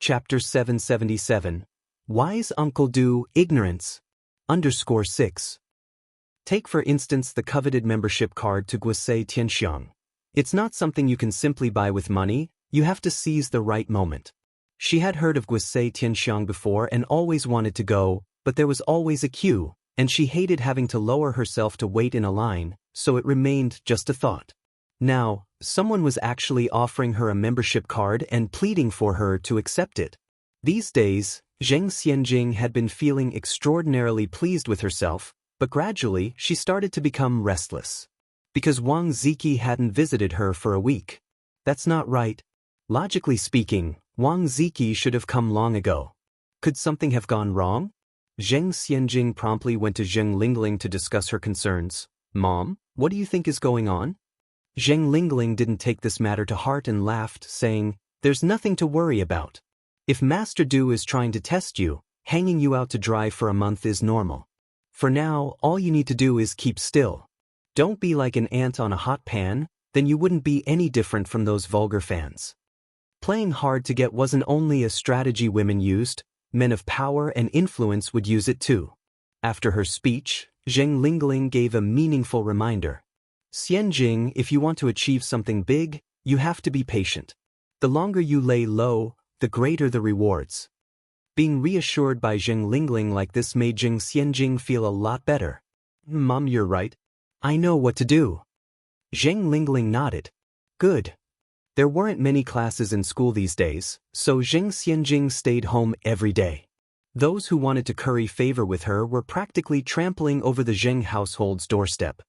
Chapter 777. Wise Uncle Do Ignorance. _6. Take for instance the coveted membership card to Wuxia Tianxiang. It's not something you can simply buy with money, you have to seize the right moment. She had heard of Wuxia Tianxiang before and always wanted to go, but there was always a queue, and she hated having to lower herself to wait in a line, so it remained just a thought. Now, someone was actually offering her a membership card and pleading for her to accept it. These days, Zheng Xianjing had been feeling extraordinarily pleased with herself, but gradually she started to become restless. Because Wang Ziki hadn't visited her for a week. That's not right. Logically speaking, Wang Ziki should have come long ago. Could something have gone wrong? Zheng Xianjing promptly went to Zheng Lingling to discuss her concerns. Mom, what do you think is going on? Zheng Lingling didn't take this matter to heart and laughed, saying, "There's nothing to worry about. If Master Du is trying to test you, hanging you out to dry for a month is normal. For now, all you need to do is keep still. Don't be like an ant on a hot pan, then you wouldn't be any different from those vulgar fans." Playing hard to get wasn't only a strategy women used, men of power and influence would use it too. After her speech, Zheng Lingling gave a meaningful reminder. Xianjing, if you want to achieve something big, you have to be patient. The longer you lay low, the greater the rewards. Being reassured by Zheng Lingling like this made Zheng Xianjing feel a lot better. Mom, you're right. I know what to do. Zheng Lingling nodded. Good. There weren't many classes in school these days, so Zheng Xianjing stayed home every day. Those who wanted to curry favor with her were practically trampling over the Zheng household's doorstep.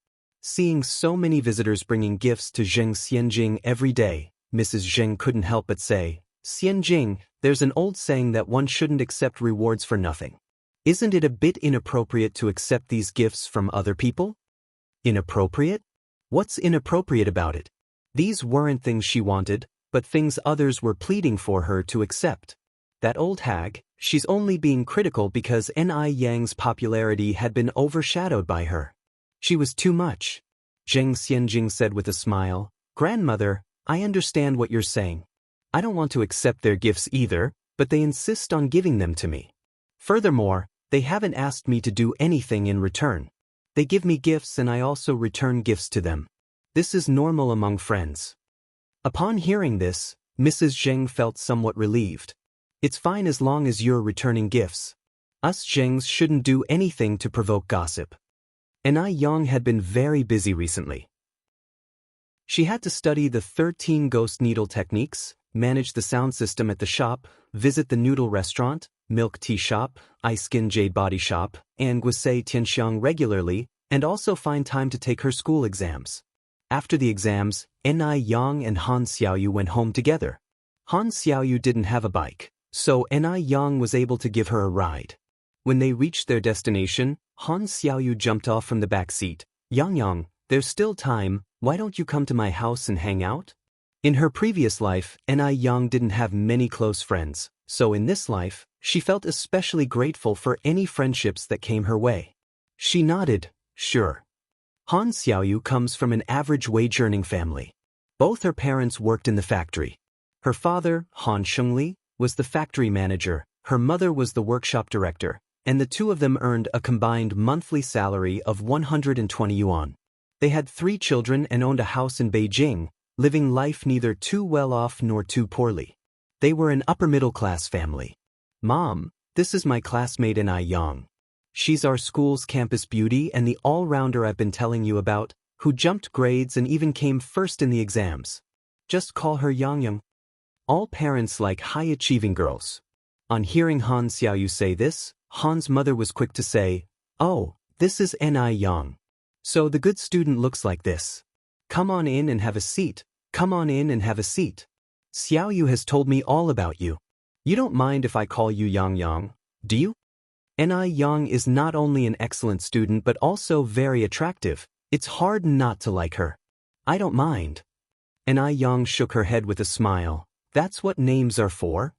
Seeing so many visitors bringing gifts to Zheng Xianjing every day, Mrs. Zheng couldn't help but say, "Xianjing, there's an old saying that one shouldn't accept rewards for nothing. Isn't it a bit inappropriate to accept these gifts from other people?" Inappropriate? What's inappropriate about it? These weren't things she wanted, but things others were pleading for her to accept. That old hag, she's only being critical because Ni Yang's popularity had been overshadowed by her. She was too much. Zheng Xianjing said with a smile, "Grandmother, I understand what you're saying. I don't want to accept their gifts either, but they insist on giving them to me. Furthermore, they haven't asked me to do anything in return. They give me gifts and I also return gifts to them. This is normal among friends." Upon hearing this, Mrs. Zheng felt somewhat relieved. It's fine as long as you're returning gifts. Us Zhengs shouldn't do anything to provoke gossip. Ni Yang had been very busy recently. She had to study the 13 ghost needle techniques, manage the sound system at the shop, visit the noodle restaurant, milk tea shop, iSkin Jade body shop, and Wuxia Tianxiang regularly, and also find time to take her school exams. After the exams, Ni Yang and Han Xiaoyu went home together. Han Xiaoyu didn't have a bike, so Ni Yang was able to give her a ride. When they reached their destination, Han Xiaoyu jumped off from the back seat. "Yang, there's still time, why don't you come to my house and hang out?" In her previous life, Ni Yang didn't have many close friends, so in this life, she felt especially grateful for any friendships that came her way. She nodded, "Sure." Han Xiaoyu comes from an average wage-earning family. Both her parents worked in the factory. Her father, Han Shengli, was the factory manager, her mother was the workshop director, and the two of them earned a combined monthly salary of 120 yuan. They had 3 children and owned a house in Beijing, living life neither too well off nor too poorly. They were an upper-middle-class family. "Mom, this is my classmate Ni Yang. She's our school's campus beauty and the all-rounder I've been telling you about, who jumped grades and even came first in the exams. Just call her Yang." All parents like high-achieving girls. On hearing Han Xiaoyu say this, Han's mother was quick to say, "Oh, this is Ni Yang. So the good student looks like this. Come on in and have a seat, come on in and have a seat. Xiaoyu has told me all about you. You don't mind if I call you Yang, do you?" Ni Yang is not only an excellent student but also very attractive. It's hard not to like her. "I don't mind." Ni Yang shook her head with a smile. "That's what names are for.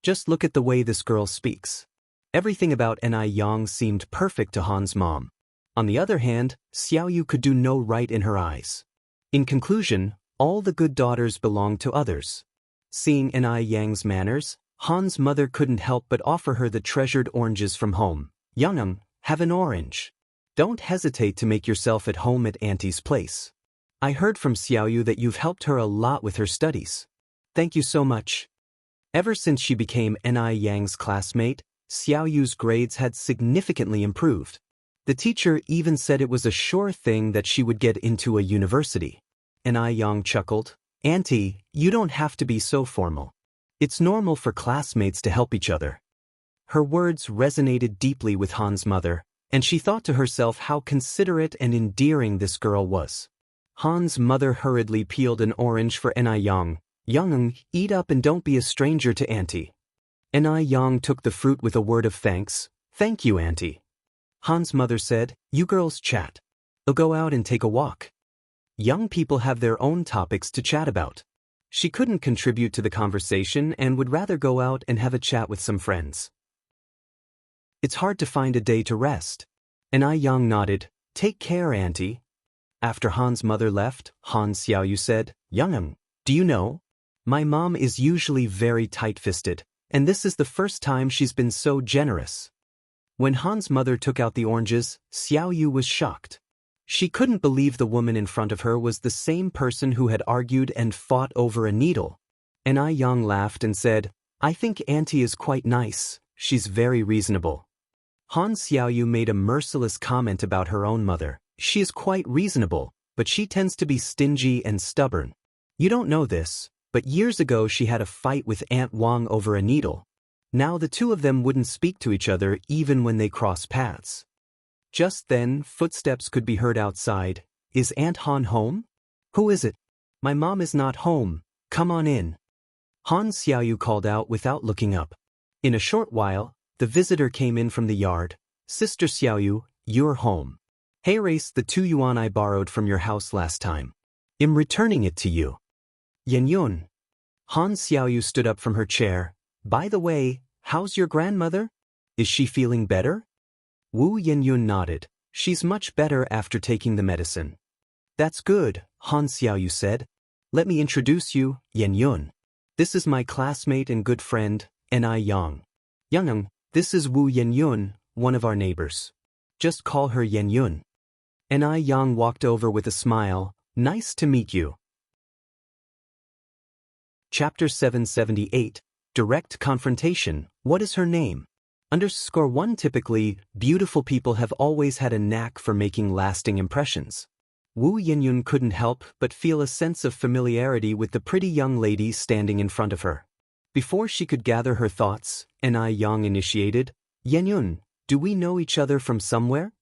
Just look at the way this girl speaks." Everything about Ni Yang seemed perfect to Han's mom. On the other hand, Xiaoyu could do no right in her eyes. In conclusion, all the good daughters belonged to others. Seeing Ni Yang's manners, Han's mother couldn't help but offer her the treasured oranges from home. Xianxia, have an orange. Don't hesitate to make yourself at home at Auntie's place. I heard from Xiaoyu that you've helped her a lot with her studies. Thank you so much. Ever since she became Ni Yang's classmate, Xiaoyu's grades had significantly improved. The teacher even said it was a sure thing that she would get into a university. Ni Yang chuckled. Auntie, you don't have to be so formal. It's normal for classmates to help each other. Her words resonated deeply with Han's mother, and she thought to herself how considerate and endearing this girl was. Han's mother hurriedly peeled an orange for Ni Yang. Xianxia, eat up and don't be a stranger to Auntie. Ni Yang took the fruit with a word of thanks. Thank you, Auntie. Han's mother said, you girls chat. I'll go out and take a walk. Young people have their own topics to chat about. She couldn't contribute to the conversation and would rather go out and have a chat with some friends. It's hard to find a day to rest. Ni Yang nodded. Take care, Auntie. After Han's mother left, Han Xiaoyu said, Xianxia, do you know? My mom is usually very tight-fisted, and this is the first time she's been so generous. When Han's mother took out the oranges, Xiaoyu was shocked. She couldn't believe the woman in front of her was the same person who had argued and fought over a needle. Ni Yang laughed and said, I think Auntie is quite nice, she's very reasonable. Han Xiaoyu made a merciless comment about her own mother. She is quite reasonable, but she tends to be stingy and stubborn. You don't know this, but years ago she had a fight with Aunt Wang over a needle. Now the two of them wouldn't speak to each other even when they crossed paths. Just then, footsteps could be heard outside. Is Aunt Han home? Who is it? My mom is not home. Come on in. Han Xiaoyu called out without looking up. In a short while, the visitor came in from the yard. Sister Xiaoyu, you're home. Hey Race, the 2 yuan I borrowed from your house last time. I'm returning it to you. Yenyun. Han Xiaoyu stood up from her chair. By the way, how's your grandmother? Is she feeling better? Wu Yenyun nodded. She's much better after taking the medicine. That's good, Han Xiaoyu said. Let me introduce you, Yenyun. This is my classmate and good friend, Ni Yang. Xianxia, this is Wu Yenyun, one of our neighbors. Just call her Yenyun. Ni Yang walked over with a smile. Nice to meet you. Chapter 778. Direct Confrontation. What is her name? _1 Typically, beautiful people have always had a knack for making lasting impressions. Wu Yenyun couldn't help but feel a sense of familiarity with the pretty young lady standing in front of her. Before she could gather her thoughts, Ni Yang initiated, Yenyun, do we know each other from somewhere?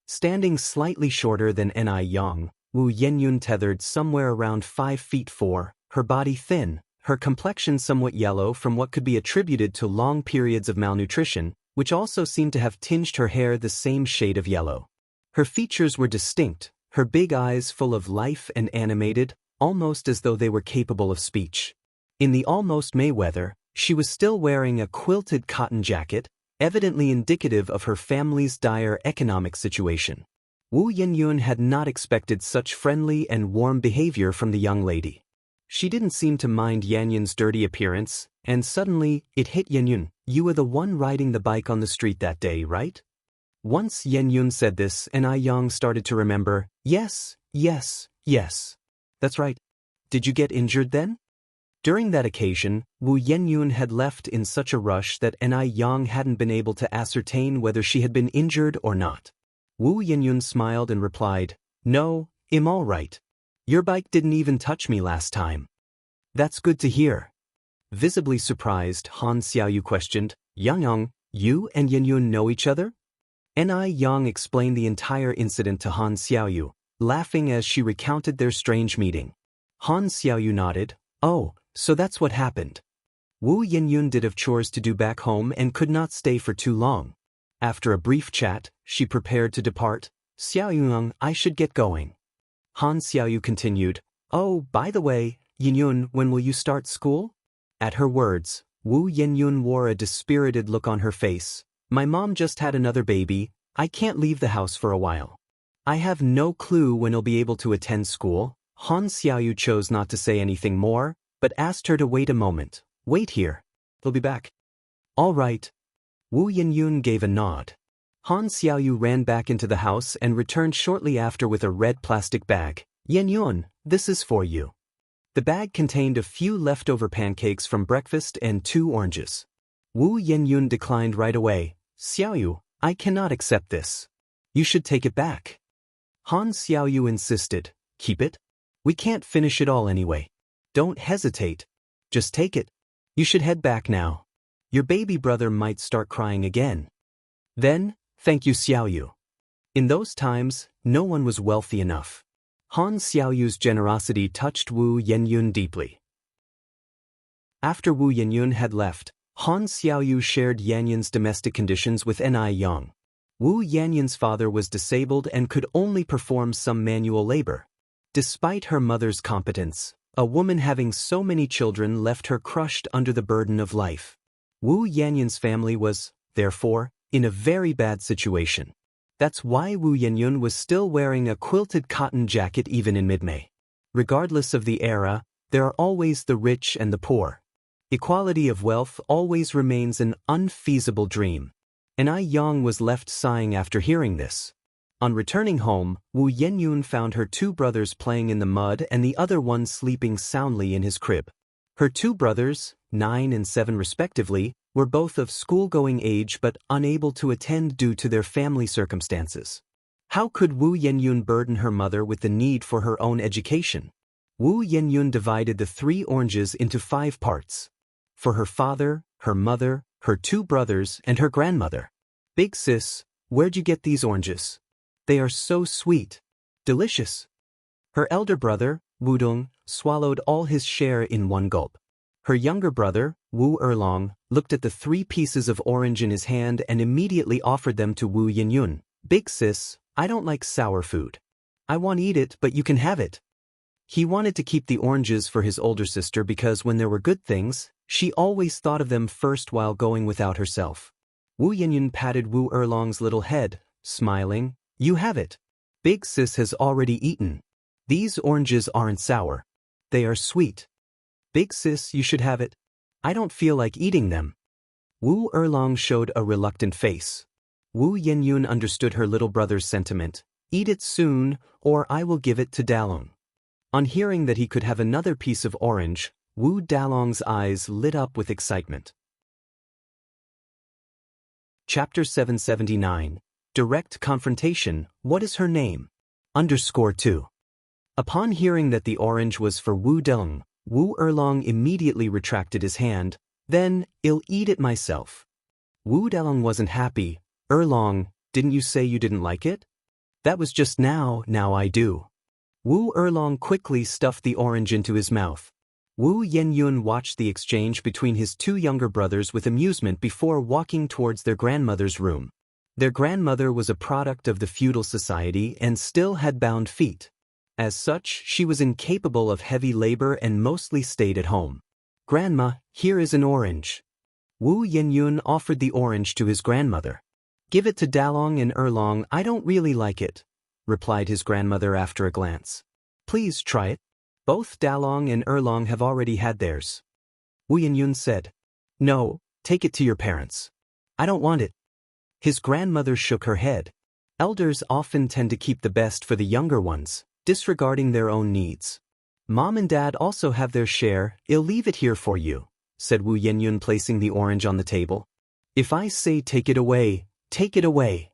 Standing slightly shorter than Ni Yang, Wu Yenyun tethered somewhere around 5 feet 4, her body thin, her complexion somewhat yellow from what could be attributed to long periods of malnutrition, which also seemed to have tinged her hair the same shade of yellow. Her features were distinct, her big eyes full of life and animated, almost as though they were capable of speech. In the almost May weather, she was still wearing a quilted cotton jacket, evidently indicative of her family's dire economic situation. Wu Yenyun had not expected such friendly and warm behavior from the young lady. She didn't seem to mind Yenyun's dirty appearance, and suddenly, it hit Yenyun. You were the one riding the bike on the street that day, right? Once Yenyun said this, Ni Yang started to remember. Yes. That's right. Did you get injured then? During that occasion, Wu Yenyun had left in such a rush that Ni Yang hadn't been able to ascertain whether she had been injured or not. Wu Yenyun smiled and replied, No, I'm all right. Your bike didn't even touch me last time. That's good to hear. Visibly surprised, Han Xiaoyu questioned, Xianxia, you and Yenyun know each other? Ni Yang explained the entire incident to Han Xiaoyu, laughing as she recounted their strange meeting. Han Xiaoyu nodded. Oh, so that's what happened. Wu Yenyun did have chores to do back home and could not stay for too long. After a brief chat, she prepared to depart. Xiaoyu, I should get going. Han Xiaoyu continued, Oh, by the way, Yenyun, when will you start school? At her words, Wu Yenyun wore a dispirited look on her face. My mom just had another baby, I can't leave the house for a while. I have no clue when I'll be able to attend school. Han Xiaoyu chose not to say anything more, but asked her to wait a moment. Wait here. He'll be back. All right. Wu Yinyun gave a nod. Han Xiaoyu ran back into the house and returned shortly after with a red plastic bag. Yinyun, this is for you. The bag contained a few leftover pancakes from breakfast and 2 oranges. Wu Yinyun declined right away. Xiaoyu, I cannot accept this. You should take it back. Han Xiaoyu insisted. Keep it? We can't finish it all anyway. Don't hesitate. Just take it. You should head back now. Your baby brother might start crying again. Then, thank you Xiaoyu. In those times, no one was wealthy enough. Han Xiaoyu's generosity touched Wu Yinyun deeply. After Wu Yinyun had left, Han Xiaoyu shared Yanyun's domestic conditions with Ni Yang. Wu Yanyun's father was disabled and could only perform some manual labor. Despite her mother's competence, a woman having so many children left her crushed under the burden of life. Wu Yanyun's family was, therefore, in a very bad situation. That's why Wu Yinyun was still wearing a quilted cotton jacket even in mid-May. Regardless of the era, there are always the rich and the poor. Equality of wealth always remains an unfeasible dream. Ni Yang was left sighing after hearing this. On returning home, Wu Yinyun found her 2 brothers playing in the mud and the other one sleeping soundly in his crib. Her 2 brothers, 9 and 7 respectively, were both of school-going age but unable to attend due to their family circumstances. How could Wu Yinyun burden her mother with the need for her own education? Wu Yinyun divided the 3 oranges into 5 parts. For her father, her mother, her 2 brothers, and her grandmother. Big sis, where'd you get these oranges? They are so sweet. Delicious. Her elder brother, Wu Dong, swallowed all his share in one gulp. Her younger brother, Wu Erlong, looked at the 3 pieces of orange in his hand and immediately offered them to Wu Yinyun. Big sis, I don't like sour food. I want to eat it, but you can have it. He wanted to keep the oranges for his older sister because when there were good things, she always thought of them first while going without herself. Wu Yinyun patted Wu Erlong's little head, smiling. You have it. Big sis has already eaten. These oranges aren't sour. They are sweet. Big sis, you should have it. I don't feel like eating them. Wu Erlong showed a reluctant face. Wu Yinyun understood her little brother's sentiment. Eat it soon, or I will give it to Dalong. On hearing that he could have another piece of orange, Wu Dalong's eyes lit up with excitement. Chapter 779. Direct Confrontation. What is her name? _2. Upon hearing that the orange was for Wu Dalong, Wu Erlong immediately retracted his hand. Then, I'll eat it myself. Wu Dalong wasn't happy. Erlong, didn't you say you didn't like it? That was just now I do. Wu Erlong quickly stuffed the orange into his mouth. Wu Yinyun watched the exchange between his 2 younger brothers with amusement before walking towards their grandmother's room. Their grandmother was a product of the feudal society and still had bound feet. As such, she was incapable of heavy labor and mostly stayed at home. Grandma, here is an orange. Wu Yinyun offered the orange to his grandmother. Give it to Dalong and Erlong, I don't really like it, replied his grandmother after a glance. Please try it. Both Dalong and Erlong have already had theirs. Wu Yinyun said. No, take it to your parents. I don't want it. His grandmother shook her head. Elders often tend to keep the best for the younger ones, disregarding their own needs. Mom and Dad also have their share. I'll leave it here for you, said Wu Yinyun, placing the orange on the table. If I say take it away, take it away.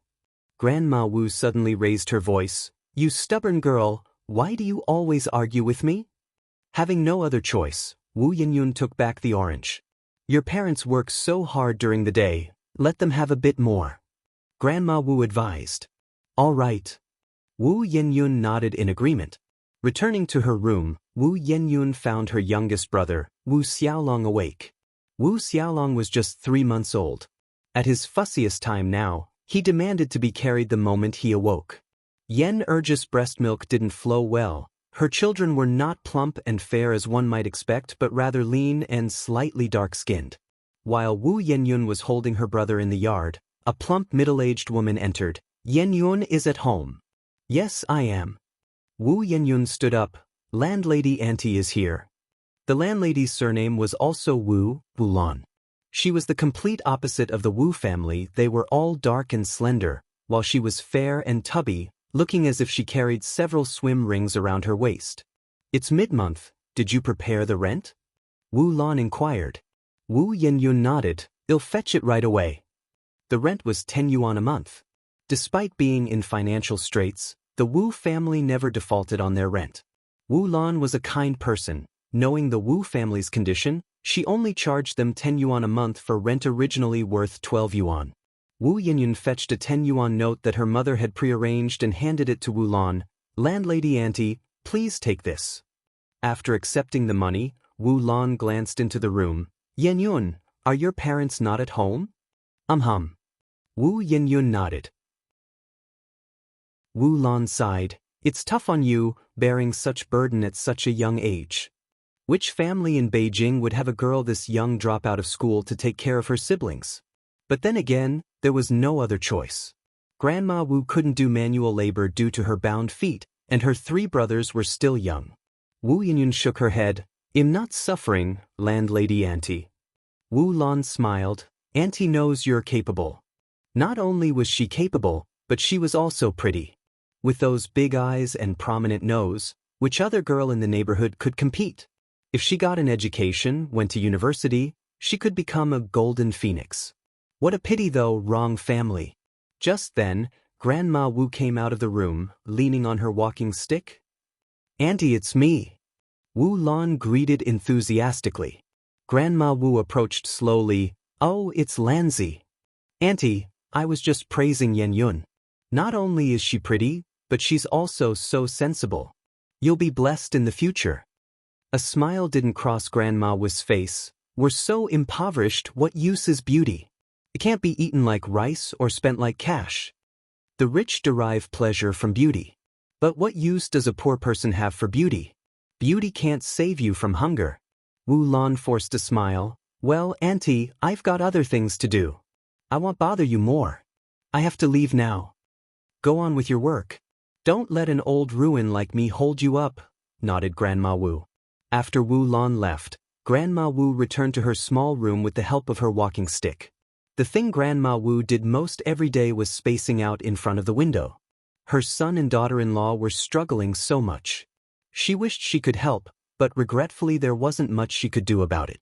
Grandma Wu suddenly raised her voice. You stubborn girl, why do you always argue with me? Having no other choice, Wu Yinyun took back the orange. Your parents work so hard during the day, let them have a bit more. Grandma Wu advised. All right. Wu Yinyun nodded in agreement. Returning to her room, Wu Yinyun found her youngest brother, Wu Xiaolong, awake. Wu Xiaolong was just 3 months old. At his fussiest time now, he demanded to be carried the moment he awoke. Yen Urge's breast milk didn't flow well. Her children were not plump and fair as one might expect, but rather lean and slightly dark-skinned. While Wu Yinyun was holding her brother in the yard, a plump middle-aged woman entered. Yinyun is at home. Yes, I am. Wu Yinyun stood up. Landlady Auntie is here. The landlady's surname was also Wu, Wulan. She was the complete opposite of the Wu family. They were all dark and slender, while she was fair and tubby, looking as if she carried several swim rings around her waist. It's mid-month, did you prepare the rent? Wu Lan inquired. Wu Yenyun nodded, I'll fetch it right away. The rent was 10 yuan a month. Despite being in financial straits, the Wu family never defaulted on their rent. Wu Lan was a kind person. Knowing the Wu family's condition, she only charged them 10 yuan a month for rent originally worth 12 yuan. Wu Yinyun fetched a 10 yuan note that her mother had prearranged and handed it to Wu Lan. Landlady auntie, please take this. After accepting the money, Wu Lan glanced into the room. Yenyun, are your parents not at home? Wu Yenyun nodded. Wu Lan sighed. It's tough on you, bearing such burden at such a young age. Which family in Beijing would have a girl this young drop out of school to take care of her siblings? But then again, there was no other choice. Grandma Wu couldn't do manual labor due to her bound feet, and her 3 brothers were still young. Wu Yinyun shook her head. I'm not suffering, landlady auntie. Wu Lan smiled. Auntie knows you're capable. Not only was she capable, but she was also pretty. With those big eyes and prominent nose, which other girl in the neighborhood could compete? If she got an education, went to university, she could become a golden phoenix. What a pity though, wrong family. Just then, Grandma Wu came out of the room, leaning on her walking stick. Auntie, it's me. Wu Lan greeted enthusiastically. Grandma Wu approached slowly. Oh, it's Lanzi. Auntie, I was just praising Yenyun. Not only is she pretty, but she's also so sensible. You'll be blessed in the future. A smile didn't cross Grandma Wu's face. We're so impoverished, what use is beauty? It can't be eaten like rice or spent like cash. The rich derive pleasure from beauty. But what use does a poor person have for beauty? Beauty can't save you from hunger. Wu Lan forced a smile. Well, auntie, I've got other things to do. I won't bother you more. I have to leave now. Go on with your work. Don't let an old ruin like me hold you up, nodded Grandma Wu. After Wu Lan left, Grandma Wu returned to her small room with the help of her walking stick. The thing Grandma Wu did most every day was spacing out in front of the window. Her son and daughter-in-law were struggling so much. She wished she could help, but regretfully there wasn't much she could do about it.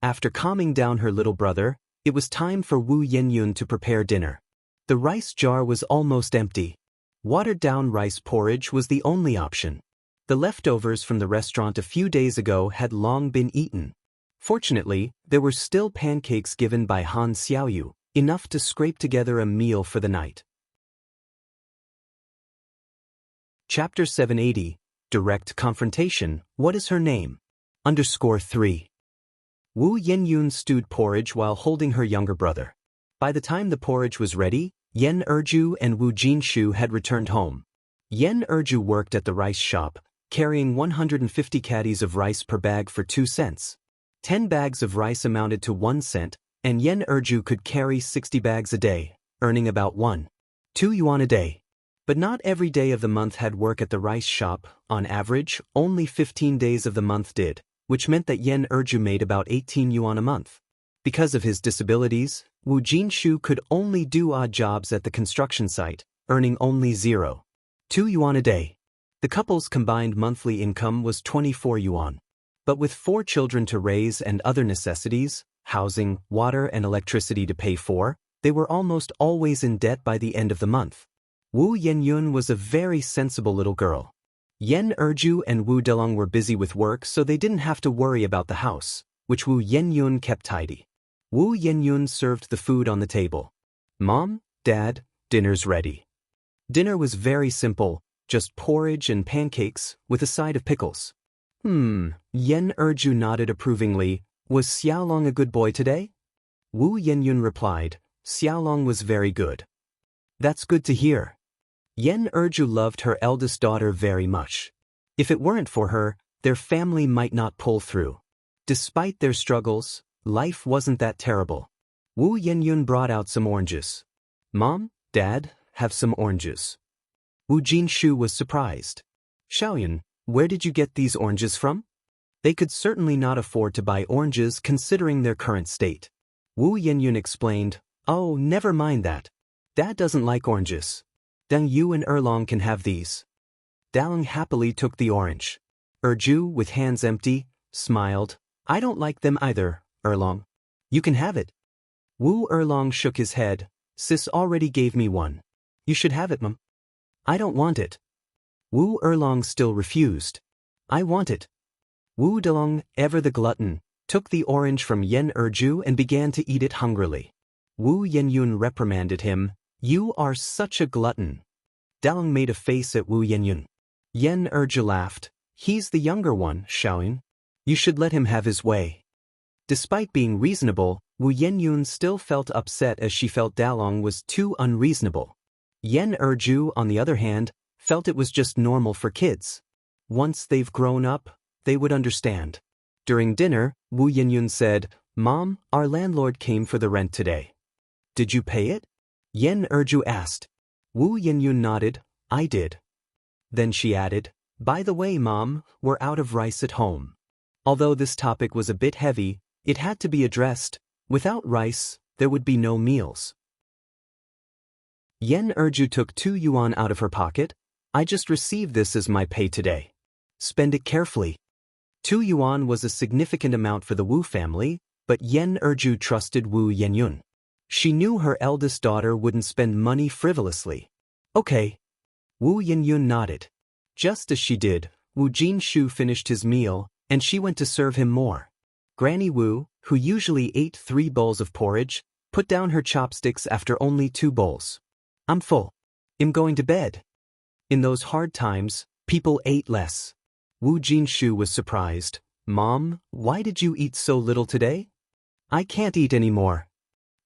After calming down her little brother, it was time for Wu Yenyun to prepare dinner. The rice jar was almost empty. Watered-down rice porridge was the only option. The leftovers from the restaurant a few days ago had long been eaten. Fortunately, there were still pancakes given by Han Xiaoyu, enough to scrape together a meal for the night. Chapter 780, Direct Confrontation, What is her name? _3. Wu Yenyun stewed porridge while holding her younger brother. By the time the porridge was ready, Yen Erju and Wu Jinshu had returned home. Yen Erju worked at the rice shop, carrying 150 caddies of rice per bag for 2 cents. 10 bags of rice amounted to 1 cent, and Yen Erju could carry 60 bags a day, earning about 1.2 yuan a day. But not every day of the month had work at the rice shop. On average, only 15 days of the month did, which meant that Yen Erju made about 18 yuan a month. Because of his disabilities, Wu Jinshu could only do odd jobs at the construction site, earning only 0.2 yuan a day. The couple's combined monthly income was 24 yuan. But with 4 children to raise and other necessities, housing, water and electricity to pay for, they were almost always in debt by the end of the month. Wu Yenyun was a very sensible little girl. Yen Erju and Wu Delong were busy with work, so they didn't have to worry about the house, which Wu Yenyun kept tidy. Wu Yenyun served the food on the table. Mom, Dad, dinner's ready. Dinner was very simple, just porridge and pancakes, with a side of pickles. Yen Erju nodded approvingly. Was Xiaolong a good boy today? Wu Yenyun replied, Xiaolong was very good. That's good to hear. Yen Erju loved her eldest daughter very much. If it weren't for her, their family might not pull through. Despite their struggles, life wasn't that terrible. Wu Yenyun brought out some oranges. Mom, Dad, have some oranges. Wu Jinshu was surprised. Xiaoyun, where did you get these oranges from? They could certainly not afford to buy oranges considering their current state. Wu Yenyun explained, "Oh, never mind that. Dad doesn't like oranges. Then you and Erlong can have these." Dalong happily took the orange. Erju, with hands empty, smiled, "I don't like them either, Erlong. You can have it." Wu Erlong shook his head, "Sis already gave me one. You should have it, Mum." "I don't want it." Wu Erlong still refused. "I want it." Wu Dalong, ever the glutton, took the orange from Yen Erju and began to eat it hungrily. Wu Yenyun reprimanded him, "You are such a glutton." Dalong made a face at Wu Yenyun. Yen Erju laughed, "He's the younger one, Xiaoyun. You should let him have his way." Despite being reasonable, Wu Yenyun still felt upset as she felt Dalong was too unreasonable. Yen Erju, on the other hand, felt it was just normal for kids. Once they've grown up, they would understand. During dinner, Wu Yenyun said, "Mom, our landlord came for the rent today. Did you pay it?" Yen Erju asked. Wu Yenyun nodded, "I did." Then she added, "By the way, Mom, we're out of rice at home." Although this topic was a bit heavy, it had to be addressed. Without rice, there would be no meals. Yen Erju took 2 yuan out of her pocket. "I just received this as my pay today. Spend it carefully." 2 yuan was a significant amount for the Wu family, but Yen Erju trusted Wu Yenyun. She knew her eldest daughter wouldn't spend money frivolously. "Okay." Wu Yenyun nodded. Just as she did, Wu Jinshu finished his meal, and she went to serve him more. Granny Wu, who usually ate 3 bowls of porridge, put down her chopsticks after only 2 bowls. "I'm full. I'm going to bed." In those hard times, people ate less. Wu Jinshu was surprised. "Mom, why did you eat so little today?" "I can't eat anymore."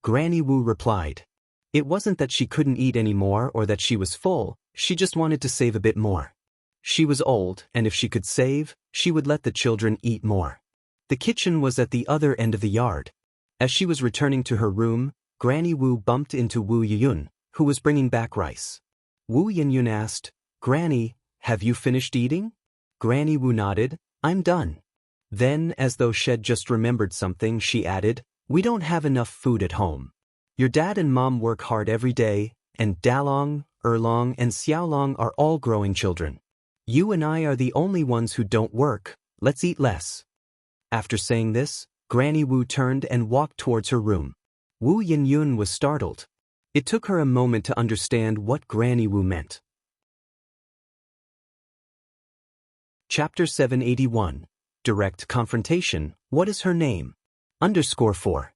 Granny Wu replied. It wasn't that she couldn't eat anymore or that she was full, she just wanted to save a bit more. She was old, and if she could save, she would let the children eat more. The kitchen was at the other end of the yard. As she was returning to her room, Granny Wu bumped into Wu Yenyun, who was bringing back rice. Wu Yenyun asked, "Granny, have you finished eating?" Granny Wu nodded, "I'm done." Then, as though she'd just remembered something, she added, "We don't have enough food at home. Your dad and mom work hard every day, and Dalong, Erlong, and Xiaolong are all growing children. You and I are the only ones who don't work. Let's eat less." After saying this, Granny Wu turned and walked towards her room. Wu Yenyun was startled. It took her a moment to understand what Granny Wu meant. Chapter 781. Direct Confrontation. What is her name? _4.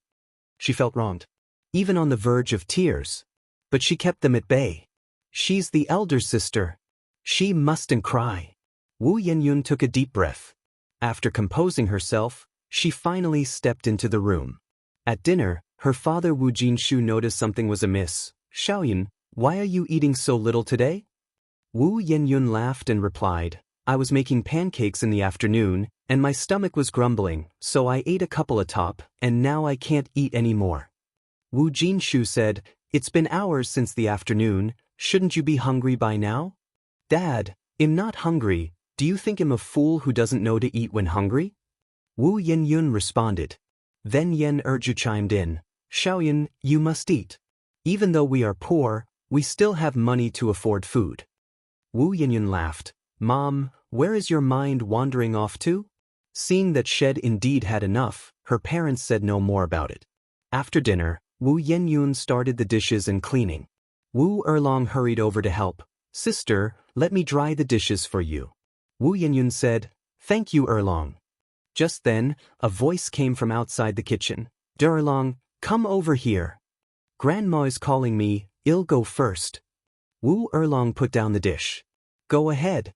She felt wronged, even on the verge of tears. But she kept them at bay. She's the elder sister. She mustn't cry. Wu Yenyun took a deep breath. After composing herself, she finally stepped into the room. At dinner, her father Wu Jinshu noticed something was amiss. "Xiaoyun, why are you eating so little today?" Wu Yenyun laughed and replied, "I was making pancakes in the afternoon, and my stomach was grumbling, so I ate a couple atop, and now I can't eat any more." Wu Jinshu said, "It's been hours since the afternoon, shouldn't you be hungry by now?" "Dad, I'm not hungry. Do you think I'm a fool who doesn't know to eat when hungry?" Wu Yenyun responded. Then Yen Erju chimed in, "Xiaoyun, you must eat. Even though we are poor, we still have money to afford food." Wu Yenyun laughed. "Mom, where is your mind wandering off to?" Seeing that Shed indeed had enough, her parents said no more about it. After dinner, Wu Yenyun started the dishes and cleaning. Wu Erlong hurried over to help. "Sister, let me dry the dishes for you." Wu Yenyun said, "Thank you, Erlong." Just then, a voice came from outside the kitchen. "Erlong, come over here. Grandma is calling me, I'll go first." Wu Erlong put down the dish. "Go ahead."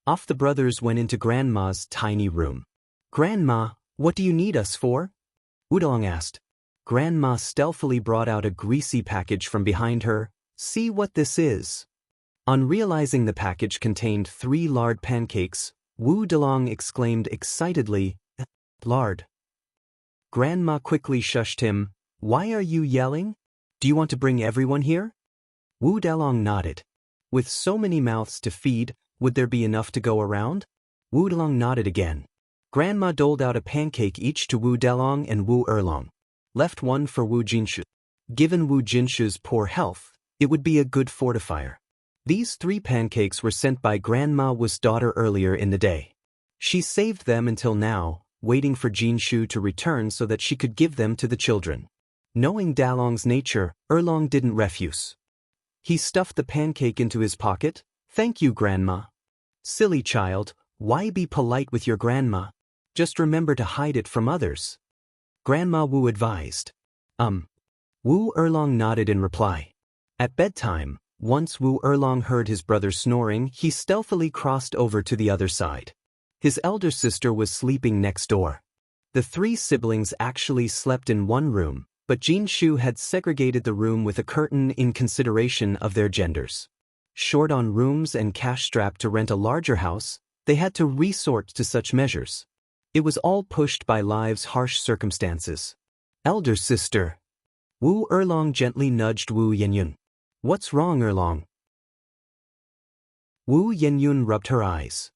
Off the brothers went into Grandma's tiny room. "Grandma, what do you need us for?" Wu Erlong asked. Grandma stealthily brought out a greasy package from behind her. "See what this is." On realizing the package contained 3 lard pancakes, Wu Dalong exclaimed excitedly, "Lard." Grandma quickly shushed him. "Why are you yelling? Do you want to bring everyone here?" Wu Dalong nodded. With so many mouths to feed, would there be enough to go around? Wu Dalong nodded again. Grandma doled out a pancake each to Wu Dalong and Wu Erlong. Left one for Wu Jinshu. Given Wu Jinshu's poor health, it would be a good fortifier. These 3 pancakes were sent by Grandma Wu's daughter earlier in the day. She saved them until now, waiting for Jinshu to return so that she could give them to the children. Knowing Dalong's nature, Erlong didn't refuse. He stuffed the pancake into his pocket. Thank you, Grandma. Silly child, why be polite with your grandma? Just remember to hide it from others. Grandma Wu advised. Wu Erlong nodded in reply. At bedtime, once Wu Erlong heard his brother snoring, he stealthily crossed over to the other side. His elder sister was sleeping next door. The 3 siblings actually slept in one room, but Jinshu had segregated the room with a curtain in consideration of their genders. Short on rooms and cash-strapped to rent a larger house, they had to resort to such measures. It was all pushed by life's harsh circumstances. Elder sister. Wu Erlong gently nudged Wu Yenyun. What's wrong, Erlong? Wu Yenyun rubbed her eyes.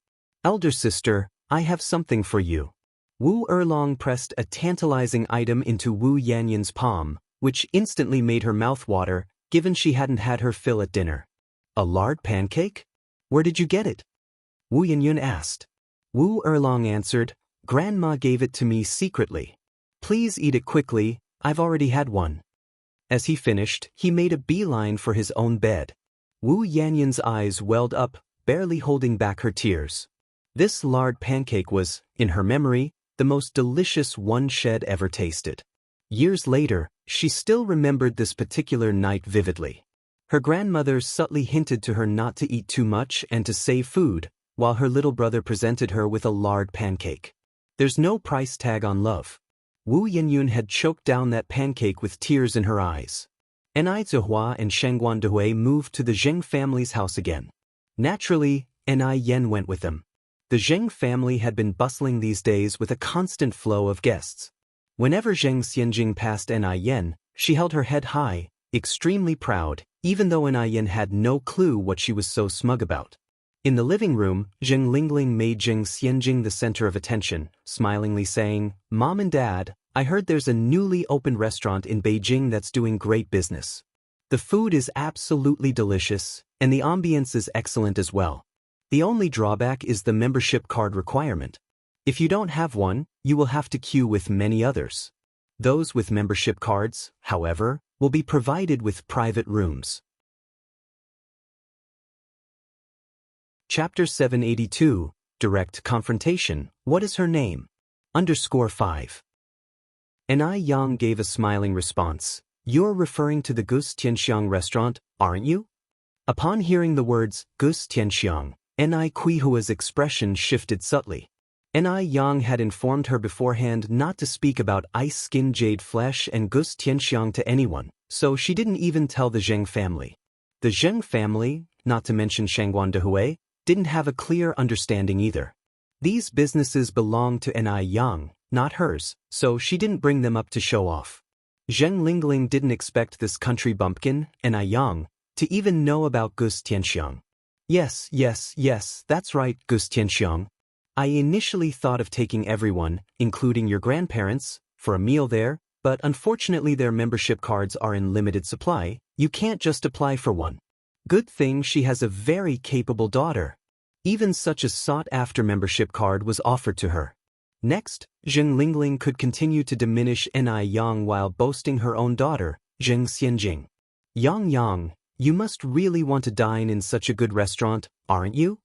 Elder sister, I have something for you. Wu Erlong pressed a tantalizing item into Wu Yenyun's palm, which instantly made her mouth water, given she hadn't had her fill at dinner. A lard pancake? Where did you get it? Wu Yenyun asked. Wu Erlong answered, Grandma gave it to me secretly. Please eat it quickly, I've already had one. As he finished, he made a beeline for his own bed. Wu Yenyun's eyes welled up, barely holding back her tears. This lard pancake was, in her memory, the most delicious one she had ever tasted. Years later, she still remembered this particular night vividly. Her grandmother subtly hinted to her not to eat too much and to save food, while her little brother presented her with a lard pancake. There's no price tag on love. Wu Yenyun had choked down that pancake with tears in her eyes. Ni Zihua and Shengguan Dehui moved to the Zheng family's house again. Naturally, Ni Yen went with them. The Zheng family had been bustling these days with a constant flow of guests. Whenever Zheng Xianjing passed Ni Yen, she held her head high, extremely proud, even though Ni Yen had no clue what she was so smug about. In the living room, Zheng Lingling made Zheng Xianjing the center of attention, smilingly saying, Mom and Dad, I heard there's a newly opened restaurant in Beijing that's doing great business. The food is absolutely delicious, and the ambience is excellent as well. The only drawback is the membership card requirement. If you don't have one, you will have to queue with many others. Those with membership cards, however, will be provided with private rooms. Chapter 782, Direct Confrontation, What is her name? _5. Ni Yang gave a smiling response. You're referring to the Gus Tianxiang restaurant, aren't you? Upon hearing the words, Gus Tianxiang, Ni Kuihua's expression shifted subtly. Ni Yang had informed her beforehand not to speak about ice-skin jade flesh and Gus Tianxiang to anyone, so she didn't even tell the Zheng family. The Zheng family, not to mention Shengguan Dehui, didn't have a clear understanding either. These businesses belonged to Ni Yang, not hers, so she didn't bring them up to show off. Zheng Lingling didn't expect this country bumpkin, Ni Yang, to even know about Gus Tianxiang. Yes, that's right, Gus Tianxiang. I initially thought of taking everyone, including your grandparents, for a meal there, but unfortunately their membership cards are in limited supply. You can't just apply for one. Good thing she has a very capable daughter. Even such a sought-after membership card was offered to her. Next, Zheng Lingling could continue to diminish Ni Yang while boasting her own daughter, Zheng Xianjing. Yang, you must really want to dine in such a good restaurant, aren't you?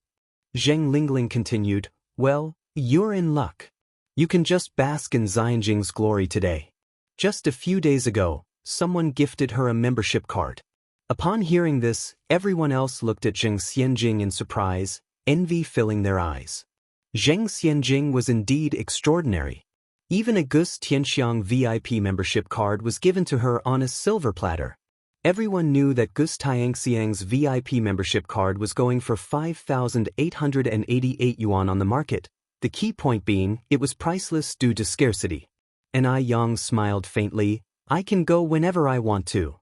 Zheng Lingling continued, well, you're in luck. You can just bask in Xianjing's glory today. Just a few days ago, someone gifted her a membership card. Upon hearing this, everyone else looked at Zheng Xianjing in surprise, envy filling their eyes. Zheng Xianjing was indeed extraordinary. Even a Gus Tianxiang VIP membership card was given to her on a silver platter. Everyone knew that Gus Tianxiang's VIP membership card was going for 5,888 yuan on the market, the key point being it was priceless due to scarcity. Ni Yang smiled faintly, I can go whenever I want to.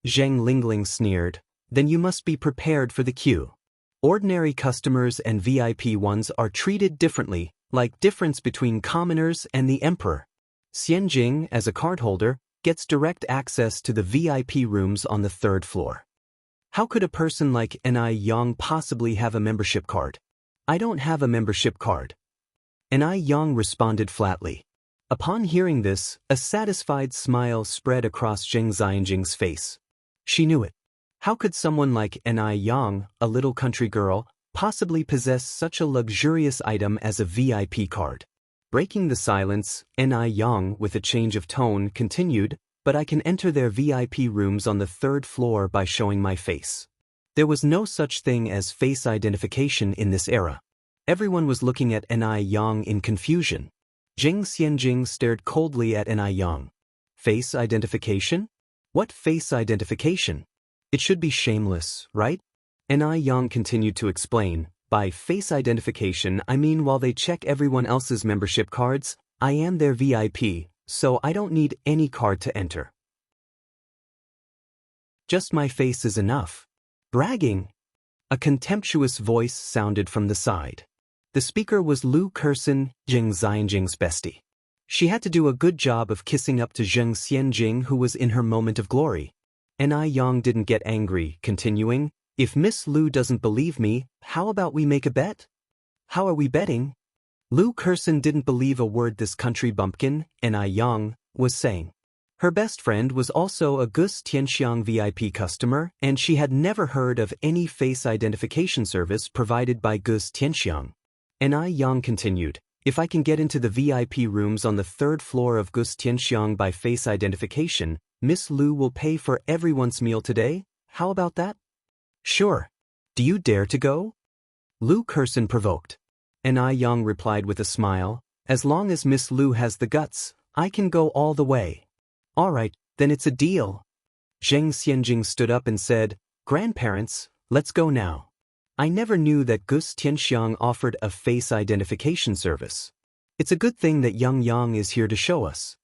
Zheng Lingling sneered, then you must be prepared for the queue. Ordinary customers and VIP ones are treated differently, like difference between commoners and the emperor. Xianjing, as a cardholder, gets direct access to the VIP rooms on the 3rd floor. How could a person like Ni Yang possibly have a membership card? I don't have a membership card. Ni Yang responded flatly. Upon hearing this, a satisfied smile spread across Zheng Xianjing's face. She knew it. How could someone like Ni Yang, a little country girl, possibly possess such a luxurious item as a VIP card? Breaking the silence, Ni Yang, with a change of tone, continued, "But I can enter their VIP rooms on the 3rd floor by showing my face." There was no such thing as face identification in this era. Everyone was looking at Ni Yang in confusion. Zheng Xianjing stared coldly at Ni Yang. Face identification? What face identification? It should be shameless, right? Ni Yang continued to explain, "By face identification I mean while they check everyone else's membership cards, I am their VIP, so I don't need any card to enter. Just my face is enough." Bragging? A contemptuous voice sounded from the side. The speaker was Lu Kersen, Zheng Xianjing's bestie. She had to do a good job of kissing up to Zheng Xianjing, who was in her moment of glory. Ni Yang didn't get angry, continuing, "If Miss Lu doesn't believe me, how about we make a bet?" "How are we betting?" Lu Kersen didn't believe a word this country bumpkin, Ni Yang, was saying. Her best friend was also a Gus Tianxiang VIP customer, and she had never heard of any face identification service provided by Gus Tianxiang. Ni Yang continued, "If I can get into the VIP rooms on the 3rd floor of Gus Tianxiang by face identification, Miss Lu will pay for everyone's meal today. How about that?" "Sure. Do you dare to go?" Lu Kersen provoked. Ni Yang replied with a smile, "As long as Miss Lu has the guts, I can go all the way." "All right, then it's a deal." Zheng Xianjing stood up and said, "Grandparents, let's go now. I never knew that Gus Tianxiang offered a face identification service. It's a good thing that Yang is here to show us."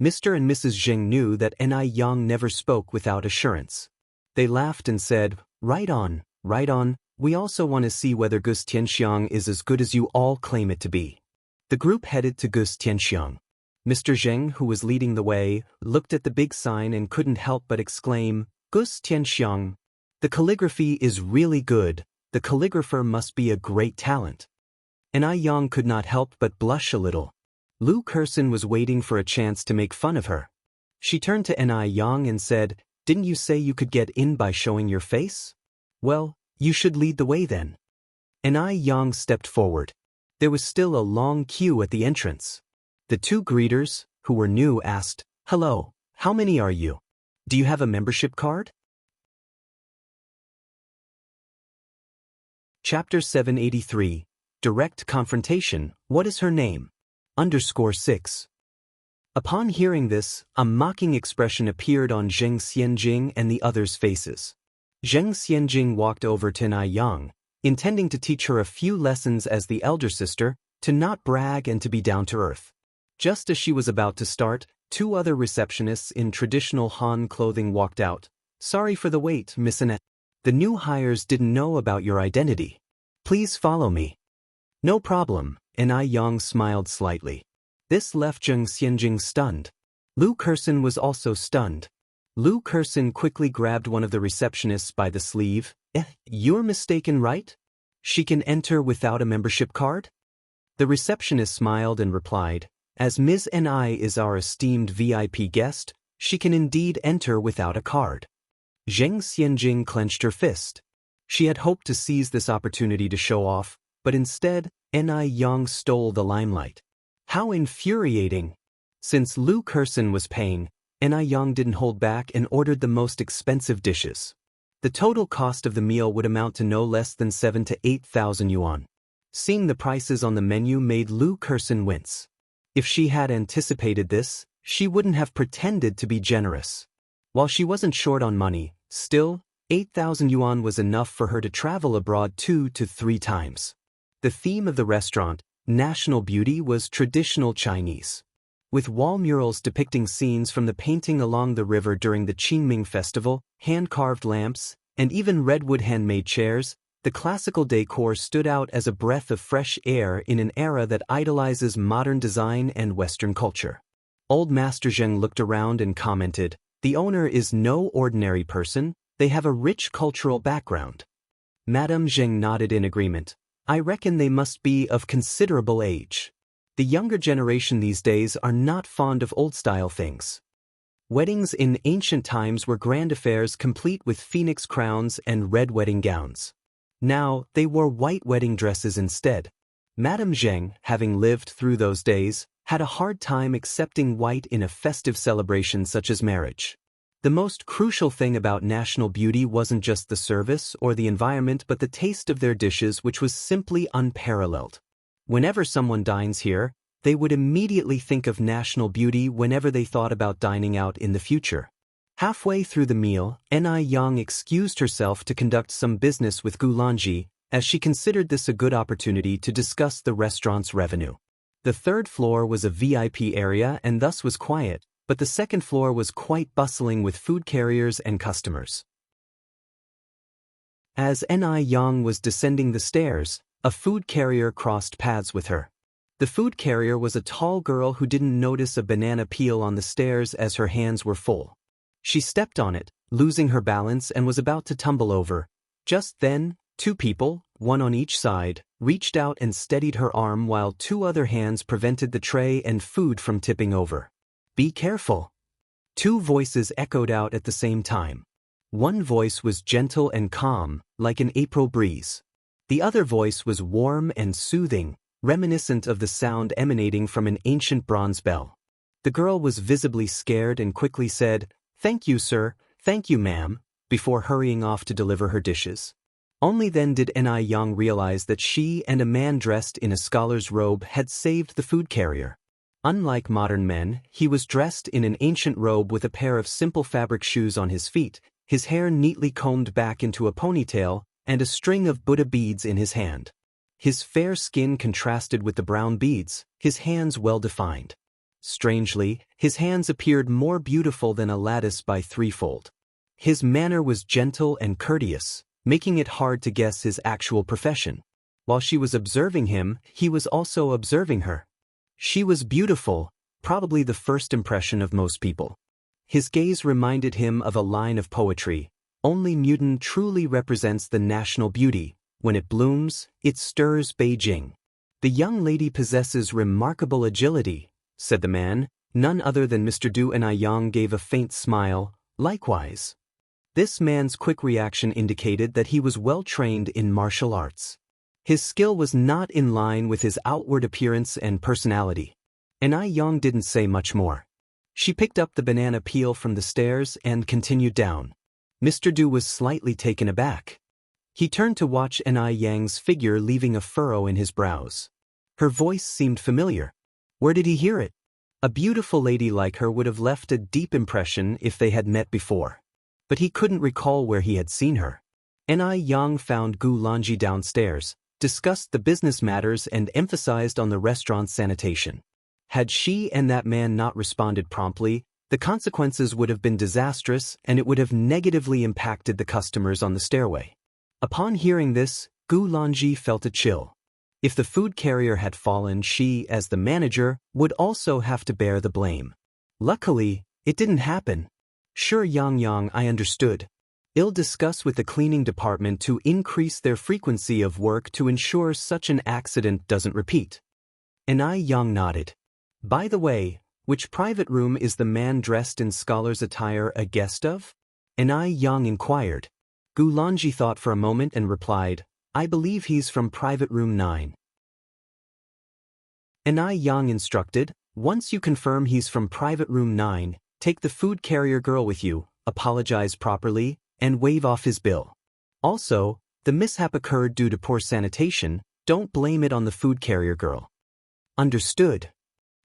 Mr. and Mrs. Zheng knew that Ni Yang never spoke without assurance. They laughed and said, right on, we also want to see whether Gus Tianxiang is as good as you all claim it to be." The group headed to Gus Tianxiang. Mr. Zheng, who was leading the way, looked at the big sign and couldn't help but exclaim, "Gus Tianxiang. The calligraphy is really good. The calligrapher must be a great talent." Ni Yang could not help but blush a little. Lu Kersen was waiting for a chance to make fun of her. She turned to Ni Yang and said, "Didn't you say you could get in by showing your face? Well, you should lead the way then." Ni Yang stepped forward. There was still a long queue at the entrance. The 2 greeters, who were new, asked, "Hello, how many are you? Do you have a membership card?" Chapter 783, Direct Confrontation, What is her name? _6. Upon hearing this, a mocking expression appeared on Zheng Xianjing and the others' faces. Zheng Xianjing walked over to Ni Yang, intending to teach her a few lessons as the elder sister, to not brag and to be down to earth. Just as she was about to start, 2 other receptionists in traditional Han clothing walked out. "Sorry for the wait, Miss Annette. The new hires didn't know about your identity. Please follow me." "No problem," Ni Yang smiled slightly. This left Zheng Xianjing stunned. Lu Kersen was also stunned. Lu Kersen quickly grabbed one of the receptionists by the sleeve. "You're mistaken, right? She can enter without a membership card?" The receptionist smiled and replied, "As Ms. Ni is our esteemed VIP guest, she can indeed enter without a card." Zheng Xianjing clenched her fist. She had hoped to seize this opportunity to show off, but instead, Ni Yang stole the limelight. How infuriating! Since Lu Kersen was paying, Ni Yang didn't hold back and ordered the most expensive dishes. The total cost of the meal would amount to no less than 7,000 to 8,000 yuan. Seeing the prices on the menu made Lu Kersen wince. If she had anticipated this, she wouldn't have pretended to be generous. While she wasn't short on money, still, 8,000 yuan was enough for her to travel abroad 2 to 3 times. The theme of the restaurant, National Beauty, was traditional Chinese. With wall murals depicting scenes from the painting along the river during the Qingming festival, hand-carved lamps, and even redwood handmade chairs, the classical decor stood out as a breath of fresh air in an era that idolizes modern design and Western culture. Old Master Zheng looked around and commented, "The owner is no ordinary person, they have a rich cultural background." Madame Zheng nodded in agreement. "I reckon they must be of considerable age. The younger generation these days are not fond of old-style things." Weddings in ancient times were grand affairs complete with phoenix crowns and red wedding gowns. Now, they wore white wedding dresses instead. Madame Zheng, having lived through those days, had a hard time accepting white in a festive celebration such as marriage. The most crucial thing about national beauty wasn't just the service or the environment but the taste of their dishes, which was simply unparalleled. Whenever someone dines here, they would immediately think of national beauty whenever they thought about dining out in the future. Halfway through the meal, Yang excused herself to conduct some business with Gulanji, as she considered this a good opportunity to discuss the restaurant's revenue. The third floor was a VIP area and thus was quiet, but the second floor was quite bustling with food carriers and customers. As Yang was descending the stairs, a food carrier crossed paths with her. The food carrier was a tall girl who didn't notice a banana peel on the stairs as her hands were full. She stepped on it, losing her balance, and was about to tumble over. Just then, two people, one on each side, reached out and steadied her arm while two other hands prevented the tray and food from tipping over. "Be careful." Two voices echoed out at the same time. One voice was gentle and calm, like an April breeze. The other voice was warm and soothing, reminiscent of the sound emanating from an ancient bronze bell. The girl was visibly scared and quickly said, "Thank you, sir, thank you, ma'am," before hurrying off to deliver her dishes. Only then did Yang realize that she and a man dressed in a scholar's robe had saved the food carrier. Unlike modern men, he was dressed in an ancient robe with a pair of simple fabric shoes on his feet, his hair neatly combed back into a ponytail, and a string of Buddha beads in his hand. His fair skin contrasted with the brown beads, his hands well-defined. Strangely, his hands appeared more beautiful than a lattice by threefold. His manner was gentle and courteous, making it hard to guess his actual profession. While she was observing him, he was also observing her. She was beautiful, probably the first impression of most people. His gaze reminded him of a line of poetry, "Only Mudan truly represents the national beauty. When it blooms, it stirs Beijing." "The young lady possesses remarkable agility," said the man. None other than Mr. Du, and Yang gave a faint smile, likewise. This man's quick reaction indicated that he was well trained in martial arts. His skill was not in line with his outward appearance and personality. And Yang didn't say much more. She picked up the banana peel from the stairs and continued down. Mr. Du was slightly taken aback. He turned to watch Yang's figure, leaving a furrow in his brows. Her voice seemed familiar. Where did he hear it? A beautiful lady like her would have left a deep impression if they had met before. But he couldn't recall where he had seen her. Yang found Gu Lanji downstairs, discussed the business matters and emphasized on the restaurant's sanitation. Had she and that man not responded promptly, the consequences would have been disastrous and it would have negatively impacted the customers on the stairway. Upon hearing this, Gu Lanji felt a chill. If the food carrier had fallen, she, as the manager, would also have to bear the blame. Luckily, it didn't happen. "Sure, Yang, I understood. I'll discuss with the cleaning department to increase their frequency of work to ensure such an accident doesn't repeat." Yang nodded. "By the way, which private room is the man dressed in scholar's attire a guest of?" Yang inquired. Gu Lanji thought for a moment and replied, "I believe he's from private room 9. Yang instructed, "Once you confirm he's from private room 9, take the food carrier girl with you, apologize properly, and waive off his bill. Also, the mishap occurred due to poor sanitation, don't blame it on the food carrier girl." "Understood."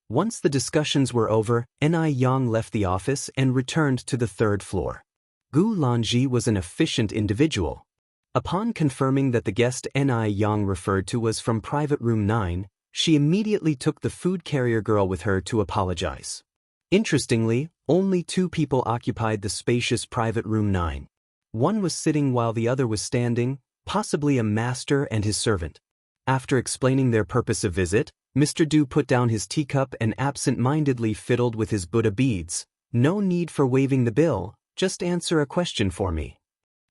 Once the discussions were over, Yang left the office and returned to the third floor. Gu Lanji was an efficient individual. Upon confirming that the guest Yang referred to was from private room 9, she immediately took the food carrier girl with her to apologize. Interestingly, only two people occupied the spacious private room 9. One was sitting while the other was standing, possibly a master and his servant. After explaining their purpose of visit, Mr. Du put down his teacup and absent-mindedly fiddled with his Buddha beads. No need for waiving the bill, just answer a question for me.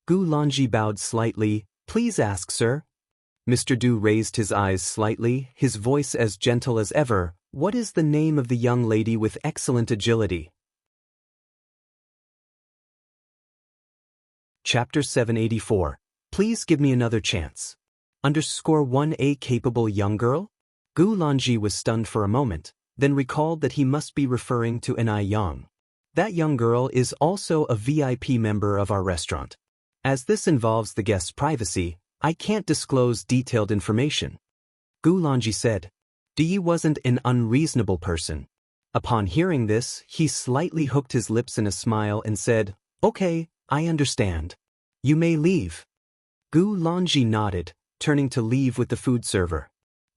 Gu Lanji bowed slightly. Please ask, sir. Mr. Du raised his eyes slightly, his voice as gentle as ever. What is the name of the young lady with excellent agility? Chapter 784. Please give me another chance. _1A capable young girl? Gu Lanji was stunned for a moment, then recalled that he must be referring to Anai Yang. That young girl is also a VIP member of our restaurant. As this involves the guest's privacy, I can't disclose detailed information. Gu Lanji said. Di wasn't an unreasonable person. Upon hearing this, he slightly hooked his lips in a smile and said, Okay, I understand. You may leave. Gu Lanji nodded, turning to leave with the food server.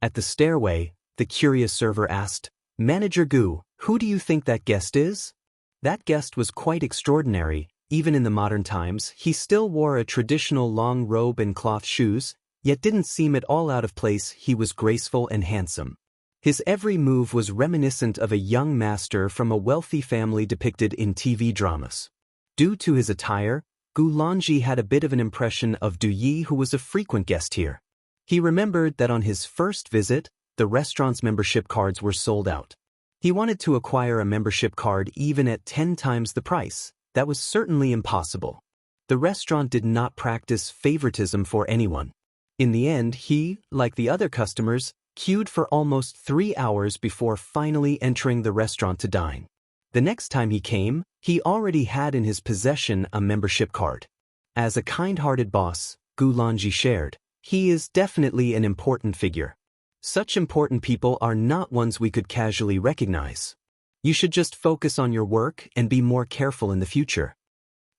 At the stairway, the curious server asked, Manager Gu, who do you think that guest is? That guest was quite extraordinary. Even in the modern times, he still wore a traditional long robe and cloth shoes, yet didn't seem at all out of place. He was graceful and handsome. His every move was reminiscent of a young master from a wealthy family depicted in TV dramas. Due to his attire, Gu Lanji had a bit of an impression of Du Yi, who was a frequent guest here. He remembered that on his first visit, the restaurant's membership cards were sold out. He wanted to acquire a membership card even at 10 times the price. That was certainly impossible. The restaurant did not practice favoritism for anyone. In the end, he, like the other customers, queued for almost 3 hours before finally entering the restaurant to dine. The next time he came, he already had in his possession a membership card. As a kind-hearted boss, Gu Lanji shared, he is definitely an important figure. Such important people are not ones we could casually recognize. You should just focus on your work and be more careful in the future.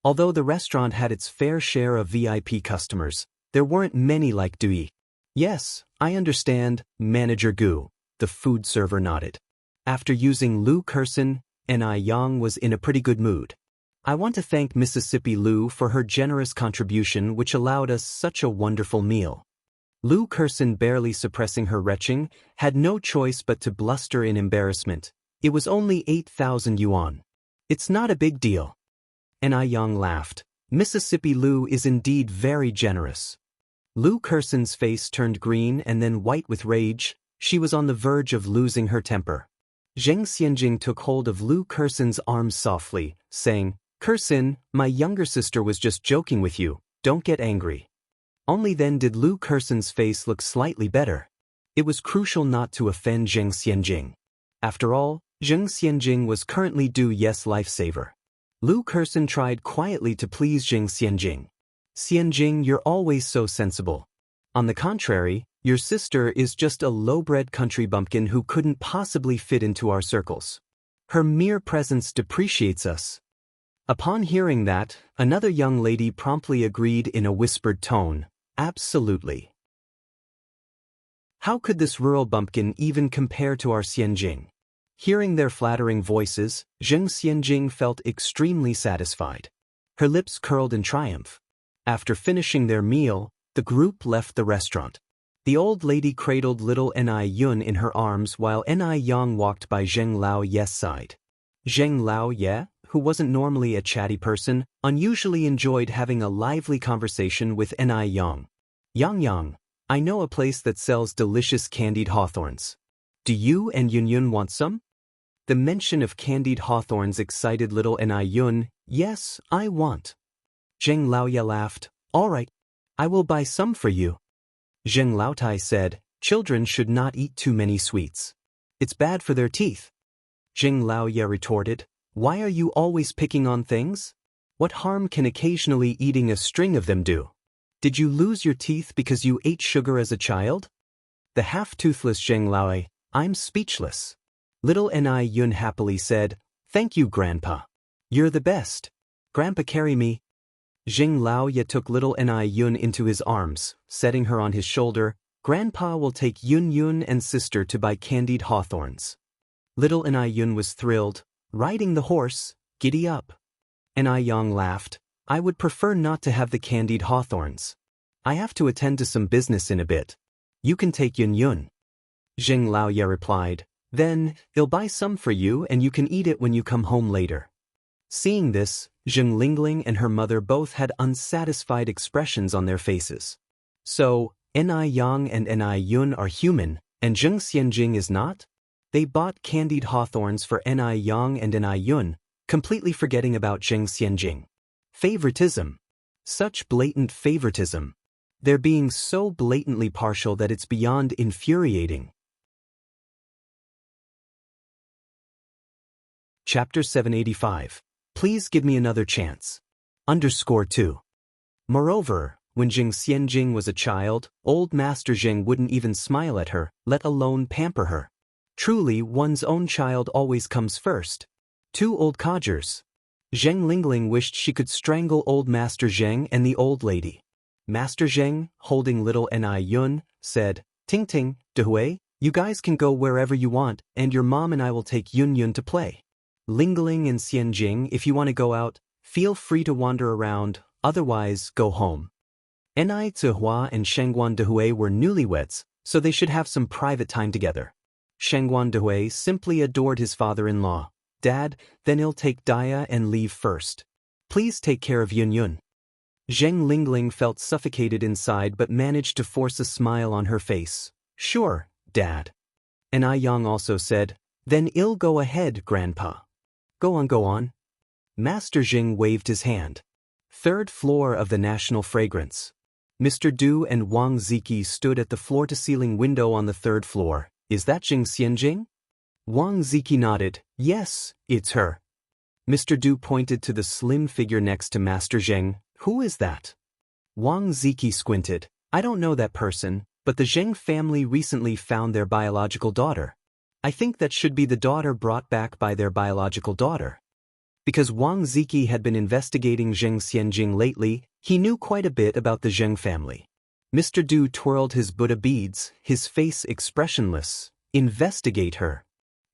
Although the restaurant had its fair share of VIP customers, there weren't many like Dui. Yes, I understand, Manager Gu, the food server nodded. After using Lu Kursen, Anai Yang was in a pretty good mood. I want to thank Mississippi Lu for her generous contribution which allowed us such a wonderful meal. Lu Kursen, barely suppressing her retching, had no choice but to bluster in embarrassment. It was only 8,000 yuan. It's not a big deal. Anai Yang laughed. Mississippi Lu is indeed very generous. Lu Kursen's face turned green and then white with rage. She was on the verge of losing her temper. Zheng Xianjing took hold of Lu Kursen's arms softly, saying, Kursen, my younger sister was just joking with you, don't get angry. Only then did Lu Kursen's face look slightly better. It was crucial not to offend Zheng Xianjing. After all, Zheng Xianjing was currently Du Ye's lifesaver. Lu Kursen tried quietly to please Zheng Xianjing. Xianjing, you're always so sensible. On the contrary, your sister is just a low-bred country bumpkin who couldn't possibly fit into our circles. Her mere presence depreciates us. Upon hearing that, another young lady promptly agreed in a whispered tone, absolutely. How could this rural bumpkin even compare to our Xianjing? Hearing their flattering voices, Zheng Xianjing felt extremely satisfied. Her lips curled in triumph. After finishing their meal, the group left the restaurant. The old lady cradled little Anai Yun in her arms while Anai Yang walked by Zheng Lao Ye's side. Zheng Lao Ye, who wasn't normally a chatty person, unusually enjoyed having a lively conversation with Anai Yang. Yang, I know a place that sells delicious candied hawthorns. Do you and Yun Yun want some? The mention of candied hawthorns excited little Anai Yun. Yes, I want. Zheng Laoye laughed. All right, I will buy some for you. Zheng Laotai said, children should not eat too many sweets. It's bad for their teeth. Zheng Laoye retorted, why are you always picking on things? What harm can occasionally eating a string of them do? Did you lose your teeth because you ate sugar as a child? The half-toothless Zheng Laoye, I'm speechless. Little Anai Yun happily said, thank you, Grandpa. You're the best. Grandpa, carry me. Zheng Laoye took little Anai Yun into his arms, setting her on his shoulder. Grandpa will take Yun Yun and sister to buy candied hawthorns. Little Anai Yun was thrilled. Riding the horse, giddy up. Anai Yang laughed. I would prefer not to have the candied hawthorns. I have to attend to some business in a bit. You can take Yun Yun. Zheng Laoye replied. Then, they'll buy some for you and you can eat it when you come home later. Seeing this, Zheng Lingling and her mother both had unsatisfied expressions on their faces. So, Ni Yang and Ni Yun are human, and Zheng Xianjing is not? They bought candied hawthorns for Ni Yang and Ni Yun, completely forgetting about Zheng Xianjing. Favoritism. Such blatant favoritism. They're being so blatantly partial that it's beyond infuriating. Chapter 785. Please give me another chance. _2. Moreover, when Zheng Xianjing was a child, old Master Zheng wouldn't even smile at her, let alone pamper her. Truly, one's own child always comes first. Two old codgers. Zheng Lingling wished she could strangle old Master Zheng and the old lady. Master Zheng, holding little Ni Yun, said, Ting Ting, Dehui, you guys can go wherever you want, and your mom and I will take Yun Yun to play. Lingling and Xianjing, if you want to go out, feel free to wander around, otherwise go home. Ni Zihua and Shengguan Dehui were newlyweds, so they should have some private time together. Shengguan Dehui simply adored his father-in-law. Dad, then he'll take Daya and leave first. Please take care of Yun Yun. Zheng Lingling felt suffocated inside but managed to force a smile on her face. Sure, Dad. Ni Yang also said, Then I'll go ahead, Grandpa. Go on. Master Zheng waved his hand. Third floor of the National Fragrance. Mr. Du and Wang Ziki stood at the floor-to-ceiling window on the third floor. Is that Zheng Xianjing? Wang Ziki nodded. Yes, it's her. Mr. Du pointed to the slim figure next to Master Zheng. Who is that? Wang Ziki squinted. I don't know that person, but the Zheng family recently found their biological daughter. I think that should be the daughter brought back by their biological daughter. Because Wang Ziki had been investigating Zheng Xianjing lately, he knew quite a bit about the Zheng family. Mr. Du twirled his Buddha beads, his face expressionless. Investigate her.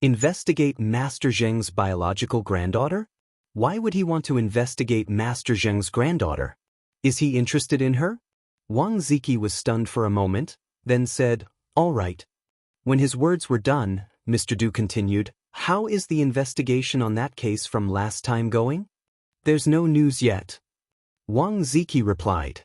Investigate Master Zheng's biological granddaughter? Why would he want to investigate Master Zheng's granddaughter? Is he interested in her? Wang Ziki was stunned for a moment, then said, All right. When his words were done, Mr. Du continued, How is the investigation on that case from last time going? There's no news yet. Wang Ziki replied.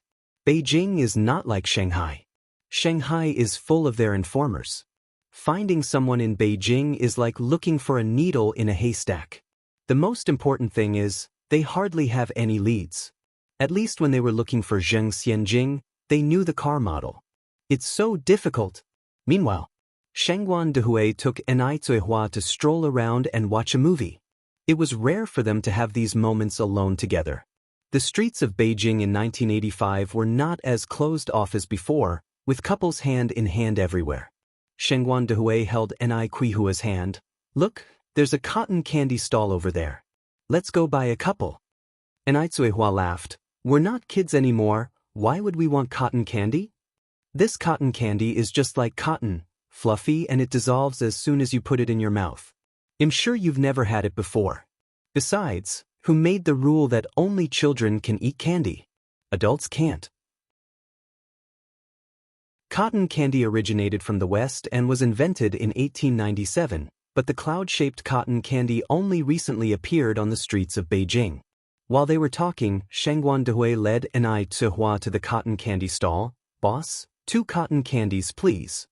Beijing is not like Shanghai. Shanghai is full of their informers. Finding someone in Beijing is like looking for a needle in a haystack. The most important thing is, they hardly have any leads. At least when they were looking for Zheng Xianjing, they knew the car model. It's so difficult. Meanwhile, Shengguan Dehui took Ni Zuihua to stroll around and watch a movie. It was rare for them to have these moments alone together. The streets of Beijing in 1985 were not as closed off as before, with couples hand in hand everywhere. Shengguan Dehui held Ni Kuihua's hand. Look, there's a cotton candy stall over there. Let's go buy a couple. Ni Zuihua laughed. We're not kids anymore, why would we want cotton candy? This cotton candy is just like cotton. Fluffy and it dissolves as soon as you put it in your mouth. I'm sure you've never had it before. Besides, who made the rule that only children can eat candy? Adults can't. Cotton candy originated from the West and was invented in 1897, but the cloud-shaped cotton candy only recently appeared on the streets of Beijing. While they were talking, Shengguan Dehui led Ni Zuihua to the cotton candy stall. Boss, 2 cotton candies please.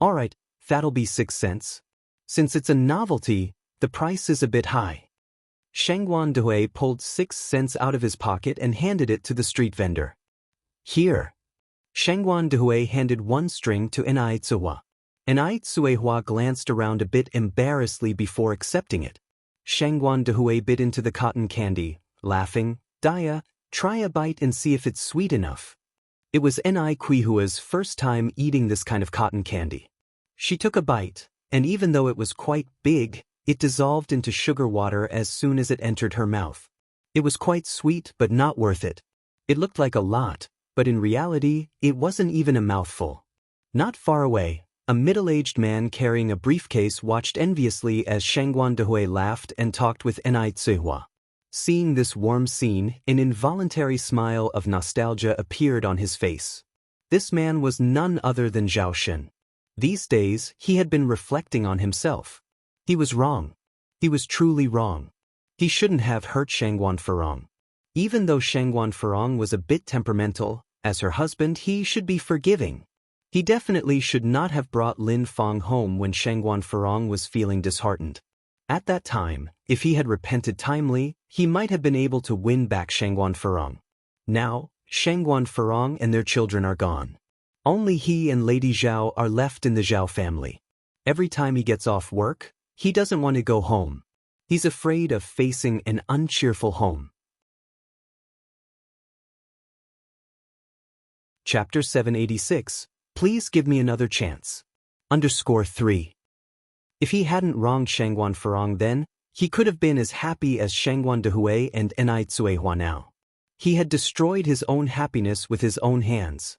All right, that'll be 6 cents. Since it's a novelty, the price is a bit high. Shengguan Dehui pulled 6 cents out of his pocket and handed it to the street vendor. Here. Shengguan Dehui handed 1 string to Ni Zuihua. Ni Zuihua glanced around a bit embarrassedly before accepting it. Shengguan Dehui bit into the cotton candy, laughing. Daya, try a bite and see if it's sweet enough. It was Ni Kuihua's first time eating this kind of cotton candy. She took a bite, and even though it was quite big, it dissolved into sugar water as soon as it entered her mouth. It was quite sweet but not worth it. It looked like a lot, but in reality, it wasn't even a mouthful. Not far away, a middle-aged man carrying a briefcase watched enviously as Shengguan Dehui laughed and talked with Ni Zuihua. Seeing this warm scene, an involuntary smile of nostalgia appeared on his face. This man was none other than Zhao Shen. These days, he had been reflecting on himself. He was wrong. He was truly wrong. He shouldn't have hurt Shangguan Furong. Even though Shangguan Furong was a bit temperamental, as her husband he should be forgiving. He definitely should not have brought Lin Fong home when Shangguan Furong was feeling disheartened. At that time, if he had repented timely, he might have been able to win back Shangguan Furong. Now, Shangguan Furong and their children are gone. Only he and Lady Zhao are left in the Zhao family. Every time he gets off work, he doesn't want to go home. He's afraid of facing an uncheerful home. Chapter 786. Please give me another chance. _3. If he hadn't wronged Shangguan Furong then, he could have been as happy as Shangguan Dehui and Enai Tsuehua now. He had destroyed his own happiness with his own hands.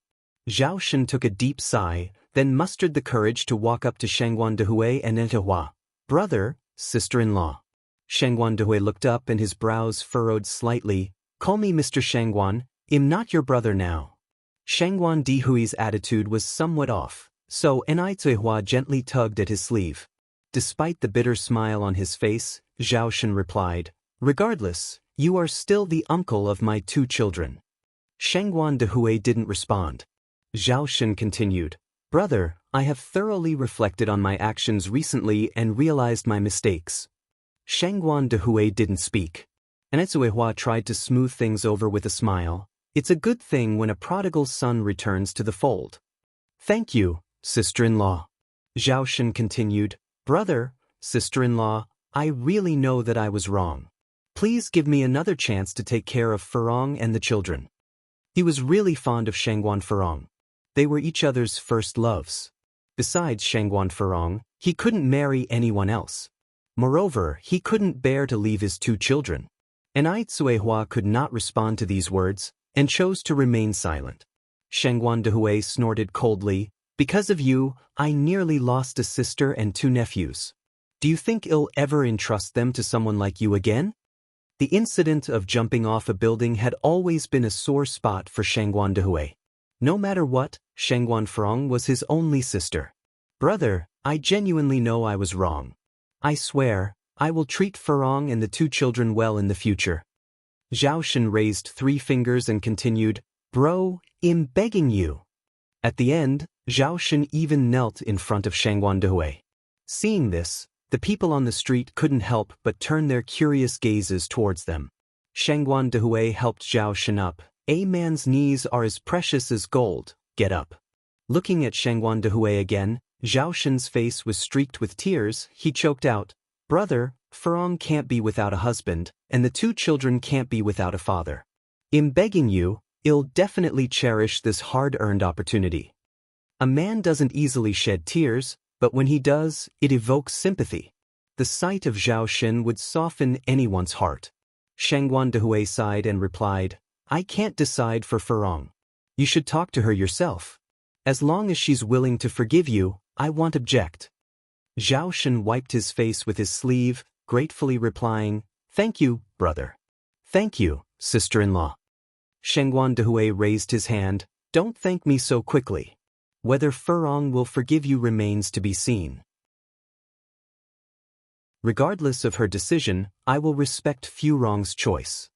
Zhao Shen took a deep sigh, then mustered the courage to walk up to Shangguan Dehui and Enai. Brother, sister-in-law. Shangguan Dehui looked up and his brows furrowed slightly. Call me Mr. Shangguan, I'm not your brother now. Shangguan Dehui's attitude was somewhat off, so Enai Tsuehua gently tugged at his sleeve. Despite the bitter smile on his face, Zhao Shen replied, Regardless, you are still the uncle of my 2 children. Shangguan Dehui didn't respond. Zhao Shen continued, Brother, I have thoroughly reflected on my actions recently and realized my mistakes. Shangguan Dehui didn't speak. Enai Tsuehua tried to smooth things over with a smile. It's a good thing when a prodigal son returns to the fold. Thank you, sister-in-law. Zhao Shen continued, Brother, sister-in-law, I really know that I was wrong. Please give me another chance to take care of Furong and the children. He was really fond of Shangguan Furong. They were each other's first loves. Besides Shangguan Furong, he couldn't marry anyone else. Moreover, he couldn't bear to leave his 2 children. Enai Tsuehua could not respond to these words, and chose to remain silent. Shangguan Dehui snorted coldly, Because of you, I nearly lost a sister and 2 nephews. Do you think I'll ever entrust them to someone like you again? The incident of jumping off a building had always been a sore spot for Shangguan Dehui. No matter what, Shangguan Furong was his only sister. Brother, I genuinely know I was wrong. I swear, I will treat Furong and the 2 children well in the future. Zhao Shen raised 3 fingers and continued, Bro, I'm begging you. At the end, Zhao Shen even knelt in front of Shangguan Dehui. Seeing this, the people on the street couldn't help but turn their curious gazes towards them. Shangguan Dehui helped Zhao Shen up. A man's knees are as precious as gold, get up. Looking at Shangguan Dehui again, Zhao Shen's face was streaked with tears. He choked out, Brother, Furong can't be without a husband, and the 2 children can't be without a father. I'm begging you, I'll definitely cherish this hard-earned opportunity. A man doesn't easily shed tears, but when he does, it evokes sympathy. The sight of Zhao Shen would soften anyone's heart. Shangguan Dehui sighed and replied, I can't decide for Furong. You should talk to her yourself. As long as she's willing to forgive you, I won't object. Zhao Shen wiped his face with his sleeve, gratefully replying, Thank you, brother. Thank you, sister-in-law. Shangguan Dehui raised his hand, Don't thank me so quickly. Whether Furong will forgive you remains to be seen. Regardless of her decision, I will respect Furong's choice.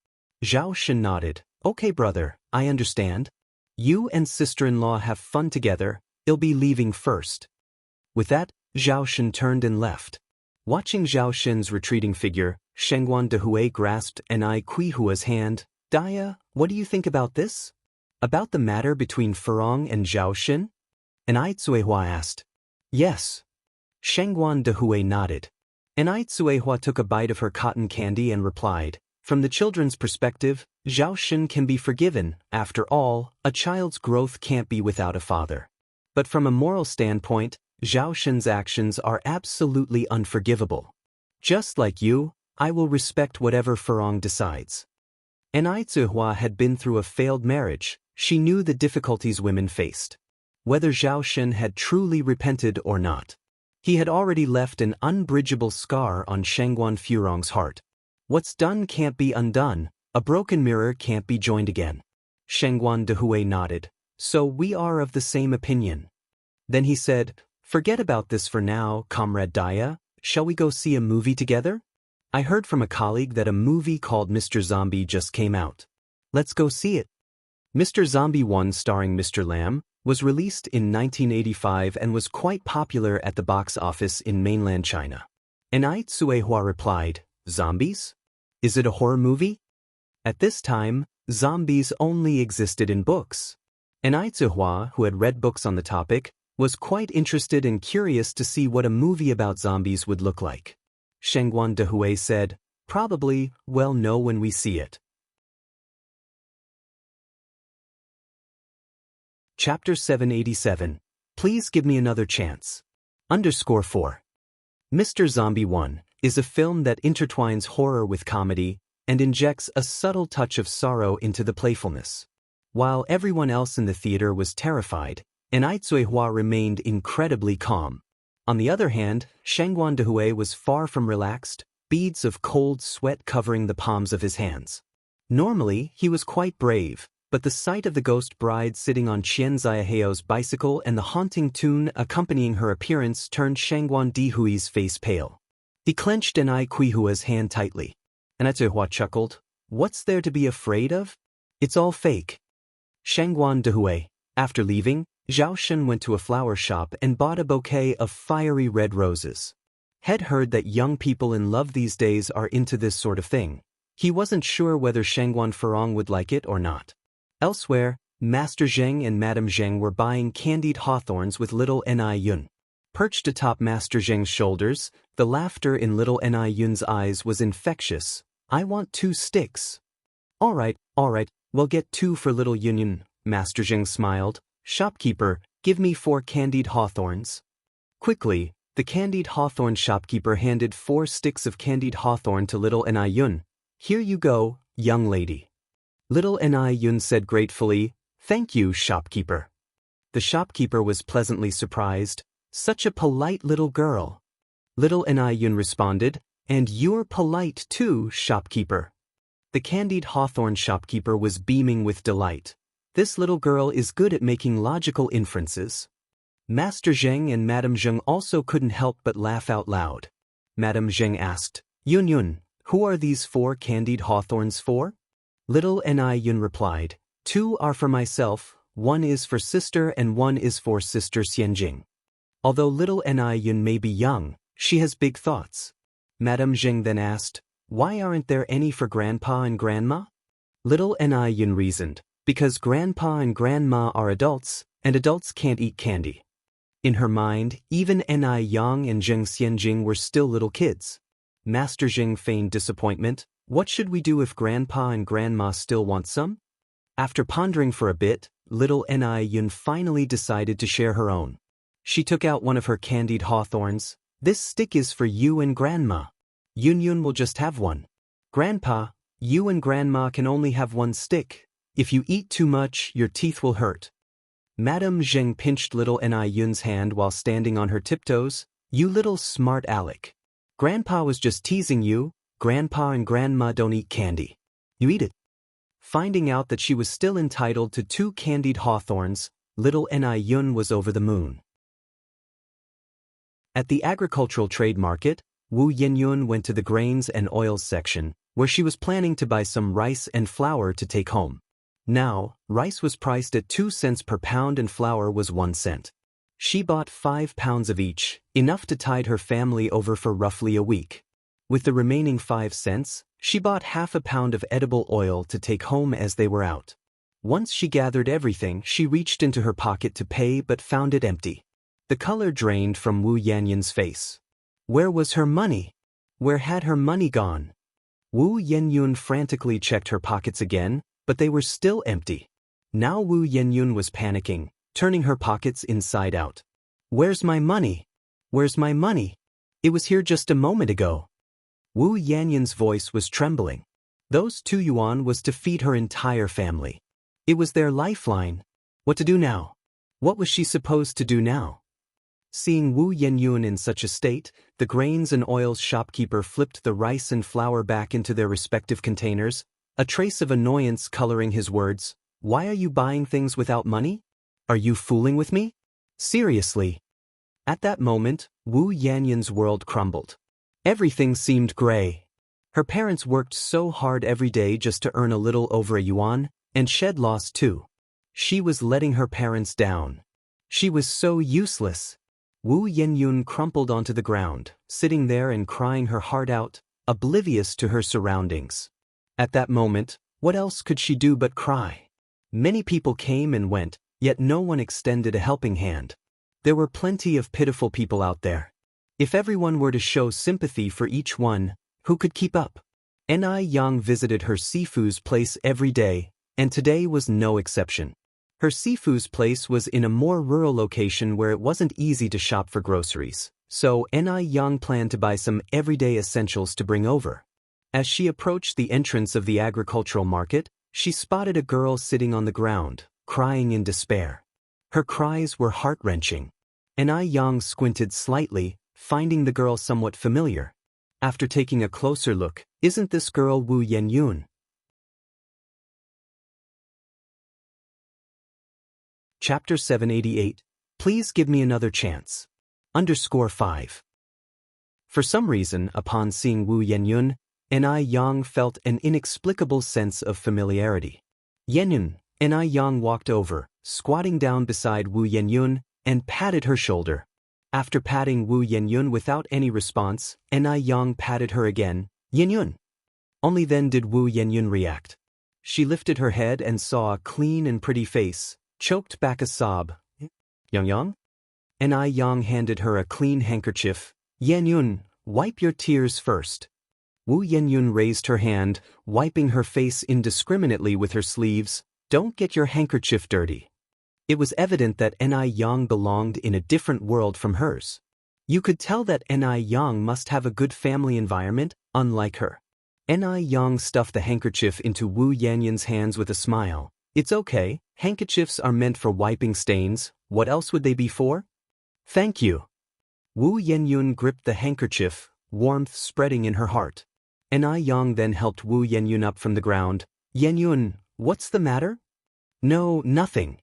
Zhao Shen nodded, Okay brother, I understand. You and sister-in-law have fun together, I'll be leaving first. With that, Zhao Shen turned and left. Watching Zhao Shen's retreating figure, Shangguan Dehui grasped Enai Tsuehua's hand. Dia, what do you think about this? About the matter between Furong and Zhao Shen? Enai Tsuehua asked. Yes. Shangguan Dehui nodded. Enai Tsuehua took a bite of her cotton candy and replied, From the children's perspective, Zhao Shen can be forgiven. After all, a child's growth can't be without a father. But from a moral standpoint, Zhao Shen's actions are absolutely unforgivable. Just like you, I will respect whatever Furong decides. Enai Tsuehua had been through a failed marriage. She knew the difficulties women faced. Whether Zhao Shen had truly repented or not, he had already left an unbridgeable scar on Shangguan Furong's heart. What's done can't be undone, a broken mirror can't be joined again. Shangguan Dehui nodded. So we are of the same opinion. Then he said, Forget about this for now, Comrade Daya. Shall we go see a movie together? I heard from a colleague that a movie called Mr. Zombie just came out. Let's go see it. Mr. Zombie 1 starring Mr. Lam was released in 1985 and was quite popular at the box office in mainland China. Anai Tsuehua replied, "Zombies? Is it a horror movie?" At this time, zombies only existed in books. Anai Tsuehua, who had read books on the topic, was quite interested and curious to see what a movie about zombies would look like. Shengguan Dehui said, "Probably, we'll know when we see it." Chapter 787. Please give me another chance. _4. Mr. Zombie 1 is a film that intertwines horror with comedy and injects a subtle touch of sorrow into the playfulness. While everyone else in the theater was terrified, Anai Tsuehua remained incredibly calm. On the other hand, Shengguan Dehui was far from relaxed, beads of cold sweat covering the palms of his hands. Normally, he was quite brave, but the sight of the ghost bride sitting on Xianxia Heo's bicycle and the haunting tune accompanying her appearance turned Shengguan Dehui's face pale. He clenched Anai Tsuehua's hand tightly. Anai Tsuehua chuckled, "What's there to be afraid of? It's all fake." Shengguan Dehui. After leaving, Zhao Shen went to a flower shop and bought a bouquet of fiery red roses. Had heard that young people in love these days are into this sort of thing. He wasn't sure whether Shengguan Furong would like it or not. Elsewhere, Master Zheng and Madame Zheng were buying candied hawthorns with little Ni Yun. Perched atop Master Zheng's shoulders, the laughter in little Ni Yun's eyes was infectious. "I want 2 sticks." All right, we'll get 2 for little Yun Yun," Master Zheng smiled. "Shopkeeper, give me 4 candied hawthorns." Quickly, the candied hawthorn shopkeeper handed 4 sticks of candied hawthorn to little Ni Yun. "Here you go, young lady." Little Ni Yun said gratefully, "Thank you, shopkeeper." The shopkeeper was pleasantly surprised. "Such a polite little girl." Little Ni Yun responded, "And you're polite too, shopkeeper." The candied hawthorn shopkeeper was beaming with delight. This little girl is good at making logical inferences. Master Zheng and Madame Zheng also couldn't help but laugh out loud. Madame Zheng asked, "Yun Yun, who are these 4 candied hawthorns for?" Little Ni Yun replied, "2 are for myself, 1 is for sister and 1 is for sister Xianjing." Although little Ni Yun may be young, she has big thoughts. Madame Zheng then asked, "Why aren't there any for grandpa and grandma?" Little Ni Yun reasoned, "Because grandpa and grandma are adults, and adults can't eat candy." In her mind, even Ni Yang and Zheng Xianjing were still little kids. Master Zheng feigned disappointment. "What should we do if grandpa and grandma still want some?" After pondering for a bit, little Ni Yun finally decided to share her own. She took out one of her candied hawthorns. "This stick is for you and grandma. Yun Yun will just have one. Grandpa, you and grandma can only have 1 stick. If you eat too much, your teeth will hurt." Madame Zheng pinched little Ni Yun's hand while standing on her tiptoes. "You little smart aleck. Grandpa was just teasing you. Grandpa and grandma don't eat candy. You eat it." Finding out that she was still entitled to 2 candied hawthorns, little Ni Yun was over the moon. At the agricultural trade market, Wu Yenyun went to the grains and oils section, where she was planning to buy some rice and flour to take home. Now, rice was priced at 2 cents per pound and flour was 1 cent. She bought 5 pounds of each, enough to tide her family over for roughly a week. With the remaining 5 cents, she bought half a pound of edible oil to take home as they were out. Once she gathered everything, she reached into her pocket to pay but found it empty. The color drained from Wu Yanyan's face. Where was her money? Where had her money gone? Wu Yenyun frantically checked her pockets again, but they were still empty. Now Wu Yenyun was panicking, turning her pockets inside out. "Where's my money? Where's my money? It was here just a moment ago." Wu Yanyan's voice was trembling. Those 2 yuan was to feed her entire family. It was their lifeline. What to do now? What was she supposed to do now? Seeing Wu Yenyun in such a state, the grains and oils shopkeeper flipped the rice and flour back into their respective containers, a trace of annoyance coloring his words. "Why are you buying things without money? Are you fooling with me? Seriously?" At that moment, Wu Yanyan's world crumbled. Everything seemed gray. Her parents worked so hard every day just to earn a little over a yuan, and shed loss too. She was letting her parents down. She was so useless. Wu Yenyun crumpled onto the ground, sitting there and crying her heart out, oblivious to her surroundings. At that moment, what else could she do but cry? Many people came and went, yet no one extended a helping hand. There were plenty of pitiful people out there. If everyone were to show sympathy for each one, who could keep up? Ni Yang visited her Sifu's place every day, and today was no exception. Her Sifu's place was in a more rural location where it wasn't easy to shop for groceries, so Ni Yang planned to buy some everyday essentials to bring over. As she approached the entrance of the agricultural market, she spotted a girl sitting on the ground, crying in despair. Her cries were heart-wrenching. Ni Yang squinted slightly, finding the girl somewhat familiar. After taking a closer look, isn't this girl Wu Yenyun? Chapter 788. Please give me another chance. _5. For some reason, upon seeing Wu Yenyun, Ni Yang felt an inexplicable sense of familiarity. Yenyun, Ni Yang walked over, squatting down beside Wu Yenyun, and patted her shoulder. After patting Wu Yenyun without any response, Ni Yang patted her again. Yenyun. Only then did Wu Yenyun react. She lifted her head and saw a clean and pretty face, choked back a sob. Yang? Ni Yang handed her a clean handkerchief. Yenyun, wipe your tears first. Wu Yenyun raised her hand, wiping her face indiscriminately with her sleeves. Don't get your handkerchief dirty. It was evident that Ni Yang belonged in a different world from hers. You could tell that Ni Yang must have a good family environment, unlike her. Ni Yang stuffed the handkerchief into Wu Yanyun's hands with a smile. It's okay, handkerchiefs are meant for wiping stains, what else would they be for? Thank you. Wu Yenyun gripped the handkerchief, warmth spreading in her heart. Ni Yang then helped Wu Yenyun up from the ground. Yenyun, what's the matter? No, nothing.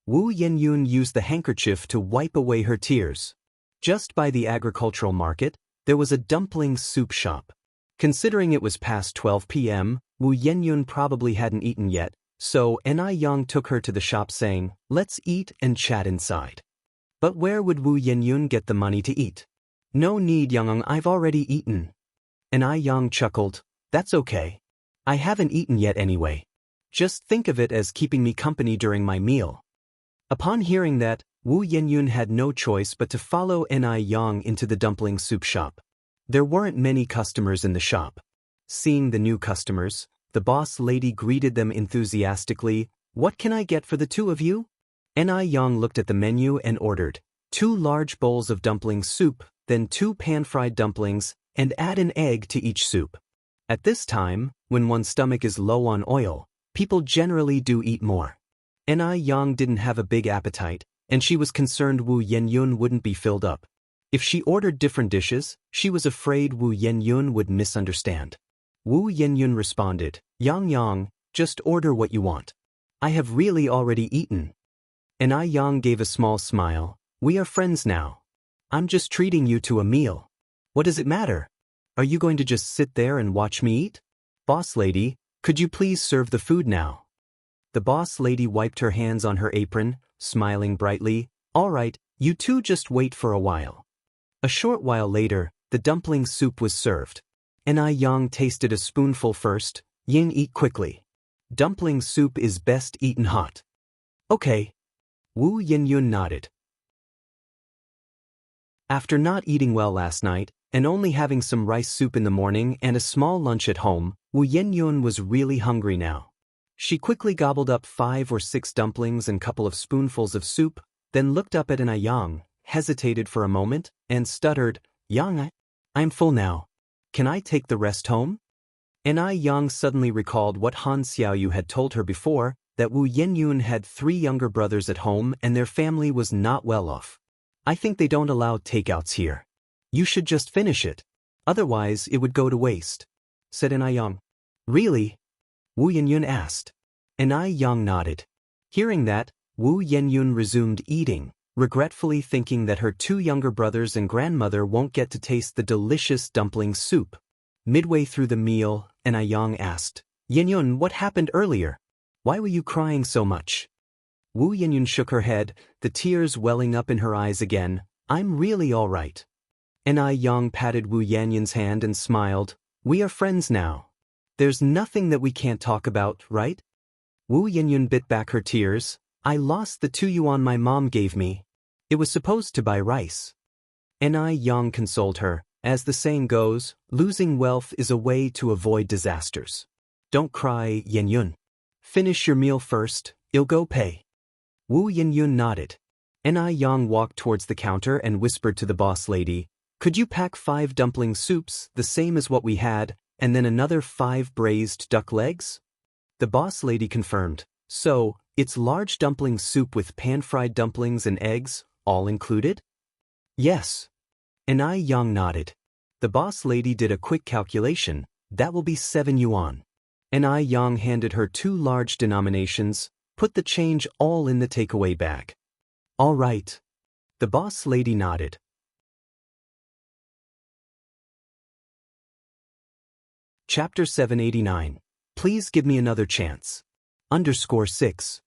Wu Yenyun used the handkerchief to wipe away her tears. Just by the agricultural market, there was a dumpling soup shop. Considering it was past 12 p.m., Wu Yenyun probably hadn't eaten yet, so Ni Yang took her to the shop saying, let's eat and chat inside. But where would Wu Yenyun get the money to eat? No need, Yang, I've already eaten. Ni Yang chuckled, that's okay. I haven't eaten yet anyway. Just think of it as keeping me company during my meal. Upon hearing that, Wu Yenyun had no choice but to follow Ni Yang into the dumpling soup shop. There weren't many customers in the shop. Seeing the new customers, the boss lady greeted them enthusiastically. What can I get for the two of you? Ni Yang looked at the menu and ordered 2 large bowls of dumpling soup, then 2 pan-fried dumplings, and add an egg to each soup. At this time, when one's stomach is low on oil, people generally do eat more. Ni Yang didn't have a big appetite, and she was concerned Wu Yenyun wouldn't be filled up. If she ordered different dishes, she was afraid Wu Yenyun would misunderstand. Wu Yenyun responded, Yang, just order what you want. I have really already eaten. Ni Yang gave a small smile. We are friends now. I'm just treating you to a meal. What does it matter? Are you going to just sit there and watch me eat? Boss lady, could you please serve the food now? The boss lady wiped her hands on her apron, smiling brightly. All right, you two just wait for a while. A short while later, the dumpling soup was served. Ni Yang tasted a spoonful first. Yin, eat quickly. Dumpling soup is best eaten hot. Okay. Wu Yenyun nodded. After not eating well last night, and only having some rice soup in the morning and a small lunch at home, Wu Yenyun was really hungry now. She quickly gobbled up 5 or 6 dumplings and couple of spoonfuls of soup, then looked up at Ni Yang, hesitated for a moment, and stuttered, Yang, I'm full now. Can I take the rest home? Ni Yang suddenly recalled what Han Xiaoyu had told her before, that Wu Yenyun had 3 younger brothers at home and their family was not well off. I think they don't allow takeouts here. You should just finish it. Otherwise it would go to waste, said Ni Yang. Really? Wu Yenyun asked. Ni Yang nodded. Hearing that, Wu Yenyun resumed eating, regretfully thinking that her two younger brothers and grandmother won't get to taste the delicious dumpling soup. Midway through the meal, Enai Yang asked, Yenyun, what happened earlier? Why were you crying so much? Wu Yenyun shook her head, the tears welling up in her eyes again. I'm really all right. Enai Yang patted Wu Yenyun's hand and smiled. We are friends now. There's nothing that we can't talk about, right? Wu Yenyun bit back her tears. I lost the 2 yuan my mom gave me. It was supposed to buy rice. Enai Yang consoled her. As the saying goes, losing wealth is a way to avoid disasters. Don't cry, Yenyun. Finish your meal first, I'll go pay. Wu Yenyun nodded. Enai Yang walked towards the counter and whispered to the boss lady, could you pack 5 dumpling soups, the same as what we had, and then another 5 braised duck legs? The boss lady confirmed. So, it's large dumpling soup with pan-fried dumplings and eggs, all included? Yes. Enai Yang nodded. The boss lady did a quick calculation. That will be 7 yuan. Enai Yang handed her 2 large denominations. Put the change all in the takeaway bag. All right. The boss lady nodded. Chapter 789. Please give me another chance. _6.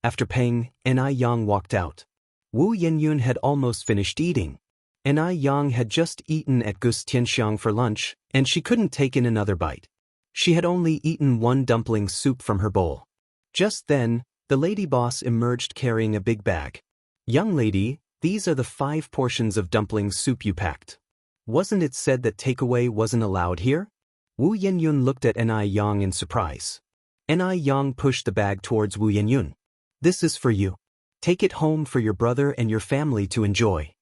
After paying, Enai Yang walked out. Wu Yenyun had almost finished eating. Enai Yang had just eaten at Gus Tianxiang for lunch, and she couldn't take in another bite. She had only eaten 1 dumpling soup from her bowl. Just then, the lady boss emerged carrying a big bag. Young lady, these are the 5 portions of dumpling soup you packed. Wasn't it said that takeaway wasn't allowed here? Wu Yenyun looked at Enai Yang in surprise. Enai Yang pushed the bag towards Wu Yenyun. This is for you. Take it home for your brother and your family to enjoy.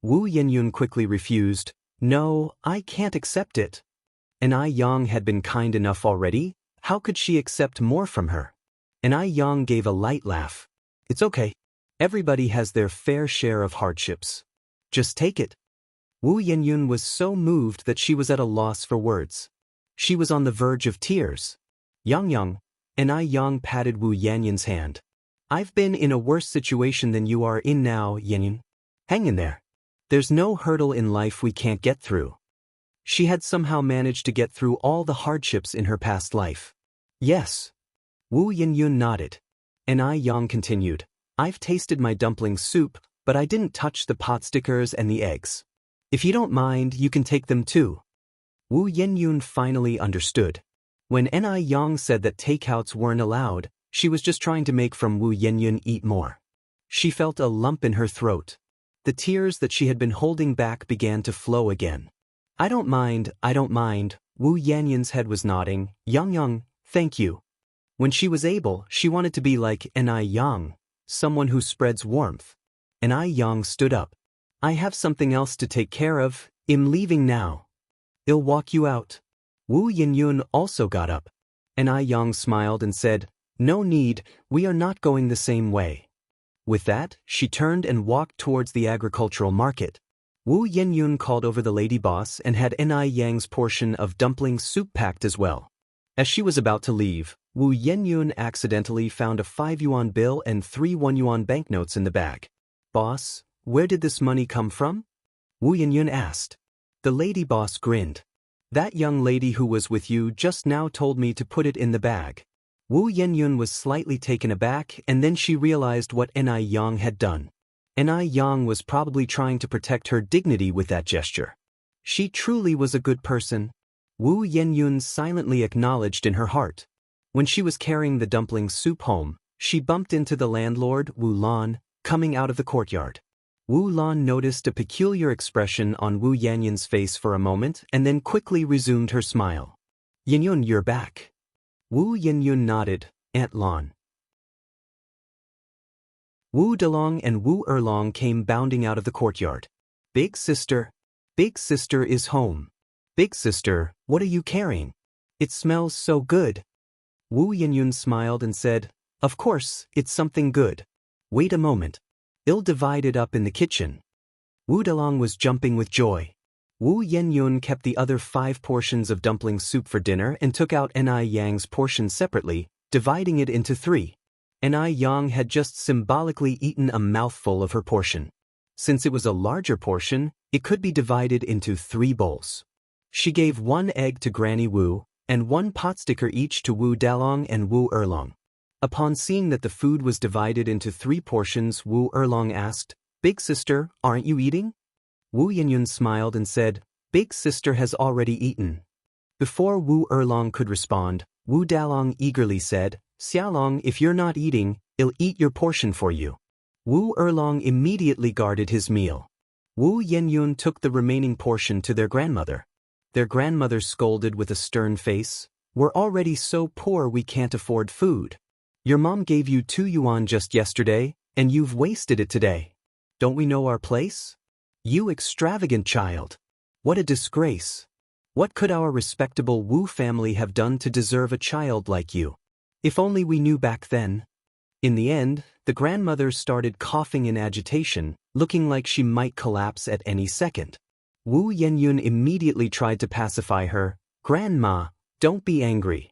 Wu Yenyun quickly refused. No, I can't accept it. Enai Yang had been kind enough already. How could she accept more from her? Enai Yang gave a light laugh. It's okay. Everybody has their fair share of hardships. Just take it. Wu Yenyun was so moved that she was at a loss for words. She was on the verge of tears. Yang, Enai Yang patted Wu Yenyun's hand. I've been in a worse situation than you are in now, Yenyun. Hang in there. There's no hurdle in life we can't get through. She had somehow managed to get through all the hardships in her past life. Yes. Wu Yenyun nodded. Enai Yang continued. I've tasted my dumpling soup, but I didn't touch the pot stickers and the eggs. If you don't mind, you can take them too. Wu Yenyun finally understood. When Enai Yang said that takeouts weren't allowed, she was just trying to make from Wu Yenyun eat more. She felt a lump in her throat. The tears that she had been holding back began to flow again. I don't mind, Wu Yenyun's head was nodding. Yang, thank you. When she was able, she wanted to be like Enai Yang, someone who spreads warmth. Enai Yang stood up. I have something else to take care of. I'm leaving now. I'll walk you out. Wu Yenyun also got up. Enai Yang smiled and said, no need, we are not going the same way. With that, she turned and walked towards the agricultural market. Wu Yenyun called over the lady boss and had Enai Yang's portion of dumpling soup packed as well. As she was about to leave, Wu Yenyun accidentally found a 5 yuan bill and 3 1 yuan banknotes in the bag. Boss, where did this money come from? Wu Yenyun asked. The lady boss grinned. That young lady who was with you just now told me to put it in the bag. Wu Yenyun was slightly taken aback, and then she realized what Enai Yang had done. Enai Yang was probably trying to protect her dignity with that gesture. She truly was a good person. Wu Yenyun silently acknowledged in her heart. When she was carrying the dumpling soup home, she bumped into the landlord, Wu Lan, coming out of the courtyard. Wu Lan noticed a peculiar expression on Wu Yenyun's face for a moment and then quickly resumed her smile. Yenyun, you're back. Wu Yenyun nodded. Aunt Lan. Wu Delong and Wu Erlong came bounding out of the courtyard. Big sister is home. Big sister, what are you carrying? It smells so good. Wu Yenyun smiled and said, of course, it's something good. Wait a moment. I'll divide it up in the kitchen. Wu Delong was jumping with joy. Wu Yenyun kept the other 5 portions of dumpling soup for dinner and took out Enai Yang's portion separately, dividing it into 3. and Ai Yang had just symbolically eaten a mouthful of her portion. Since it was a larger portion, it could be divided into 3 bowls. She gave 1 egg to Granny Wu, and 1 potsticker each to Wu Dalong and Wu Erlong. Upon seeing that the food was divided into 3 portions, Wu Erlong asked, "Big sister, aren't you eating?" Wu Yinyun smiled and said, "Big sister has already eaten." Before Wu Erlong could respond, Wu Dalong eagerly said, "Xiaolong, if you're not eating, I'll eat your portion for you." Wu Erlong immediately guarded his meal. Wu Yinyun took the remaining portion to their grandmother. Their grandmother scolded with a stern face, "We're already so poor we can't afford food. Your mom gave you 2 yuan just yesterday, and you've wasted it today. Don't we know our place? You extravagant child. What a disgrace. What could our respectable Wu family have done to deserve a child like you? If only we knew back then." In the end, the grandmother started coughing in agitation, looking like she might collapse at any second. Wu Yenyun immediately tried to pacify her. "Grandma, don't be angry.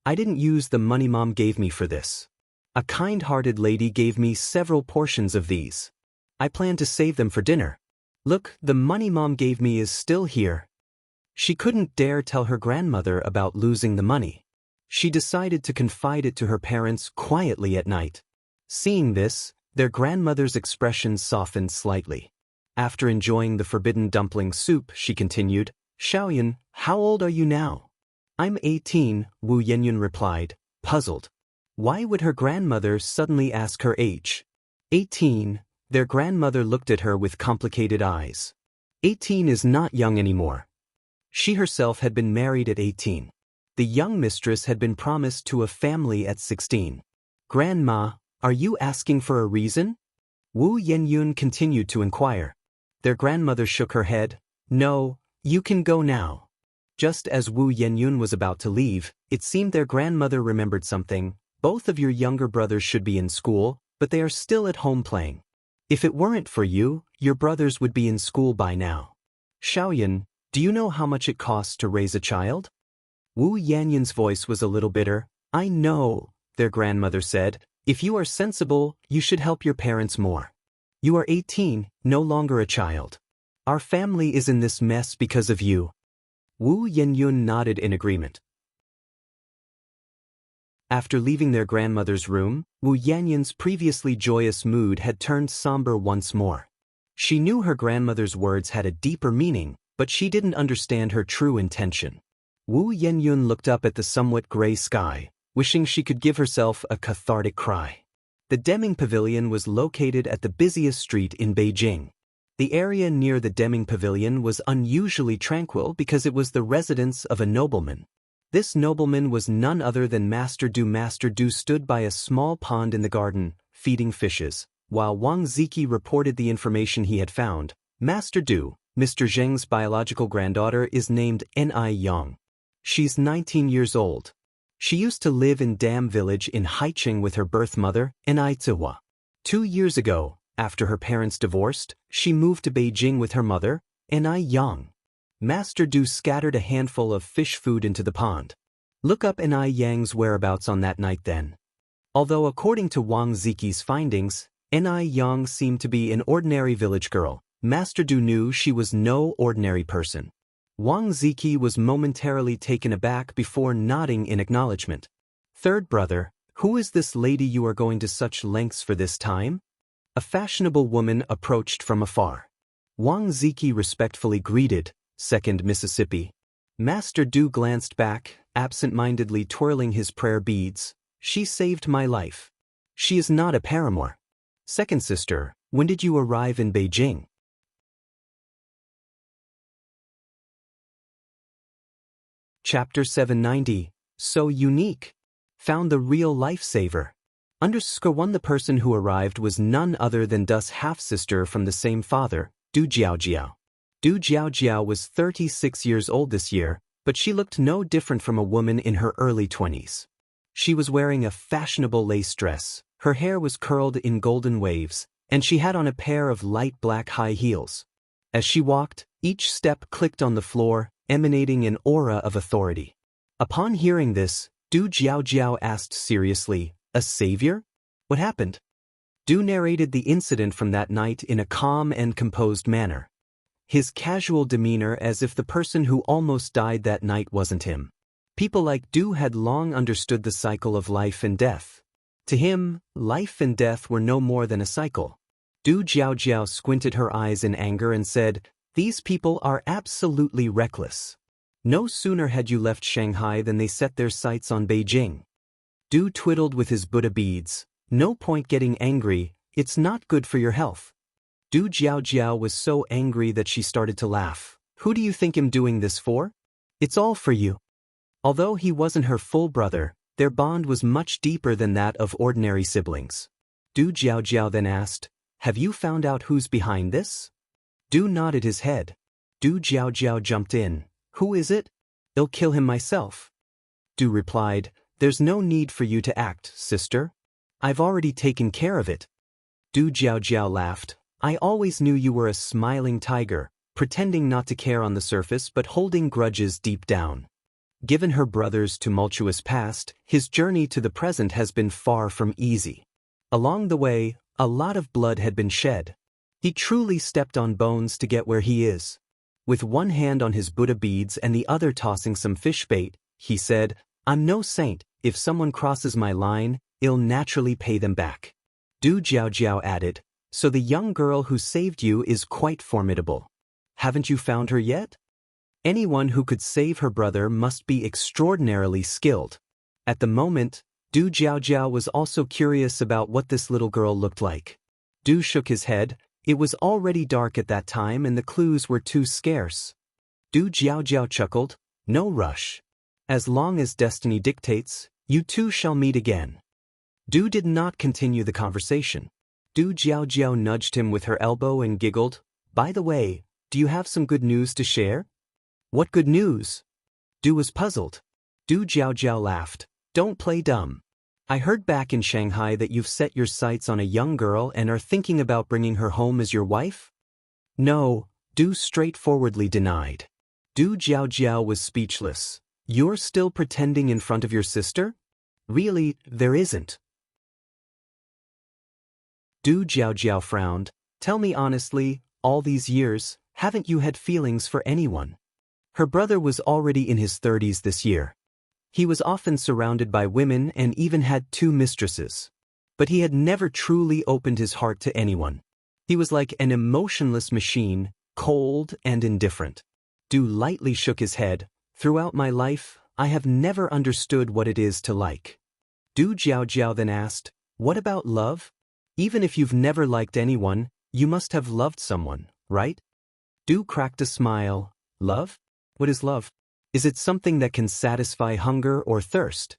I didn't use the money Mom gave me for this. A kind-hearted lady gave me several portions of these. I plan to save them for dinner. Look, the money Mom gave me is still here." She couldn't dare tell her grandmother about losing the money. She decided to confide it to her parents quietly at night. Seeing this, their grandmother's expression softened slightly. After enjoying the forbidden dumpling soup, she continued, "Xiaoyan, how old are you now?" "I'm 18, Wu Yenyun replied, puzzled. Why would her grandmother suddenly ask her age? 18, their grandmother looked at her with complicated eyes. 18 is not young anymore. She herself had been married at 18. The young mistress had been promised to a family at 16. "Grandma, are you asking for a reason?" Wu Yenyun continued to inquire. Their grandmother shook her head. "No, you can go now." Just as Wu Yenyun was about to leave, it seemed their grandmother remembered something. "Both of your younger brothers should be in school, but they are still at home playing. If it weren't for you, your brothers would be in school by now. Xiaoyan, do you know how much it costs to raise a child?" Wu Yanyun's voice was a little bitter. "I know," their grandmother said. "If you are sensible, you should help your parents more. You are 18, no longer a child. Our family is in this mess because of you." Wu Yenyun nodded in agreement. After leaving their grandmother's room, Wu Yanyun's previously joyous mood had turned somber once more. She knew her grandmother's words had a deeper meaning, but she didn't understand her true intention. Wu Yenyun looked up at the somewhat gray sky, wishing she could give herself a cathartic cry. The Deming Pavilion was located at the busiest street in Beijing. The area near the Deming Pavilion was unusually tranquil because it was the residence of a nobleman. This nobleman was none other than Master Du. Master Du stood by a small pond in the garden, feeding fishes. While Wang Ziki reported the information he had found, Master Du, Mr. Zheng's biological granddaughter, is named Ni Yang. She's 19 years old. She used to live in Dam Village in Haicheng with her birth mother, Ni Zihua. 2 years ago, after her parents divorced, she moved to Beijing with her mother, Ni Yang. Master Du scattered a handful of fish food into the pond. Look up Ni Yang's whereabouts on that night then. Although according to Wang Ziki's findings, Ni Yang seemed to be an ordinary village girl, Master Du knew she was no ordinary person. Wang Ziki was momentarily taken aback before nodding in acknowledgement. "Third brother, who is this lady you are going to such lengths for this time?" A fashionable woman approached from afar. Wang Ziki respectfully greeted, "Second Mississippi." Master Du glanced back, absent-mindedly twirling his prayer beads. "She saved my life. She is not a paramour." "Second sister, when did you arrive in Beijing?" Chapter 790, So Unique. Found the real lifesaver. _1 The person who arrived was none other than Du's half-sister from the same father, Du Jiaojiao. Du Jiaojiao was 36 years old this year, but she looked no different from a woman in her early 20s. She was wearing a fashionable lace dress, her hair was curled in golden waves, and she had on a pair of light black high heels. As she walked, each step clicked on the floor, emanating an aura of authority. Upon hearing this, Du Jiaojiao asked seriously, "A savior?" What happened? Du narrated the incident from that night in a calm and composed manner. His casual demeanor as if the person who almost died that night wasn't him. People like Du had long understood the cycle of life and death. To him, life and death were no more than a cycle. Du Jiaojiao squinted her eyes in anger and said, "These people are absolutely reckless. No sooner had you left Shanghai than they set their sights on Beijing." Du twiddled with his Buddha beads. "No point getting angry, it's not good for your health." Du Jiaojiao was so angry that she started to laugh. "Who do you think I'm doing this for? It's all for you." Although he wasn't her full brother, their bond was much deeper than that of ordinary siblings. Du Jiaojiao then asked, "Have you found out who's behind this?" Du nodded his head. Du Jiaojiao jumped in. "Who is it? I'll kill him myself." Du replied, "There's no need for you to act, sister. I've already taken care of it." Du Jiaojiao laughed. "I always knew you were a smiling tiger, pretending not to care on the surface but holding grudges deep down." Given her brother's tumultuous past, his journey to the present has been far from easy. Along the way, a lot of blood had been shed. He truly stepped on bones to get where he is. With one hand on his Buddha beads and the other tossing some fish bait, he said, "I'm no saint. If someone crosses my line, I'll naturally pay them back." Du Jiaojiao added, "So the young girl who saved you is quite formidable. Haven't you found her yet?" Anyone who could save her brother must be extraordinarily skilled. At the moment, Du Jiaojiao was also curious about what this little girl looked like. Du shook his head. It was already dark at that time and the clues were too scarce. Du Jiaojiao chuckled, "No rush. As long as destiny dictates, you two shall meet again." Du did not continue the conversation. Du Jiaojiao nudged him with her elbow and giggled, "By the way, do you have some good news to share?" "What good news?" Du was puzzled. Du Jiaojiao laughed. "Don't play dumb. I heard back in Shanghai that you've set your sights on a young girl and are thinking about bringing her home as your wife?" "No," Du straightforwardly denied. Du Jiaojiao was speechless. "You're still pretending in front of your sister? Really, there isn't." Du Jiaojiao frowned. "Tell me honestly, all these years, haven't you had feelings for anyone?" Her brother was already in his 30s this year. He was often surrounded by women and even had 2 mistresses. But he had never truly opened his heart to anyone. He was like an emotionless machine, cold and indifferent. Du lightly shook his head. "Throughout my life, I have never understood what it is to like." Du Jiaojiao then asked, "What about love? Even if you've never liked anyone, you must have loved someone, right?" Du cracked a smile. "Love? What is love? Is it something that can satisfy hunger or thirst?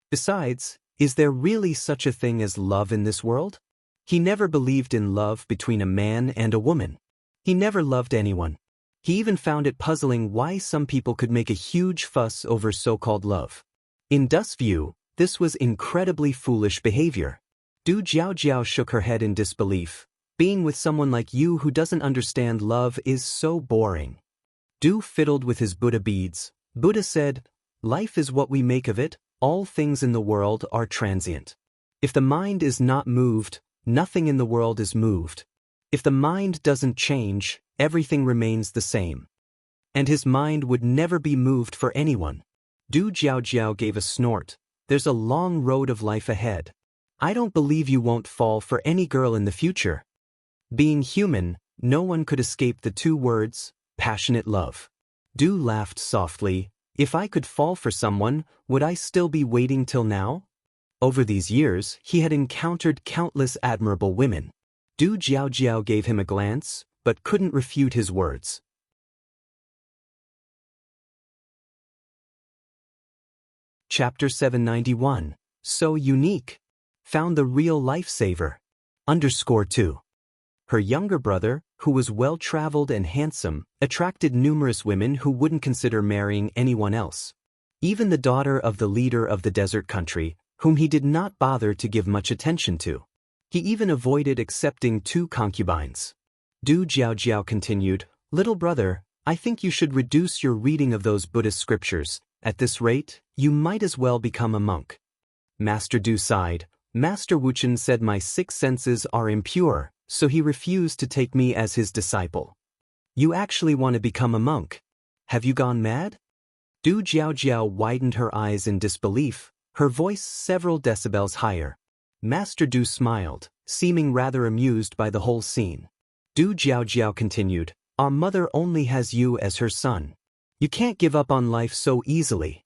Besides, is there really such a thing as love in this world?" He never believed in love between a man and a woman. He never loved anyone. He even found it puzzling why some people could make a huge fuss over so-called love. In Du's view, this was incredibly foolish behavior. Du Jiaojiao shook her head in disbelief. "Being with someone like you who doesn't understand love is so boring." Du fiddled with his Buddha beads. "Buddha said, 'Life is what we make of it, all things in the world are transient. If the mind is not moved, nothing in the world is moved. If the mind doesn't change, everything remains the same.' And his mind would never be moved for anyone." Du Jiaojiao gave a snort. "There's a long road of life ahead. I don't believe you won't fall for any girl in the future." Being human, no one could escape the 2 words, passionate love. Du laughed softly. "If I could fall for someone, would I still be waiting till now?" Over these years, he had encountered countless admirable women. Du Jiaojiao gave him a glance, but couldn't refute his words. Chapter 791. So unique. Found the real lifesaver. _2. Her younger brother, who was well-traveled and handsome, attracted numerous women who wouldn't consider marrying anyone else. Even the daughter of the leader of the desert country, whom he did not bother to give much attention to. He even avoided accepting 2 concubines. Du Jiaojiao continued, "Little brother, I think you should reduce your reading of those Buddhist scriptures. At this rate, you might as well become a monk." Master Du sighed. Master Wuchen said my 6 senses are impure, so he refused to take me as his disciple. You actually want to become a monk? Have you gone mad? Du Jiaojiao widened her eyes in disbelief, her voice several decibels higher. Master Du smiled, seeming rather amused by the whole scene. Du Jiaojiao continued, our mother only has you as her son. You can't give up on life so easily.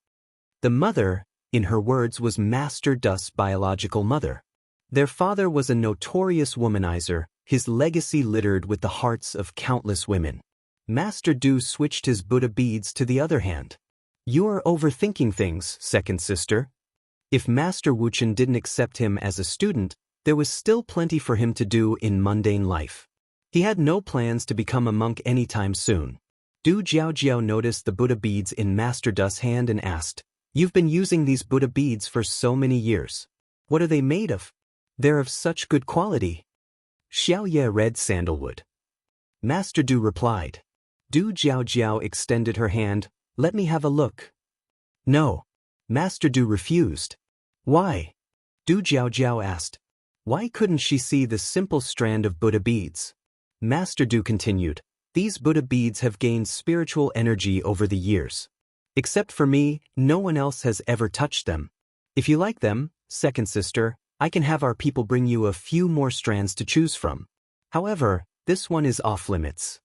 The mother, in her words, was Master Du's biological mother. Their father was a notorious womanizer, his legacy littered with the hearts of countless women. Master Du switched his Buddha beads to the other hand. You're overthinking things, second sister. If Master Wuchen didn't accept him as a student, there was still plenty for him to do in mundane life. He had no plans to become a monk anytime soon. Du Jiaojiao noticed the Buddha beads in Master Du's hand and asked, You've been using these Buddha beads for so many years. What are they made of? They're of such good quality. Xiaoye red sandalwood. Master Du replied. Du Jiaojiao extended her hand, let me have a look. No. Master Du refused. Why? Du Jiaojiao asked. Why couldn't she see the simple strand of Buddha beads? Master Du continued. These Buddha beads have gained spiritual energy over the years. Except for me, no one else has ever touched them. If you like them, second sister, I can have our people bring you a few more strands to choose from. However, this one is off limits.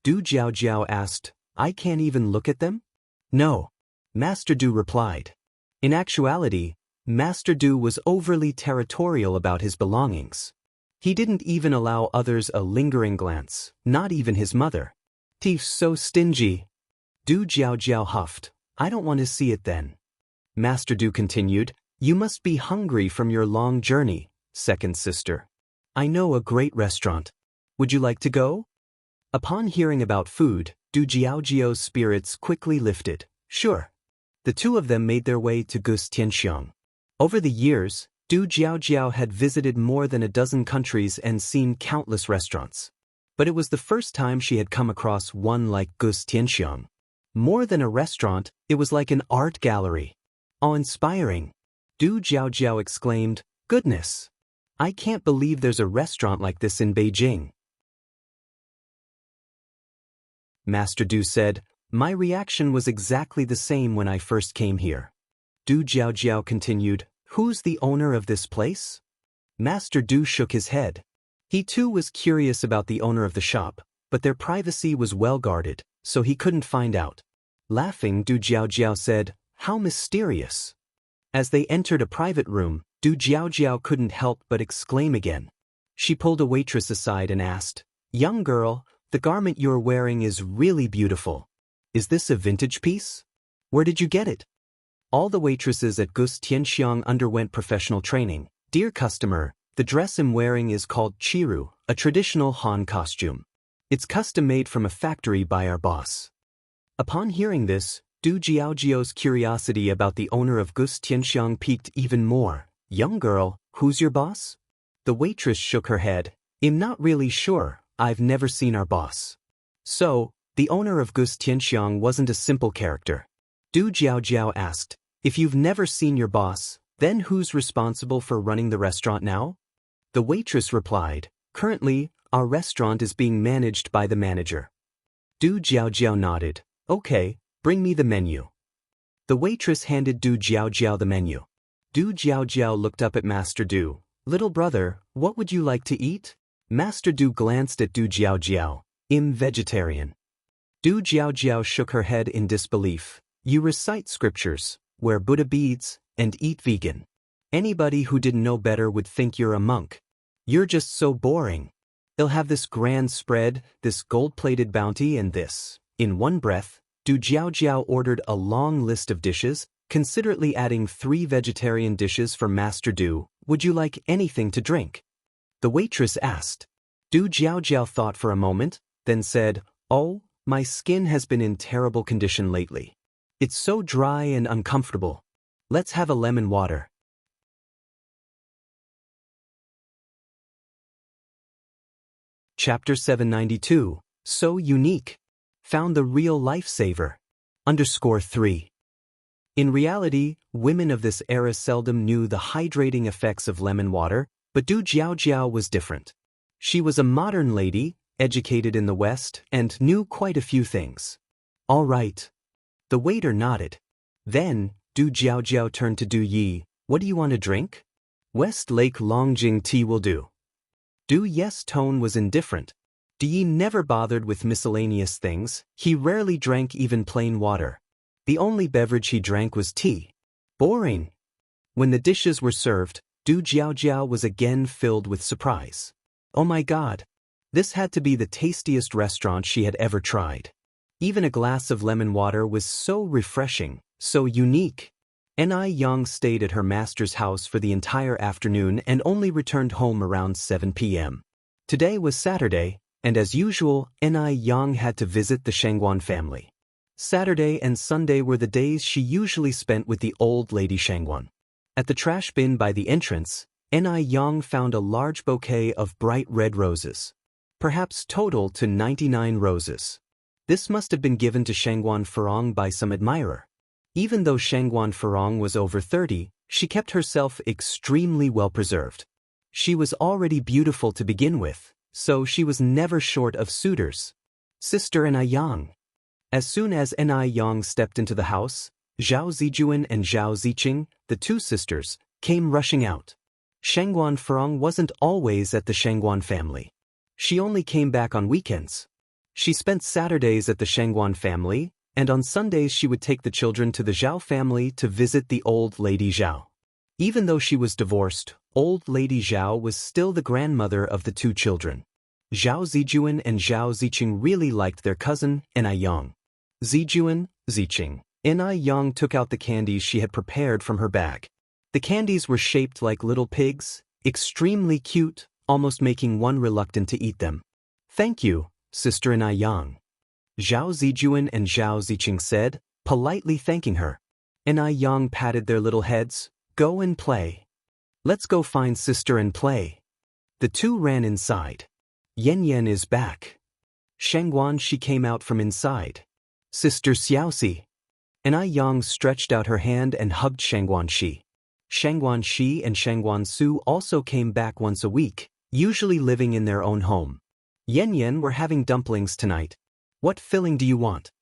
Du Jiaojiao asked, I can't even look at them? No. Master Du replied. In actuality, Master Du was overly territorial about his belongings. He didn't even allow others a lingering glance, not even his mother. He's so stingy. Du Jiaojiao huffed. I don't want to see it then. Master Du continued, You must be hungry from your long journey, second sister. I know a great restaurant. Would you like to go? Upon hearing about food, Du Jiaojiao's spirits quickly lifted. Sure. The two of them made their way to Xianxia. Over the years, Du Jiaojiao had visited more than a dozen countries and seen countless restaurants. But it was the first time she had come across one like Xianxia. More than a restaurant, it was like an art gallery. Awe-inspiring. Du Jiaojiao exclaimed, Goodness! I can't believe there's a restaurant like this in Beijing. Master Du said, My reaction was exactly the same when I first came here. Du Jiaojiao continued, Who's the owner of this place? Master Du shook his head. He too was curious about the owner of the shop, but their privacy was well guarded, so he couldn't find out. Laughing, Du Jiaojiao said, How mysterious. As they entered a private room, Du Jiaojiao couldn't help but exclaim again. She pulled a waitress aside and asked, Young girl, the garment you're wearing is really beautiful. Is this a vintage piece? Where did you get it? All the waitresses at Xianxia underwent professional training. Dear customer, the dress I'm wearing is called Chiru, a traditional Han costume. It's custom-made from a factory by our boss. Upon hearing this, Du Jiaojiao's curiosity about the owner of Xianxia piqued even more. Young girl, who's your boss? The waitress shook her head. I'm not really sure, I've never seen our boss. So, the owner of Xianxia wasn't a simple character. Du Jiaojiao asked, If you've never seen your boss, then who's responsible for running the restaurant now? The waitress replied, Currently, our restaurant is being managed by the manager. Du Jiaojiao nodded. Okay, bring me the menu. The waitress handed Du Jiaojiao the menu. Du Jiaojiao looked up at Master Du. Little brother, what would you like to eat? Master Du glanced at Du Jiaojiao. I'm vegetarian. Du Jiaojiao shook her head in disbelief. You recite scriptures, wear Buddha beads, and eat vegan. Anybody who didn't know better would think you're a monk. You're just so boring. They'll have this grand spread, this gold-plated bounty and this. In one breath, Du Jiaojiao ordered a long list of dishes, considerately adding 3 vegetarian dishes for Master Du. Would you like anything to drink? The waitress asked. Du Jiaojiao thought for a moment, then said, Oh, my skin has been in terrible condition lately. It's so dry and uncomfortable. Let's have a lemon water. Chapter 792, So Unique. Found the real lifesaver. _3. In reality, women of this era seldom knew the hydrating effects of lemon water, but Du Jiaojiao was different. She was a modern lady, educated in the West, and knew quite a few things. All right. The waiter nodded. Then, Du Jiaojiao turned to Du Yi. What do you want to drink? West Lake Longjing tea will do. Du Yi's tone was indifferent. Du Yi never bothered with miscellaneous things, he rarely drank even plain water. The only beverage he drank was tea. Boring. When the dishes were served, Du Jiaojiao was again filled with surprise. Oh my God! This had to be the tastiest restaurant she had ever tried. Even a glass of lemon water was so refreshing, so unique. Yang stayed at her master's house for the entire afternoon and only returned home around 7 p.m. Today was Saturday, and as usual, Yang had to visit the Shangguan family. Saturday and Sunday were the days she usually spent with the old lady Shangguan. At the trash bin by the entrance, Yang found a large bouquet of bright red roses. Perhaps total to 99 roses. This must have been given to Shangguan Furong by some admirer. Even though Shangguan Furong was over 30, she kept herself extremely well preserved. She was already beautiful to begin with, so she was never short of suitors. Sister Yang. As soon as Yang stepped into the house, Zhao Zijuan and Zhao Ziqing, the two sisters, came rushing out. Shangguan Furong wasn't always at the Shangguan family. She only came back on weekends. She spent Saturdays at the Shangguan family, and on Sundays she would take the children to the Zhao family to visit the old lady Zhao. Even though she was divorced, old lady Zhao was still the grandmother of the two children. Zhao Zijuan and Zhao Ziqing really liked their cousin, Yang. Zijuan, Ziqing. Yang took out the candies she had prepared from her bag. The candies were shaped like little pigs, extremely cute, almost making one reluctant to eat them. Thank you, Sister Yang. Zhao Zijuan and Zhao Ziqing said, politely thanking her. Yang patted their little heads. Go and play. Let's go find Sister and play. The two ran inside. Yan is back. Shangguan she came out from inside. Sister Xiaoxi. Yang stretched out her hand and hugged Shangguan Shi. Shangguan Shi and Shangguan Su also came back once a week, usually living in their own home. Yan were having dumplings tonight. What filling do you want?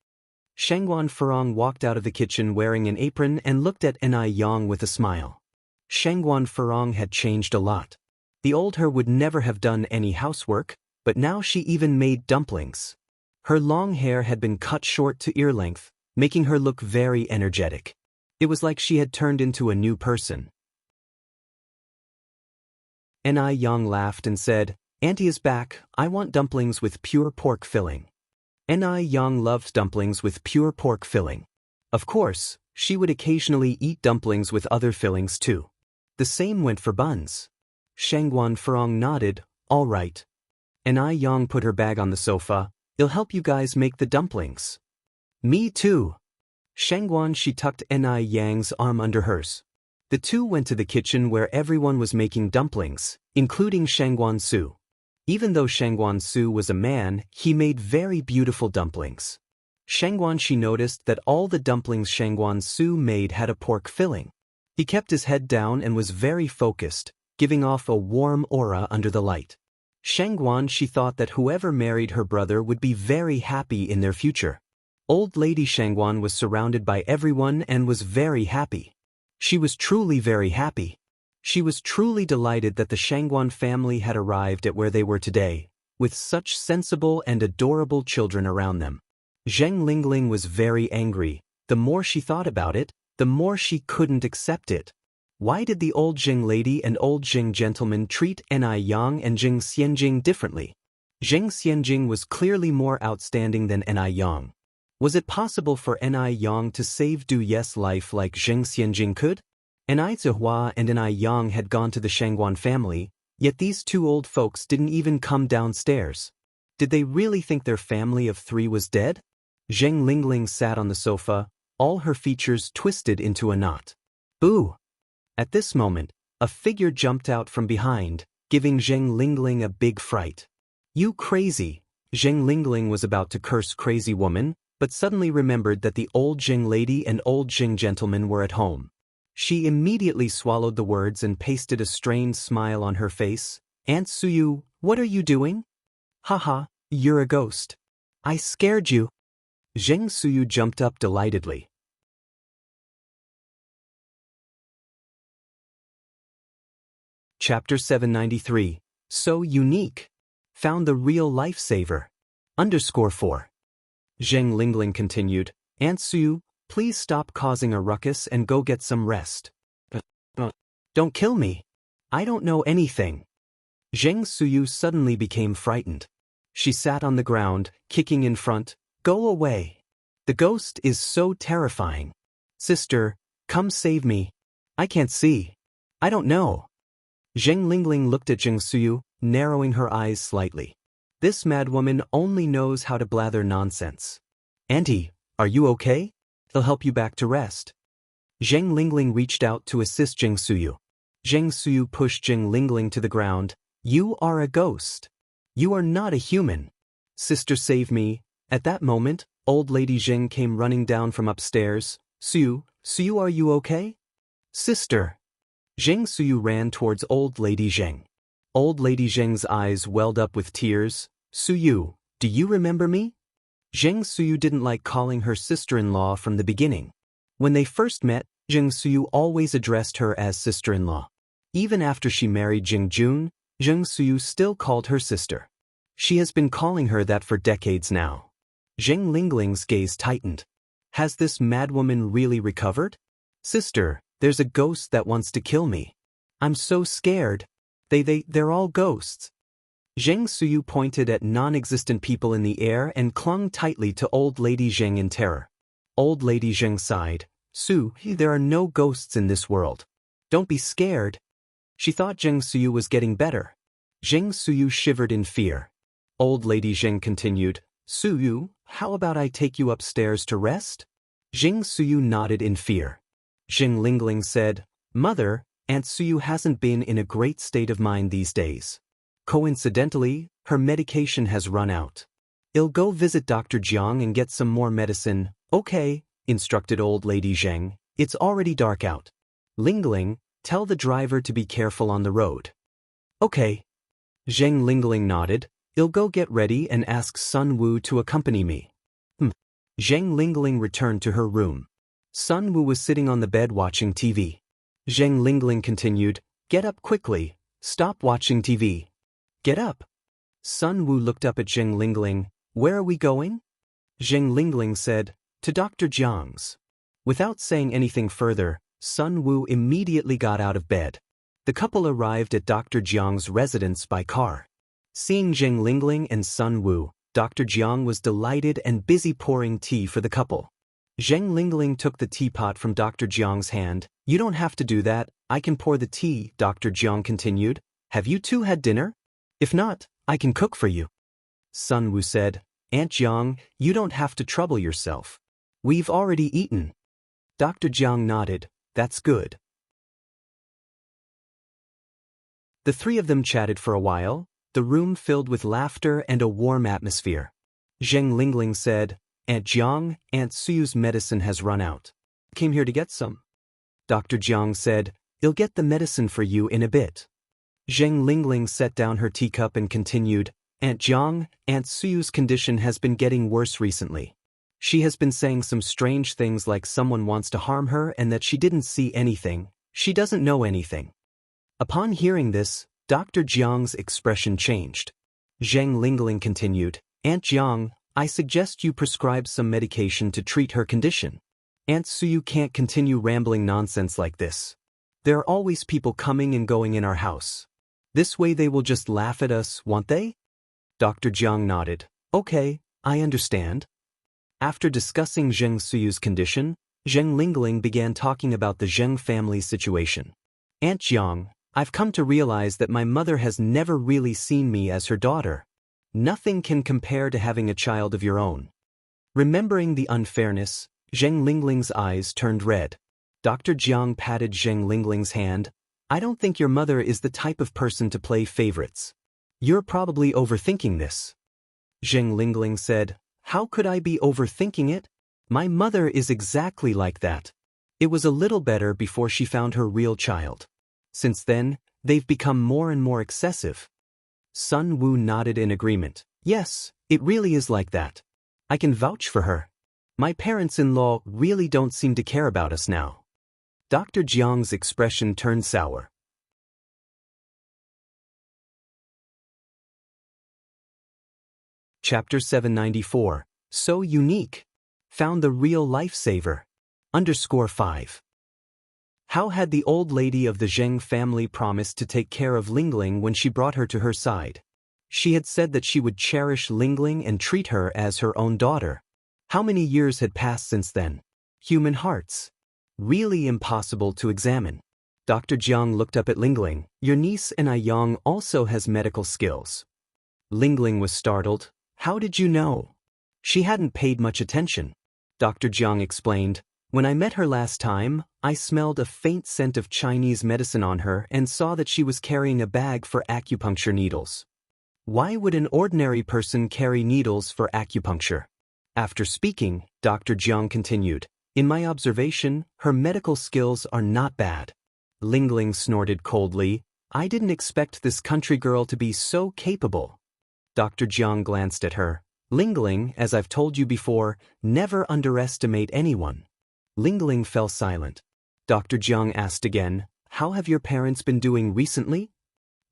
Shangguan Furong walked out of the kitchen wearing an apron and looked at Yang with a smile. Shangguan Furong had changed a lot. The old her would never have done any housework, but now she even made dumplings. Her long hair had been cut short to ear length, making her look very energetic. It was like she had turned into a new person. Yang laughed and said, Auntie is back, I want dumplings with pure pork filling. Yang loved dumplings with pure pork filling. Of course, she would occasionally eat dumplings with other fillings too. The same went for buns. Shangguan Furong nodded, all right. Yang put her bag on the sofa, it'll help you guys make the dumplings. Me too. Shangguan she tucked Yang's arm under hers. The two went to the kitchen where everyone was making dumplings, including Shangguan Su. Even though Shangguan Su was a man, he made very beautiful dumplings. Shangguan she noticed that all the dumplings Shangguan Su made had a pork filling. He kept his head down and was very focused, giving off a warm aura under the light. Shangguan she thought that whoever married her brother would be very happy in their future. Old lady Shangguan was surrounded by everyone and was very happy. She was truly very happy. She was truly delighted that the Shangguan family had arrived at where they were today, with such sensible and adorable children around them. Zheng Lingling was very angry. The more she thought about it, the more she couldn't accept it. Why did the old Zheng lady and old Zheng gentleman treat Yang and Zheng Xianjing differently? Zheng Xianjing was clearly more outstanding than Yang. Was it possible for Yang to save Du Yi's life like Zheng Xianjing could? Zihua and Yang had gone to the Shangguan family, yet these two old folks didn't even come downstairs. Did they really think their family of three was dead? Zheng Lingling sat on the sofa, all her features twisted into a knot. Boo! At this moment, a figure jumped out from behind, giving Zheng Lingling a big fright. You crazy! Zheng Lingling was about to curse crazy woman, but suddenly remembered that the old Jing lady and old Jing gentleman were at home. She immediately swallowed the words and pasted a strained smile on her face. Aunt Suyu, what are you doing? Haha, you're a ghost. I scared you. Zheng Suyu jumped up delightedly. Chapter 793. So unique. Found the real lifesaver. _4. Zheng continued, Aunt Suyu, please stop causing a ruckus and go get some rest. Don't kill me. I don't know anything. Zheng Suyu suddenly became frightened. She sat on the ground, kicking in front. Go away. The ghost is so terrifying. Sister, come save me. I can't see. I don't know. Zheng Lingling looked at Zheng Suyu, narrowing her eyes slightly. This madwoman only knows how to blather nonsense. Auntie, are you okay? He'll help you back to rest. Zheng Lingling reached out to assist Zheng Suyu. Zheng Suyu pushed Zheng Lingling to the ground. You are a ghost. You are not a human. Sister, save me. At that moment, old lady Zheng came running down from upstairs. Suyu, are you okay? Sister. Zheng Suyu ran towards old lady Zheng. Old lady Zheng's eyes welled up with tears. Suyu, do you remember me? Zheng Suyu didn't like calling her sister-in-law from the beginning. When they first met, Zheng Suyu always addressed her as sister-in-law. Even after she married Jing Jun, Zheng Suyu still called her sister. She has been calling her that for decades now. Zheng Lingling's gaze tightened. Has this madwoman really recovered? Sister, there's a ghost that wants to kill me. I'm so scared. They're all ghosts. Zheng Suyu pointed at non-existent people in the air and clung tightly to old lady Zheng in terror. Old lady Zheng sighed. Su, there are no ghosts in this world. Don't be scared. She thought Zheng Suyu was getting better. Zheng Suyu shivered in fear. Old lady Zheng continued. Suyu, how about I take you upstairs to rest? Zheng Suyu nodded in fear. Zheng Lingling said, Mother, Aunt Suyu hasn't been in a great state of mind these days. Coincidentally, her medication has run out. I'll go visit Dr. Jiang and get some more medicine. Okay, instructed old lady Zheng. It's already dark out. Lingling, tell the driver to be careful on the road. Okay. Zheng Lingling nodded. I'll go get ready and ask Sun Wu to accompany me. Zheng Lingling returned to her room. Sun Wu was sitting on the bed watching TV. Zheng Lingling continued, Get up quickly. Stop watching TV. Get up. Sun Wu looked up at Zheng Lingling. Where are we going? Zheng Lingling said, To Dr. Jiang's. Without saying anything further, Sun Wu immediately got out of bed. The couple arrived at Dr. Jiang's residence by car. Seeing Zheng Lingling and Sun Wu, Dr. Jiang was delighted and busy pouring tea for the couple. Zheng Lingling took the teapot from Dr. Jiang's hand. You don't have to do that, I can pour the tea, Dr. Jiang continued. Have you two had dinner? If not, I can cook for you. Sun Wu said, Aunt Jiang, you don't have to trouble yourself. We've already eaten. Dr. Jiang nodded. That's good. The three of them chatted for a while, the room filled with laughter and a warm atmosphere. Zheng Lingling said, Aunt Jiang, Aunt Suyu's medicine has run out. Came here to get some. Dr. Jiang said, I'll get the medicine for you in a bit. Zheng Lingling set down her teacup and continued, Aunt Jiang, Aunt Suyu's condition has been getting worse recently. She has been saying some strange things like someone wants to harm her and that she didn't see anything, she doesn't know anything. Upon hearing this, Dr. Jiang's expression changed. Zheng Lingling continued, Aunt Jiang, I suggest you prescribe some medication to treat her condition. Aunt Suyu can't continue rambling nonsense like this. There are always people coming and going in our house. This way they will just laugh at us, won't they? Dr. Jiang nodded. Okay, I understand. After discussing Zheng Suyu's condition, Zheng Lingling began talking about the Zheng family situation. Aunt Jiang, I've come to realize that my mother has never really seen me as her daughter. Nothing can compare to having a child of your own. Remembering the unfairness, Zheng Lingling's eyes turned red. Dr. Jiang patted Zheng Lingling's hand. I don't think your mother is the type of person to play favorites. You're probably overthinking this. Zheng Lingling said, How could I be overthinking it? My mother is exactly like that. It was a little better before she found her real child. Since then, they've become more and more excessive. Sun Wu nodded in agreement. Yes, it really is like that. I can vouch for her. My parents-in-law really don't seem to care about us now. Dr. Jiang's expression turned sour. Chapter 794. So unique. Found the real lifesaver. _5. How had the old lady of the Zheng family promised to take care of Lingling when she brought her to her side? She had said that she would cherish Lingling and treat her as her own daughter. How many years had passed since then? Human hearts. Really impossible to examine. Dr. Jiang looked up at Lingling. Your niece and Aiyang also has medical skills. Lingling was startled. How did you know? She hadn't paid much attention. Dr. Jiang explained. When I met her last time, I smelled a faint scent of Chinese medicine on her and saw that she was carrying a bag for acupuncture needles. Why would an ordinary person carry needles for acupuncture? After speaking, Dr. Jiang continued. In my observation, her medical skills are not bad. Lingling snorted coldly. I didn't expect this country girl to be so capable. Dr. Jiang glanced at her. Lingling, as I've told you before, never underestimate anyone. Lingling fell silent. Dr. Jiang asked again, how have your parents been doing recently?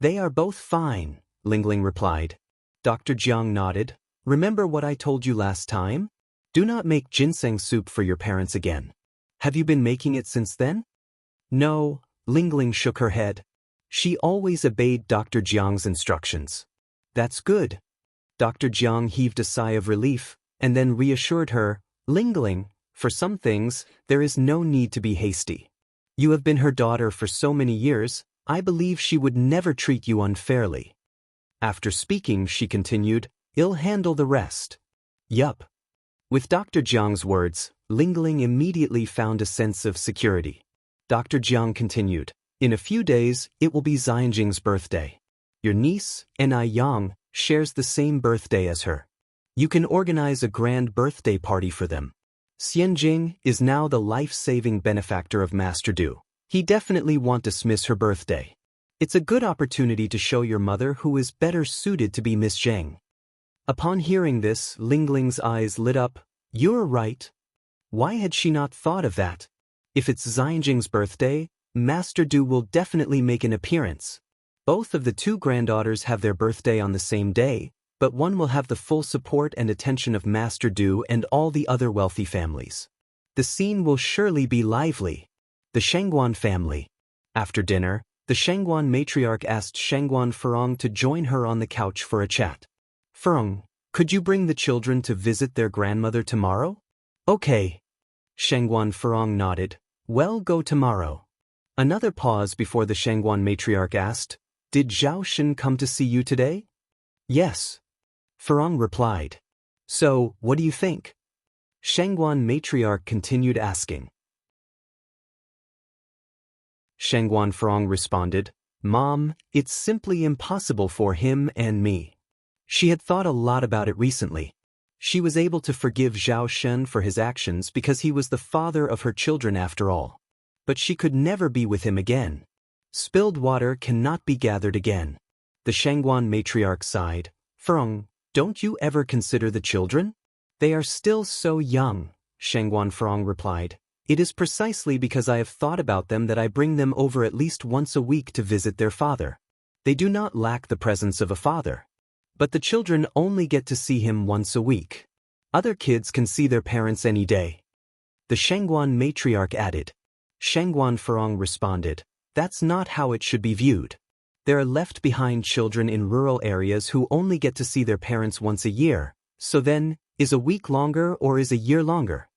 They are both fine, Lingling replied. Dr. Jiang nodded. Remember what I told you last time? Do not make ginseng soup for your parents again. Have you been making it since then? No, Lingling shook her head. She always obeyed Dr. Jiang's instructions. That's good. Dr. Jiang heaved a sigh of relief, and then reassured her, Lingling, for some things, there is no need to be hasty. You have been her daughter for so many years, I believe she would never treat you unfairly. After speaking, she continued, I'll handle the rest. Yup. With Dr. Jiang's words, Lingling immediately found a sense of security. Dr. Jiang continued, in a few days, it will be Xianxia's birthday. Your niece, and Aiyang, shares the same birthday as her. You can organize a grand birthday party for them. Xianxia is now the life-saving benefactor of Master Du. He definitely won't dismiss her birthday. It's a good opportunity to show your mother who is better suited to be Miss Zheng. Upon hearing this, Lingling's eyes lit up. You're right. Why had she not thought of that? If it's Xianxia's birthday, Master Du will definitely make an appearance. Both of the two granddaughters have their birthday on the same day, but one will have the full support and attention of Master Du and all the other wealthy families. The scene will surely be lively. The Shangguan family. After dinner, the Shangguan matriarch asked Shangguan Furong to join her on the couch for a chat. Furong, could you bring the children to visit their grandmother tomorrow? Okay. Shangguan Furong nodded. Well, go tomorrow. Another pause before the Shangguan matriarch asked, Did Zhao Shen come to see you today? Yes. Furong replied. So, what do you think? Shangguan matriarch continued asking. Shangguan Furong responded, Mom, it's simply impossible for him and me. She had thought a lot about it recently. She was able to forgive Zhao Shen for his actions because he was the father of her children after all. But she could never be with him again. Spilled water cannot be gathered again. The Shangguan matriarch sighed. Furong, don't you ever consider the children? They are still so young, Shangguan Furong replied. It is precisely because I have thought about them that I bring them over at least once a week to visit their father. They do not lack the presence of a father. But the children only get to see him once a week. Other kids can see their parents any day. The Shangguan matriarch added. Shangguan Furong responded, That's not how it should be viewed. There are left-behind children in rural areas who only get to see their parents once a year, so then, is a week longer or is a year longer?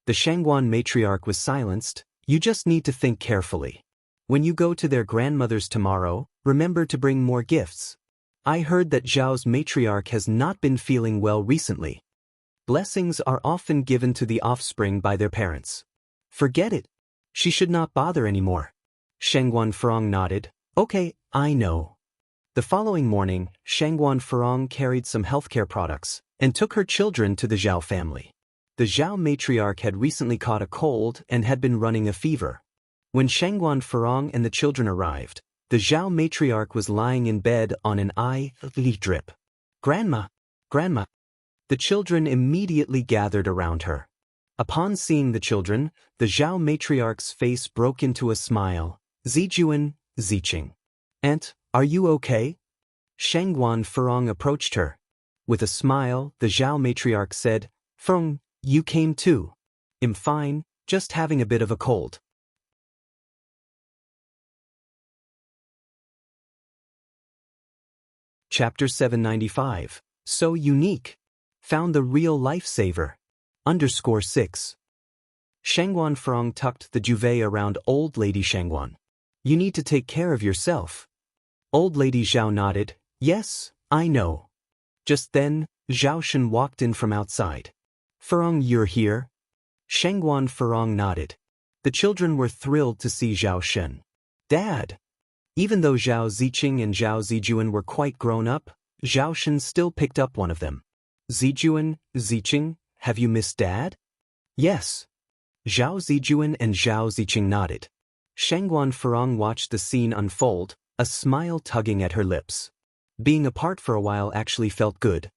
The Shangguan matriarch was silenced. You just need to think carefully. When you go to their grandmother's tomorrow, remember to bring more gifts. I heard that Zhao's matriarch has not been feeling well recently. Blessings are often given to the offspring by their parents. Forget it. She should not bother anymore. Shangguan Furong nodded. Okay, I know. The following morning, Shangguan Furong carried some healthcare products. and took her children to the Zhao family. The Zhao matriarch had recently caught a cold and had been running a fever. When Shangguan Furong and the children arrived, the Zhao matriarch was lying in bed on an IV drip. "Grandma! Grandma!" The children immediately gathered around her. Upon seeing the children, the Zhao matriarch's face broke into a smile. "Zijuan, Ziqing. Aunt, are you okay?" Shangguan Furong approached her. With a smile, the Zhao matriarch said, "Furong, you came too." "I'm fine, just having a bit of a cold." Chapter 795. So unique. Found the real lifesaver. _6. Shangguan Furong tucked the duvet around old lady Shangguan. "You need to take care of yourself." Old lady Zhao nodded. "Yes, I know." Just then, Zhao Shen walked in from outside. "Furong, you're here?" Shangguan Furong nodded. The children were thrilled to see Zhao Shen. "Dad!" Even though Zhao Ziqing and Zhao Zijuan were quite grown up, Zhao Shen still picked up one of them. "Zijuan, Ziqing, have you missed Dad?" "Yes." Zhao Zijuan and Zhao Ziqing nodded. Shangguan Furong watched the scene unfold, a smile tugging at her lips. Being apart for a while actually felt good.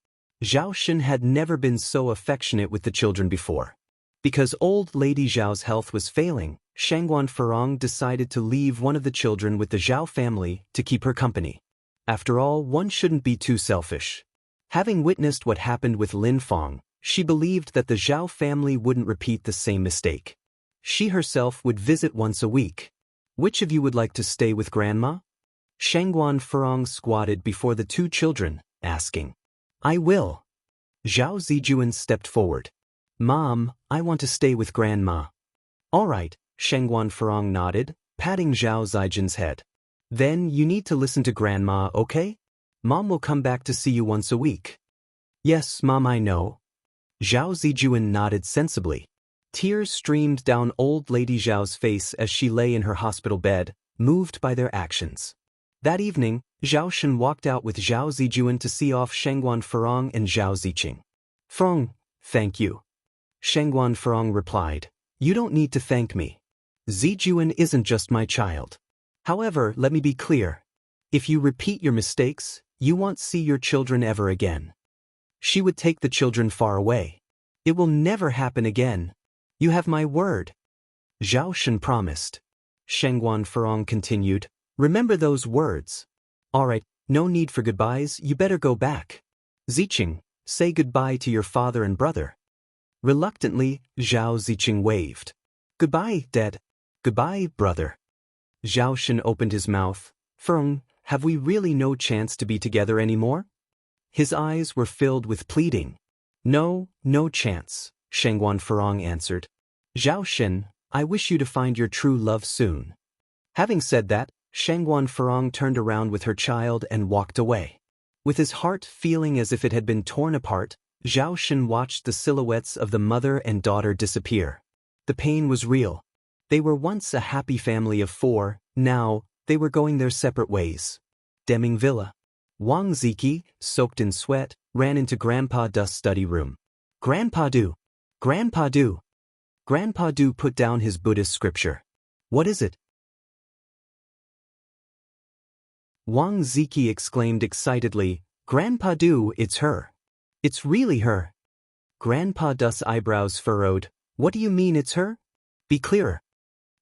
Zhao Shen had never been so affectionate with the children before. Because old lady Zhao's health was failing, Shangguan Furong decided to leave one of the children with the Zhao family to keep her company. After all, one shouldn't be too selfish. Having witnessed what happened with Lin Fong, she believed that the Zhao family wouldn't repeat the same mistake. She herself would visit once a week. "Which of you would like to stay with Grandma?" Shangguan Furong squatted before the two children, asking. "I will." Zhao Zijuan stepped forward. "Mom, I want to stay with Grandma." "All right," Shangguan Furong nodded, patting Zhao Zijuan's head. "Then you need to listen to Grandma, okay? Mom will come back to see you once a week." "Yes, Mom, I know." Zhao Zijuan nodded sensibly. Tears streamed down old lady Zhao's face as she lay in her hospital bed, moved by their actions. That evening, Zhao Shen walked out with Zhao Zijuan to see off Shangguan Furong and Zhao Ziqing. "Furong, thank you." Shangguan Furong replied, "You don't need to thank me. Zijuan isn't just my child. However, let me be clear. If you repeat your mistakes, you won't see your children ever again." She would take the children far away. "It will never happen again. You have my word." Zhao Shen promised. Shangguan Furong continued, "Remember those words. All right, no need for goodbyes, you better go back. Ziqing, say goodbye to your father and brother." Reluctantly, Zhao Ziqing waved. "Goodbye, Dad. Goodbye, brother." Zhao Shen opened his mouth. "Furong, have we really no chance to be together anymore?" His eyes were filled with pleading. "No, no chance," Shangguan Furong answered. "Zhao Shen, I wish you to find your true love soon." Having said that, Shangguan Furong turned around with her child and walked away. With his heart feeling as if it had been torn apart, Zhao Shen watched the silhouettes of the mother and daughter disappear. The pain was real. They were once a happy family of 4, now, they were going their separate ways. Deming Villa. Wang Ziki, soaked in sweat, ran into Grandpa Du's study room. "Grandpa Du! Grandpa Du!" Grandpa Du put down his Buddhist scripture. "What is it?" Wang Ziki exclaimed excitedly, "Grandpa Du, it's her. It's really her." Grandpa Du's eyebrows furrowed. "What do you mean it's her? Be clearer."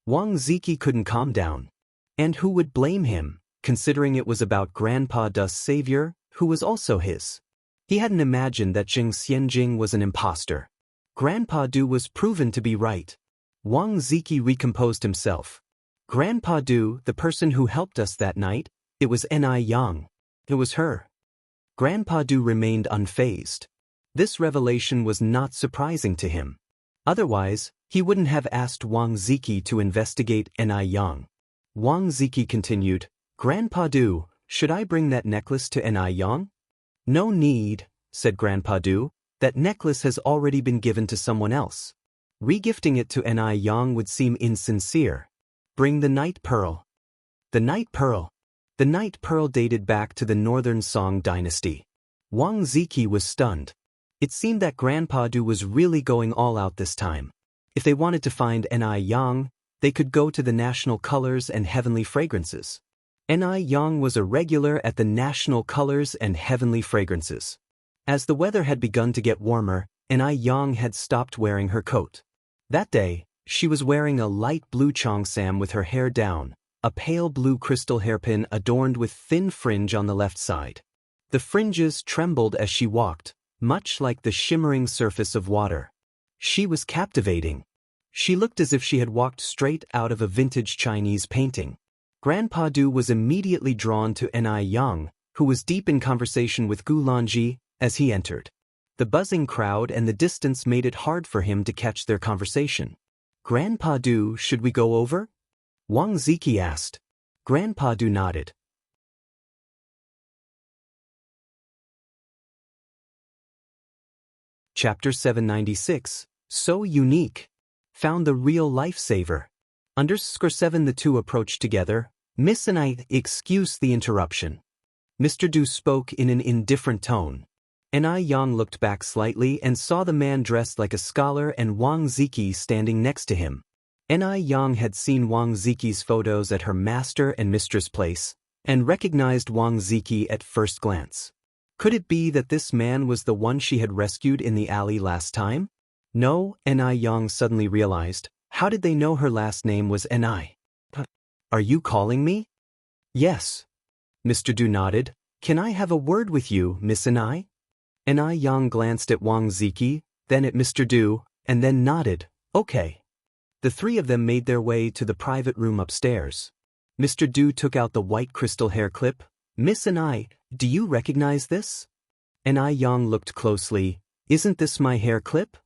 Wang Ziki couldn't calm down. And who would blame him, considering it was about Grandpa Du's savior, who was also his? He hadn't imagined that Jing Xianjing was an imposter. Grandpa Du was proven to be right. Wang Ziki recomposed himself. "Grandpa Du, the person who helped us that night, it was Ni Yang. It was her." Grandpa Du remained unfazed. This revelation was not surprising to him. Otherwise, he wouldn't have asked Wang Ziki to investigate Ni Yang. Wang Ziki continued, "Grandpa Du, should I bring that necklace to Ni Yang?" "No need," said Grandpa Du. "That necklace has already been given to someone else. Regifting it to Ni Yang would seem insincere. Bring the night pearl." The night pearl. The night pearl dated back to the Northern Song dynasty. Wang Ziki was stunned. It seemed that Grandpa Du was really going all out this time. If they wanted to find Ni Yang, they could go to the National Colors and Heavenly Fragrances. Ni Yang was a regular at the National Colors and Heavenly Fragrances. As the weather had begun to get warmer, Ni Yang had stopped wearing her coat. That day, she was wearing a light blue cheongsam with her hair down, a pale blue crystal hairpin adorned with thin fringe on the left side. The fringes trembled as she walked, much like the shimmering surface of water. She was captivating. She looked as if she had walked straight out of a vintage Chinese painting. Grandpa Du was immediately drawn to Ni Yang, who was deep in conversation with Gu Lanji, as he entered. The buzzing crowd and the distance made it hard for him to catch their conversation. "Grandpa Du, should we go over?" Wang Ziki asked. Grandpa Du nodded. Chapter 796, So Unique. Found the Real Lifesaver. _7 The two approached together. "Miss and I, excuse the interruption." Mr. Du spoke in an indifferent tone. Ni Yang looked back slightly and saw the man dressed like a scholar and Wang Ziki standing next to him. Ni Yang had seen Wang Ziki's photos at her master and mistress place, and recognized Wang Ziki at first glance. Could it be that this man was the one she had rescued in the alley last time? No, Ni Yang suddenly realized. How did they know her last name was Ni? "Are you calling me?" "Yes." Mr. Du nodded. "Can I have a word with you, Miss Ni?" Ni Yang glanced at Wang Ziki, then at Mr. Du, and then nodded. "Okay." The three of them made their way to the private room upstairs. Mr. Du took out the white crystal hair clip. "Miss Ni, do you recognize this?" Ni Yang looked closely. "Isn't this my hair clip?"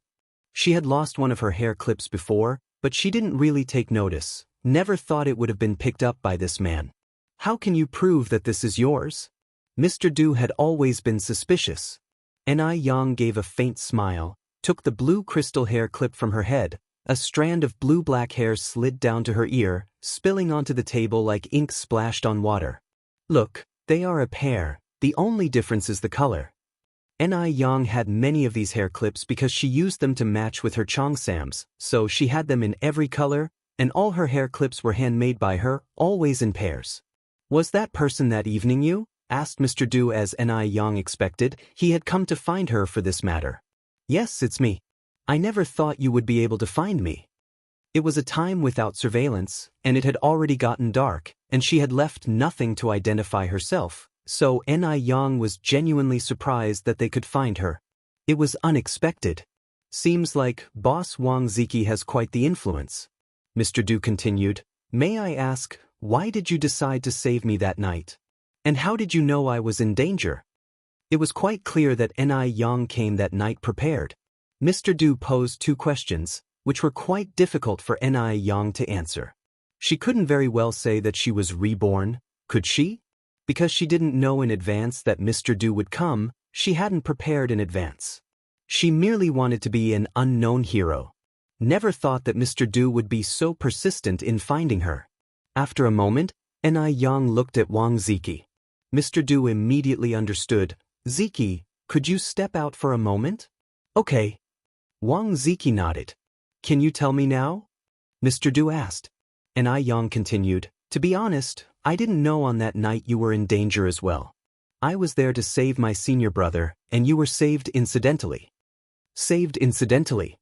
She had lost one of her hair clips before, but she didn't really take notice. Never thought it would have been picked up by this man. "How can you prove that this is yours?" Mr. Du had always been suspicious. Ni Yang gave a faint smile, took the blue crystal hair clip from her head. A strand of blue-black hair slid down to her ear, spilling onto the table like ink splashed on water. "Look, they are a pair. The only difference is the color." Ni Yang had many of these hair clips because she used them to match with her cheongsams, so she had them in every color, and all her hair clips were handmade by her, always in pairs. "Was that person that evening you?" asked Mr. Du as Ni Yang expected. He had come to find her for this matter. "Yes, it's me. I never thought you would be able to find me." It was a time without surveillance, and it had already gotten dark, and she had left nothing to identify herself, so Ni Yang was genuinely surprised that they could find her. It was unexpected. "Seems like Boss Wang Ziki has quite the influence." Mr. Du continued. "May I ask, why did you decide to save me that night? And how did you know I was in danger?" It was quite clear that Ni Yang came that night prepared. Mr. Du posed two questions, which were quite difficult for Ni Yang to answer. She couldn't very well say that she was reborn, could she? Because she didn't know in advance that Mr. Du would come, she hadn't prepared in advance. She merely wanted to be an unknown hero. Never thought that Mr. Du would be so persistent in finding her. After a moment, Ni Yang looked at Wang Ziki. Mr. Du immediately understood. "Ziki, could you step out for a moment?" "Okay." Wang Ziki nodded. "Can you tell me now?" Mr. Du asked. Ni Yang continued. "To be honest, I didn't know on that night you were in danger as well. I was there to save my senior brother, and you were saved incidentally." "Saved incidentally."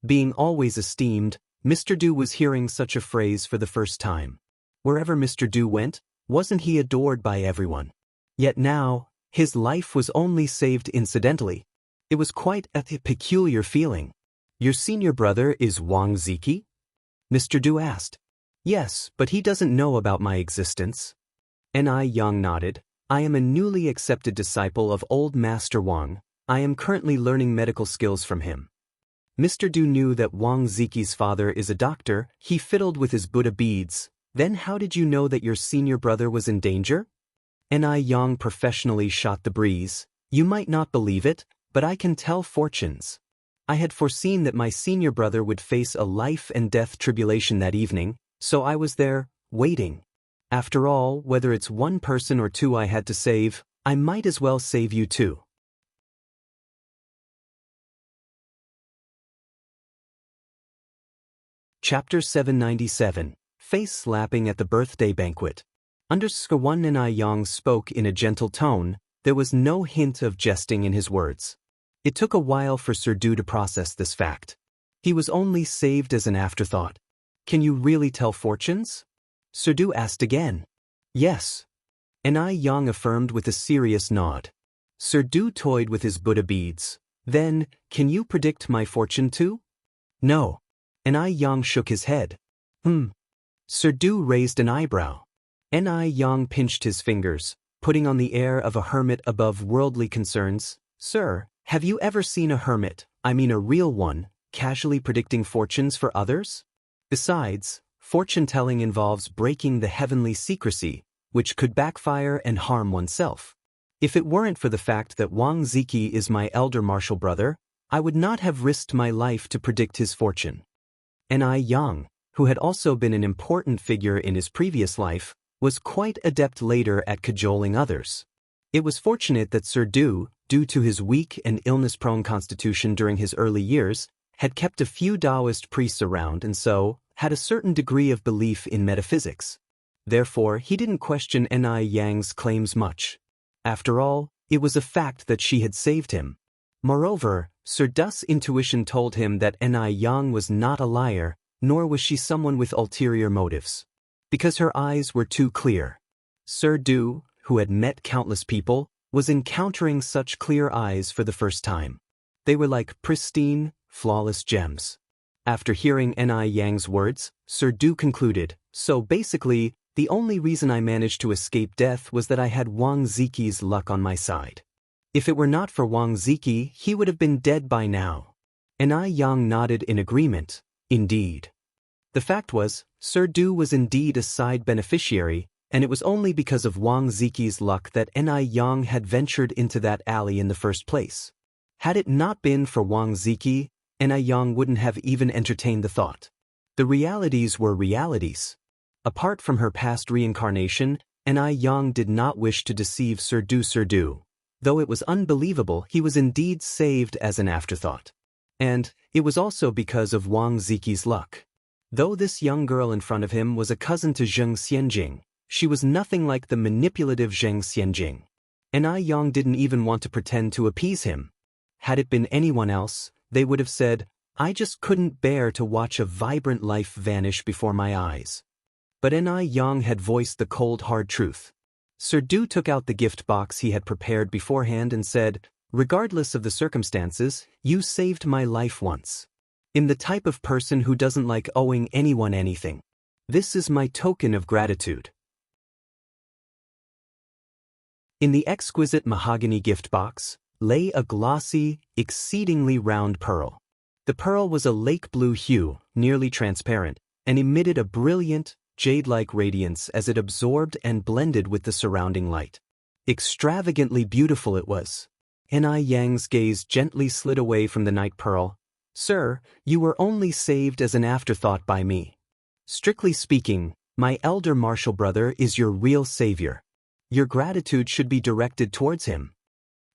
Being always esteemed, Mr. Du was hearing such a phrase for the first time. Wherever Mr. Du went, wasn't he adored by everyone? Yet now, his life was only saved incidentally. It was quite a peculiar feeling. "Your senior brother is Wang Ziki?" Mr. Du asked. "Yes, but he doesn't know about my existence." Ni Yang nodded. "I am a newly accepted disciple of old Master Wang. I am currently learning medical skills from him." Mr. Du knew that Wang Ziki's father is a doctor. He fiddled with his Buddha beads. "Then how did you know that your senior brother was in danger?" Ni Yang professionally shot the breeze. "You might not believe it, but I can tell fortunes. I had foreseen that my senior brother would face a life and death tribulation that evening, so I was there, waiting. After all, whether it's one person or two I had to save, I might as well save you too. Chapter 797, Face Slapping at the Birthday Banquet. One Yang spoke in a gentle tone. There was no hint of jesting in his words. It took a while for Sir Du to process this fact. He was only saved as an afterthought. Can you really tell fortunes? Sir Du asked again. Yes. Yang affirmed with a serious nod. Sir Du toyed with his Buddha beads. Then, can you predict my fortune too? No. Yang shook his head. Sir Du raised an eyebrow. Yang pinched his fingers, putting on the air of a hermit above worldly concerns. Sir, have you ever seen a hermit, I mean a real one, casually predicting fortunes for others? Besides, fortune-telling involves breaking the heavenly secrecy, which could backfire and harm oneself. If it weren't for the fact that Wang Ziki is my elder martial brother, I would not have risked my life to predict his fortune. Yang, who had also been an important figure in his previous life, was quite adept later at cajoling others. It was fortunate that Sir Du, due to his weak and illness-prone constitution during his early years, had kept a few Taoist priests around and so had a certain degree of belief in metaphysics. Therefore, he didn't question Yang's claims much. After all, it was a fact that she had saved him. Moreover, Sir Du's intuition told him that Yang was not a liar, nor was she someone with ulterior motives. Because her eyes were too clear. Sir Du, who had met countless people, was encountering such clear eyes for the first time. They were like pristine, flawless gems. After hearing Yang's words, Sir Du concluded, so basically, the only reason I managed to escape death was that I had Wang Ziki's luck on my side. If it were not for Wang Ziki, he would have been dead by now. Yang nodded in agreement. Indeed. The fact was, Sir Du was indeed a side beneficiary, and it was only because of Wang Ziki's luck that Yang had ventured into that alley in the first place. Had it not been for Wang Ziki, Yang wouldn't have even entertained the thought. The realities were realities. Apart from her past reincarnation, Yang did not wish to deceive Sir Du. Though it was unbelievable, he was indeed saved as an afterthought. And it was also because of Wang Ziki's luck. Though this young girl in front of him was a cousin to Xianxia, she was nothing like the manipulative Xianxia. Yang didn't even want to pretend to appease him. Had it been anyone else, they would have said, I just couldn't bear to watch a vibrant life vanish before my eyes. But Yang had voiced the cold hard truth. Sir Du took out the gift box he had prepared beforehand and said, regardless of the circumstances, you saved my life once. I'm the type of person who doesn't like owing anyone anything. This is my token of gratitude. In the exquisite mahogany gift box lay a glossy, exceedingly round pearl. The pearl was a lake blue hue, nearly transparent, and emitted a brilliant, jade-like radiance as it absorbed and blended with the surrounding light. Extravagantly beautiful it was. Yang's gaze gently slid away from the night pearl. Sir, you were only saved as an afterthought by me. Strictly speaking, my elder martial brother is your real savior. Your gratitude should be directed towards him.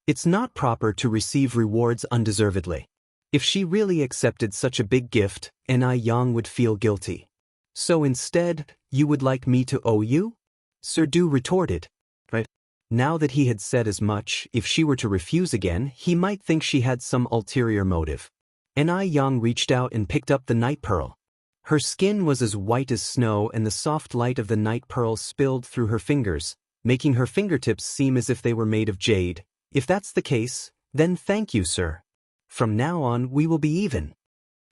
It's not proper to receive rewards undeservedly. If she really accepted such a big gift, Yang would feel guilty. So instead, you would like me to owe you? Sir Du retorted. Right. Now that he had said as much, if she were to refuse again, he might think she had some ulterior motive. Yang reached out and picked up the night pearl. Her skin was as white as snow and the soft light of the night pearl spilled through her fingers, making her fingertips seem as if they were made of jade. If that's the case, then thank you, sir. From now on, we will be even.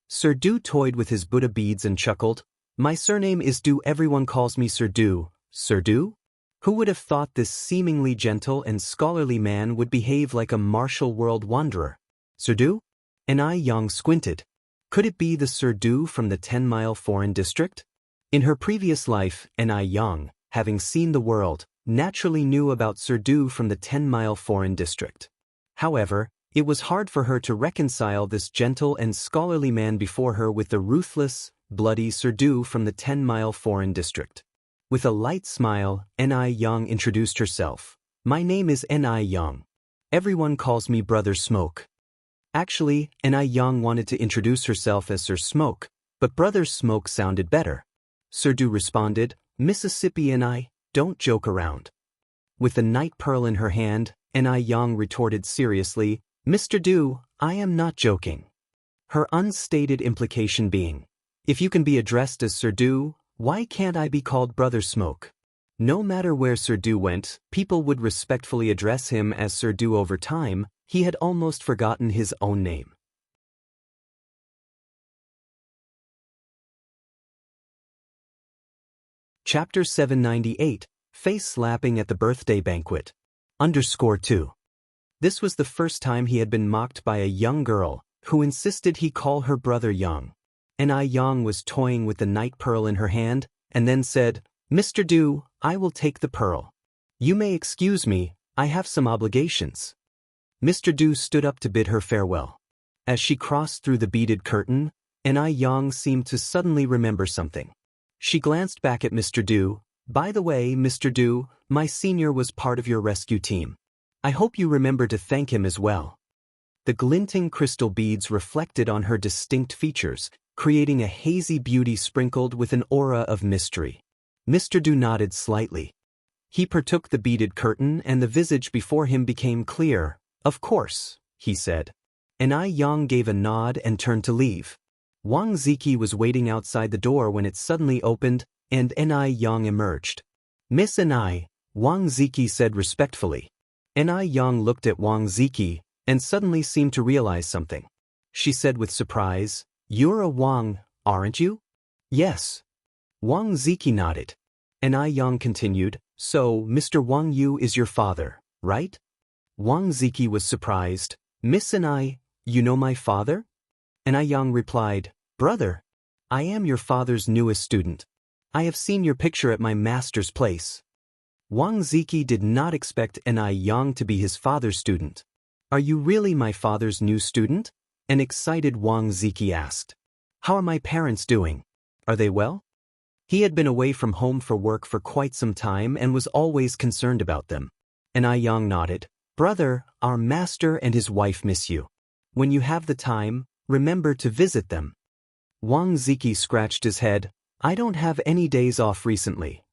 Sir Du toyed with his Buddha beads and chuckled. My surname is Du. Everyone calls me Sir Du. Sir Du? Who would have thought this seemingly gentle and scholarly man would behave like a martial world wanderer? Sir Du? Yang squinted. Could it be the Sir Du from the 10-mile foreign district? In her previous life, Yang, having seen the world, naturally knew about Sir Du from the 10-mile foreign district. However, it was hard for her to reconcile this gentle and scholarly man before her with the ruthless, bloody Sir Du from the 10-mile foreign district. With a light smile, Yang introduced herself. My name is Ni Yang. Everyone calls me Brother Smoke. Actually, Ni Yang wanted to introduce herself as Sir Smoke, but Brother Smoke sounded better. Sir Du responded, Mississippi and I don't joke around. With the night pearl in her hand, Ni Yang retorted seriously, Mr. Du, I am not joking. Her unstated implication being, if you can be addressed as Sir Du, why can't I be called Brother Smoke? No matter where Sir Du went, people would respectfully address him as Sir Du. Over time, he had almost forgotten his own name. Chapter 798, Face Slapping at the Birthday Banquet. _2. This was the first time he had been mocked by a young girl, who insisted he call her Brother Yang. Ni Yang was toying with the night pearl in her hand, and then said, Mr. Du, I will take the pearl. You may excuse me, I have some obligations. Mr. Du stood up to bid her farewell. As she crossed through the beaded curtain, Ni Yang seemed to suddenly remember something. She glanced back at Mr. Du. By the way, Mr. Du, my senior was part of your rescue team. I hope you remember to thank him as well. The glinting crystal beads reflected on her distinct features, creating a hazy beauty sprinkled with an aura of mystery. Mr. Du nodded slightly. He partook the beaded curtain and the visage before him became clear. Of course, he said. Ni Yang gave a nod and turned to leave. Wang Ziki was waiting outside the door when it suddenly opened, and Ni Yang emerged. Miss Ni, Wang Ziki said respectfully. Ni Yang looked at Wang Ziki, and suddenly seemed to realize something. She said with surprise, You're a Wang, aren't you? Yes. Wang Ziki nodded. Ni Yang continued, So, Mr. Wang Yu is your father, right? Wang Ziki was surprised. Miss Ni, you know my father? Ni Yang replied, Brother, I am your father's newest student. I have seen your picture at my master's place. Wang Ziki did not expect Ni Yang to be his father's student. Are you really my father's new student? An excited Wang Ziki asked. How are my parents doing? Are they well? He had been away from home for work for quite some time and was always concerned about them. Ni Yang nodded. Brother, our master and his wife miss you. When you have the time, remember to visit them. Wang Ziki scratched his head. I don't have any days off recently.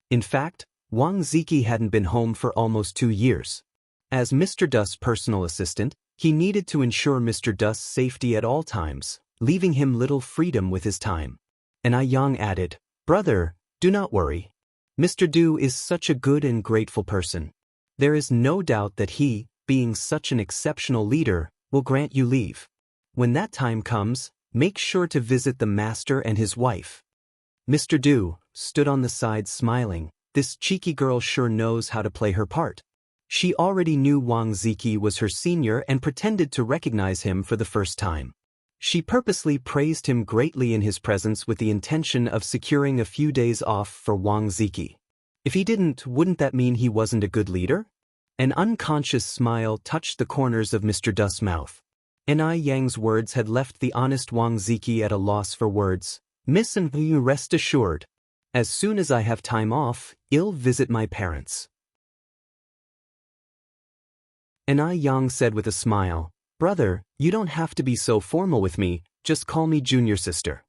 In fact, Wang Ziki hadn't been home for almost 2 years. As Mr. Du's personal assistant, he needed to ensure Mr. Du's safety at all times, leaving him little freedom with his time. Ni Yang added, Brother, do not worry. Mr. Du is such a good and grateful person. There is no doubt that he, being such an exceptional leader, will grant you leave. When that time comes, make sure to visit the master and his wife. Mr. Du stood on the side smiling. This cheeky girl sure knows how to play her part. She already knew Wang Ziki was her senior and pretended to recognize him for the first time. She purposely praised him greatly in his presence with the intention of securing a few days off for Wang Ziki. If he didn't, wouldn't that mean he wasn't a good leader? An unconscious smile touched the corners of Mr. Du's mouth. Ni Yang's words had left the honest Wang Ziki at a loss for words. Miss and you rest assured. As soon as I have time off, I'll visit my parents. Ni Yang said with a smile, Brother, you don't have to be so formal with me, just call me junior sister.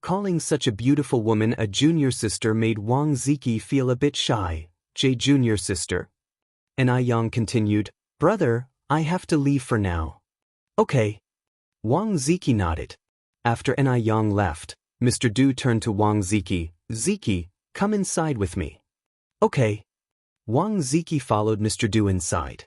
Calling such a beautiful woman a junior sister made Wang Ziki feel a bit shy. Junior sister. Ni Yang continued, Brother, I have to leave for now. Okay. Wang Ziki nodded. After Ni Yang left, Mr. Du turned to Wang Ziki. Ziki, come inside with me. Okay. Wang Ziki followed Mr. Du inside.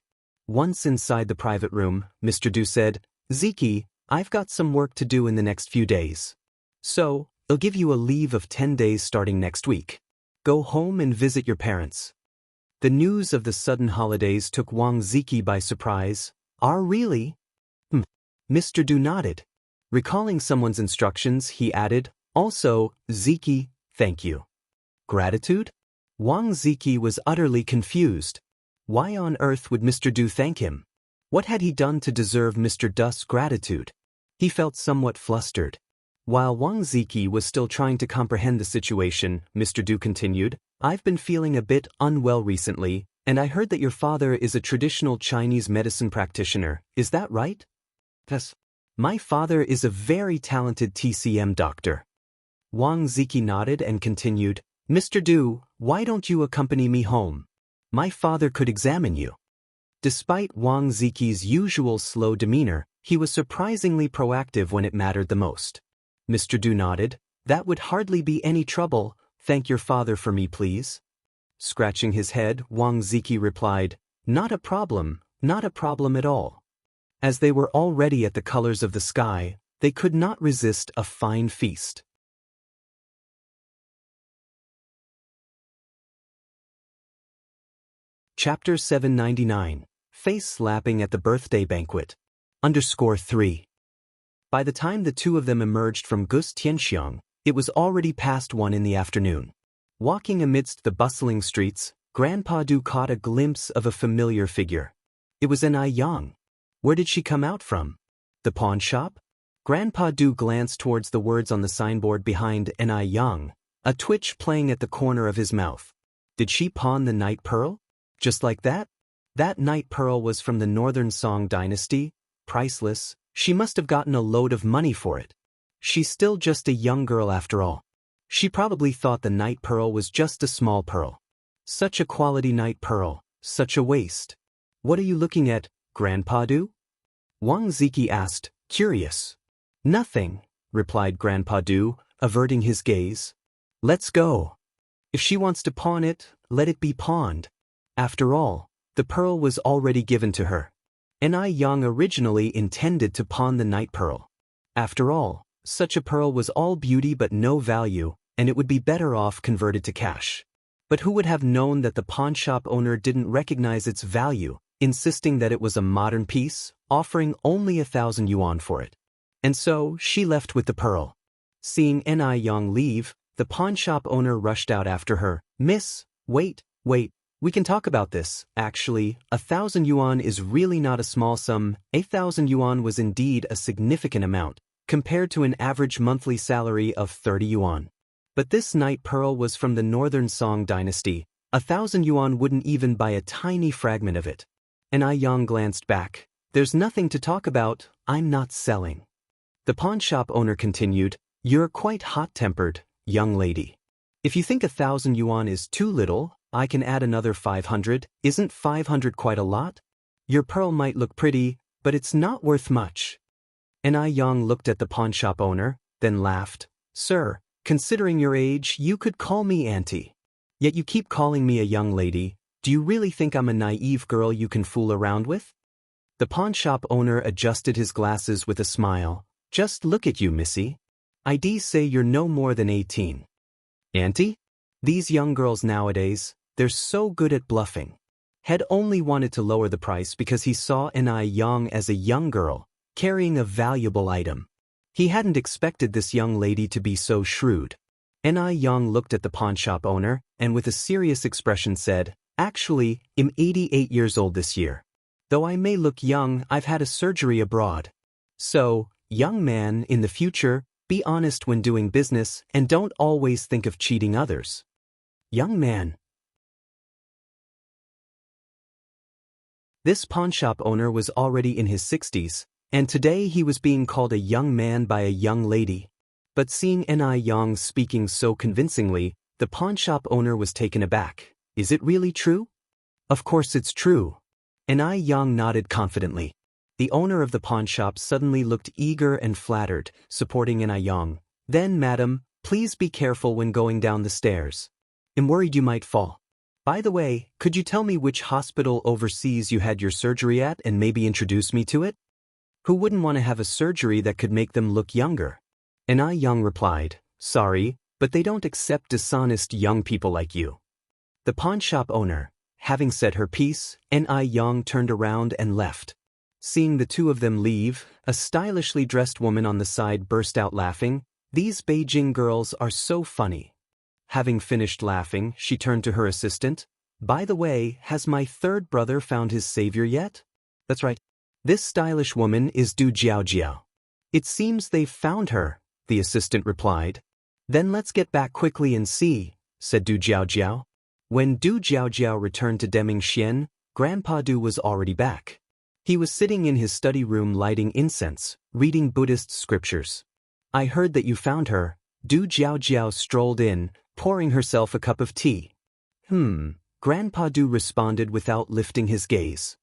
Once inside the private room, Mr. Du said, Ziki, I've got some work to do in the next few days. So, I'll give you a leave of 10 days starting next week. Go home and visit your parents. The news of the sudden holidays took Wang Ziki by surprise. Really? Mr. Du nodded. Recalling someone's instructions, he added, Also, Ziki, thank you. Gratitude? Wang Ziki was utterly confused. Why on earth would Mr. Du thank him? What had he done to deserve Mr. Du's gratitude? He felt somewhat flustered. While Wang Ziki was still trying to comprehend the situation, Mr. Du continued, I've been feeling a bit unwell recently, And I heard that your father is a traditional Chinese medicine practitioner, is that right? Yes. My father is a very talented TCM doctor. Wang Ziki nodded and continued, Mr. Du, why don't you accompany me home? My father could examine you. Despite Wang Ziki's usual slow demeanor, he was surprisingly proactive when it mattered the most. Mr. Du nodded, that would hardly be any trouble, thank your father for me please. Scratching his head, Wang Ziki replied, not a problem at all. As they were already at the colors of the sky, they could not resist a fine feast. Chapter 799. Face slapping at the birthday banquet. _3. By the time the two of them emerged from Gus Tianxiang, it was already past 1 in the afternoon. Walking amidst the bustling streets, Grandpa Du caught a glimpse of a familiar figure. It was Enai Yang. Where did she come out from? The pawn shop? Grandpa Du glanced towards the words on the signboard behind Enai Yang, a twitch playing at the corner of his mouth. Did she pawn the night pearl? Just like that? That night pearl was from the Northern Song dynasty, priceless. She must have gotten a load of money for it. She's still just a young girl after all. She probably thought the night pearl was just a small pearl. Such a quality night pearl, such a waste. What are you looking at, Grandpa Du? Wang Ziki asked, curious. Nothing, replied Grandpa Du, averting his gaze. Let's go. If she wants to pawn it, let it be pawned. After all, the pearl was already given to her. Enai Yang originally intended to pawn the night pearl. After all, such a pearl was all beauty but no value, and it would be better off converted to cash. But who would have known that the pawnshop owner didn't recognize its value, insisting that it was a modern piece, offering only 1,000 yuan for it. And so, she left with the pearl. Seeing Enai Yang leave, the pawnshop owner rushed out after her. Miss, wait, we can talk about this. Actually, 1,000 yuan is really not a small sum. 1,000 yuan was indeed a significant amount, compared to an average monthly salary of 30 yuan. But this night pearl was from the Northern Song dynasty. 1,000 yuan wouldn't even buy a tiny fragment of it. Enai Yang glanced back. There's nothing to talk about, I'm not selling. The pawnshop owner continued, you're quite hot-tempered, young lady. If you think 1,000 yuan is too little, I can add another 500, isn't 500 quite a lot? Your pearl might look pretty, but it's not worth much. Enai Yang looked at the pawnshop owner, then laughed. Sir, considering your age, you could call me auntie. Yet you keep calling me a young lady. Do you really think I'm a naive girl you can fool around with? The pawnshop owner adjusted his glasses with a smile. Just look at you, missy. I'd say you're no more than 18. Auntie? These young girls nowadays, they're so good at bluffing. Had only wanted to lower the price because he saw Enai Yang as a young girl, carrying a valuable item. He hadn't expected this young lady to be so shrewd. Enai Yang looked at the pawnshop owner, and with a serious expression said, Actually, I'm 88 years old this year. Though I may look young, I've had a surgery abroad. So, young man, in the future, be honest when doing business and don't always think of cheating others. Young man. This pawnshop owner was already in his 60s, and today he was being called a young man by a young lady. But seeing Enai Yang speaking so convincingly, the pawnshop owner was taken aback. Is it really true? Of course it's true. Enai Yang nodded confidently. The owner of the pawnshop suddenly looked eager and flattered, supporting Enai Yang. Then, madam, please be careful when going down the stairs. I'm worried you might fall. By the way, could you tell me which hospital overseas you had your surgery at and maybe introduce me to it? Who wouldn't want to have a surgery that could make them look younger? Enai Yang replied, Sorry, but they don't accept dishonest young people like you. The pawnshop owner, having said her piece, Enai Yang turned around and left. Seeing the two of them leave, a stylishly dressed woman on the side burst out laughing. These Beijing girls are so funny. Having finished laughing, she turned to her assistant. By the way, has my third brother found his savior yet? That's right. This stylish woman is Du Jiaojiao. It seems they've found her, the assistant replied. Then let's get back quickly and see, said Du Jiaojiao. When Du Jiaojiao returned to Deming Xian, Grandpa Du was already back. He was sitting in his study room lighting incense, reading Buddhist scriptures. I heard that you found her. Du Jiaojiao strolled in, pouring herself a cup of tea. Grandpa Du responded without lifting his gaze.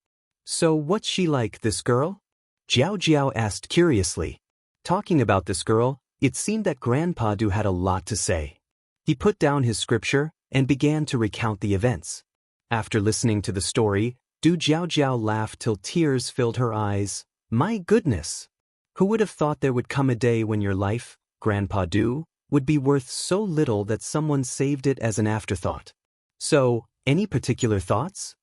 So what's she like, this girl? Jiao Jiao asked curiously. Talking about this girl, it seemed that Grandpa Du had a lot to say. He put down his scripture and began to recount the events. After listening to the story, Du Jiaojiao laughed till tears filled her eyes. My goodness! Who would have thought there would come a day when your life, Grandpa Du, would be worth so little that someone saved it as an afterthought? So, any particular thoughts?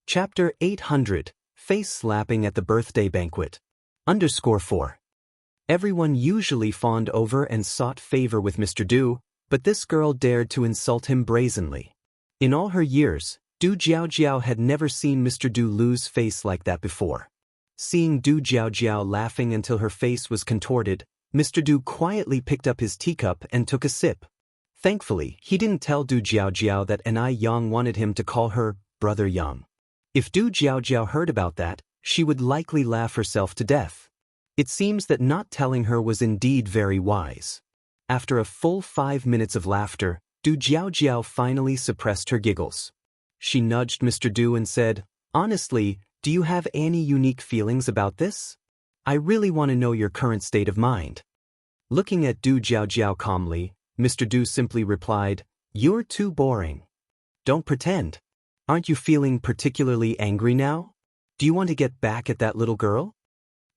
Chapter 800, Face Slapping at the Birthday Banquet. _4. Everyone usually fawned over and sought favor with Mr. Du, but this girl dared to insult him brazenly. In all her years, Du Jiaojiao had never seen Mr. Du lose face like that before. Seeing Du Jiaojiao laughing until her face was contorted, Mr. Du quietly picked up his teacup and took a sip. Thankfully, he didn't tell Du Jiaojiao that Anai Yang wanted him to call her Brother Yang. If Du Jiaojiao heard about that, she would likely laugh herself to death. It seems that not telling her was indeed very wise. After a full 5 minutes of laughter, Du Jiaojiao finally suppressed her giggles. She nudged Mr. Du and said, Honestly, do you have any unique feelings about this? I really want to know your current state of mind. Looking at Du Jiaojiao calmly, Mr. Du simply replied, You're too boring. Don't pretend. Aren't you feeling particularly angry now? Do you want to get back at that little girl?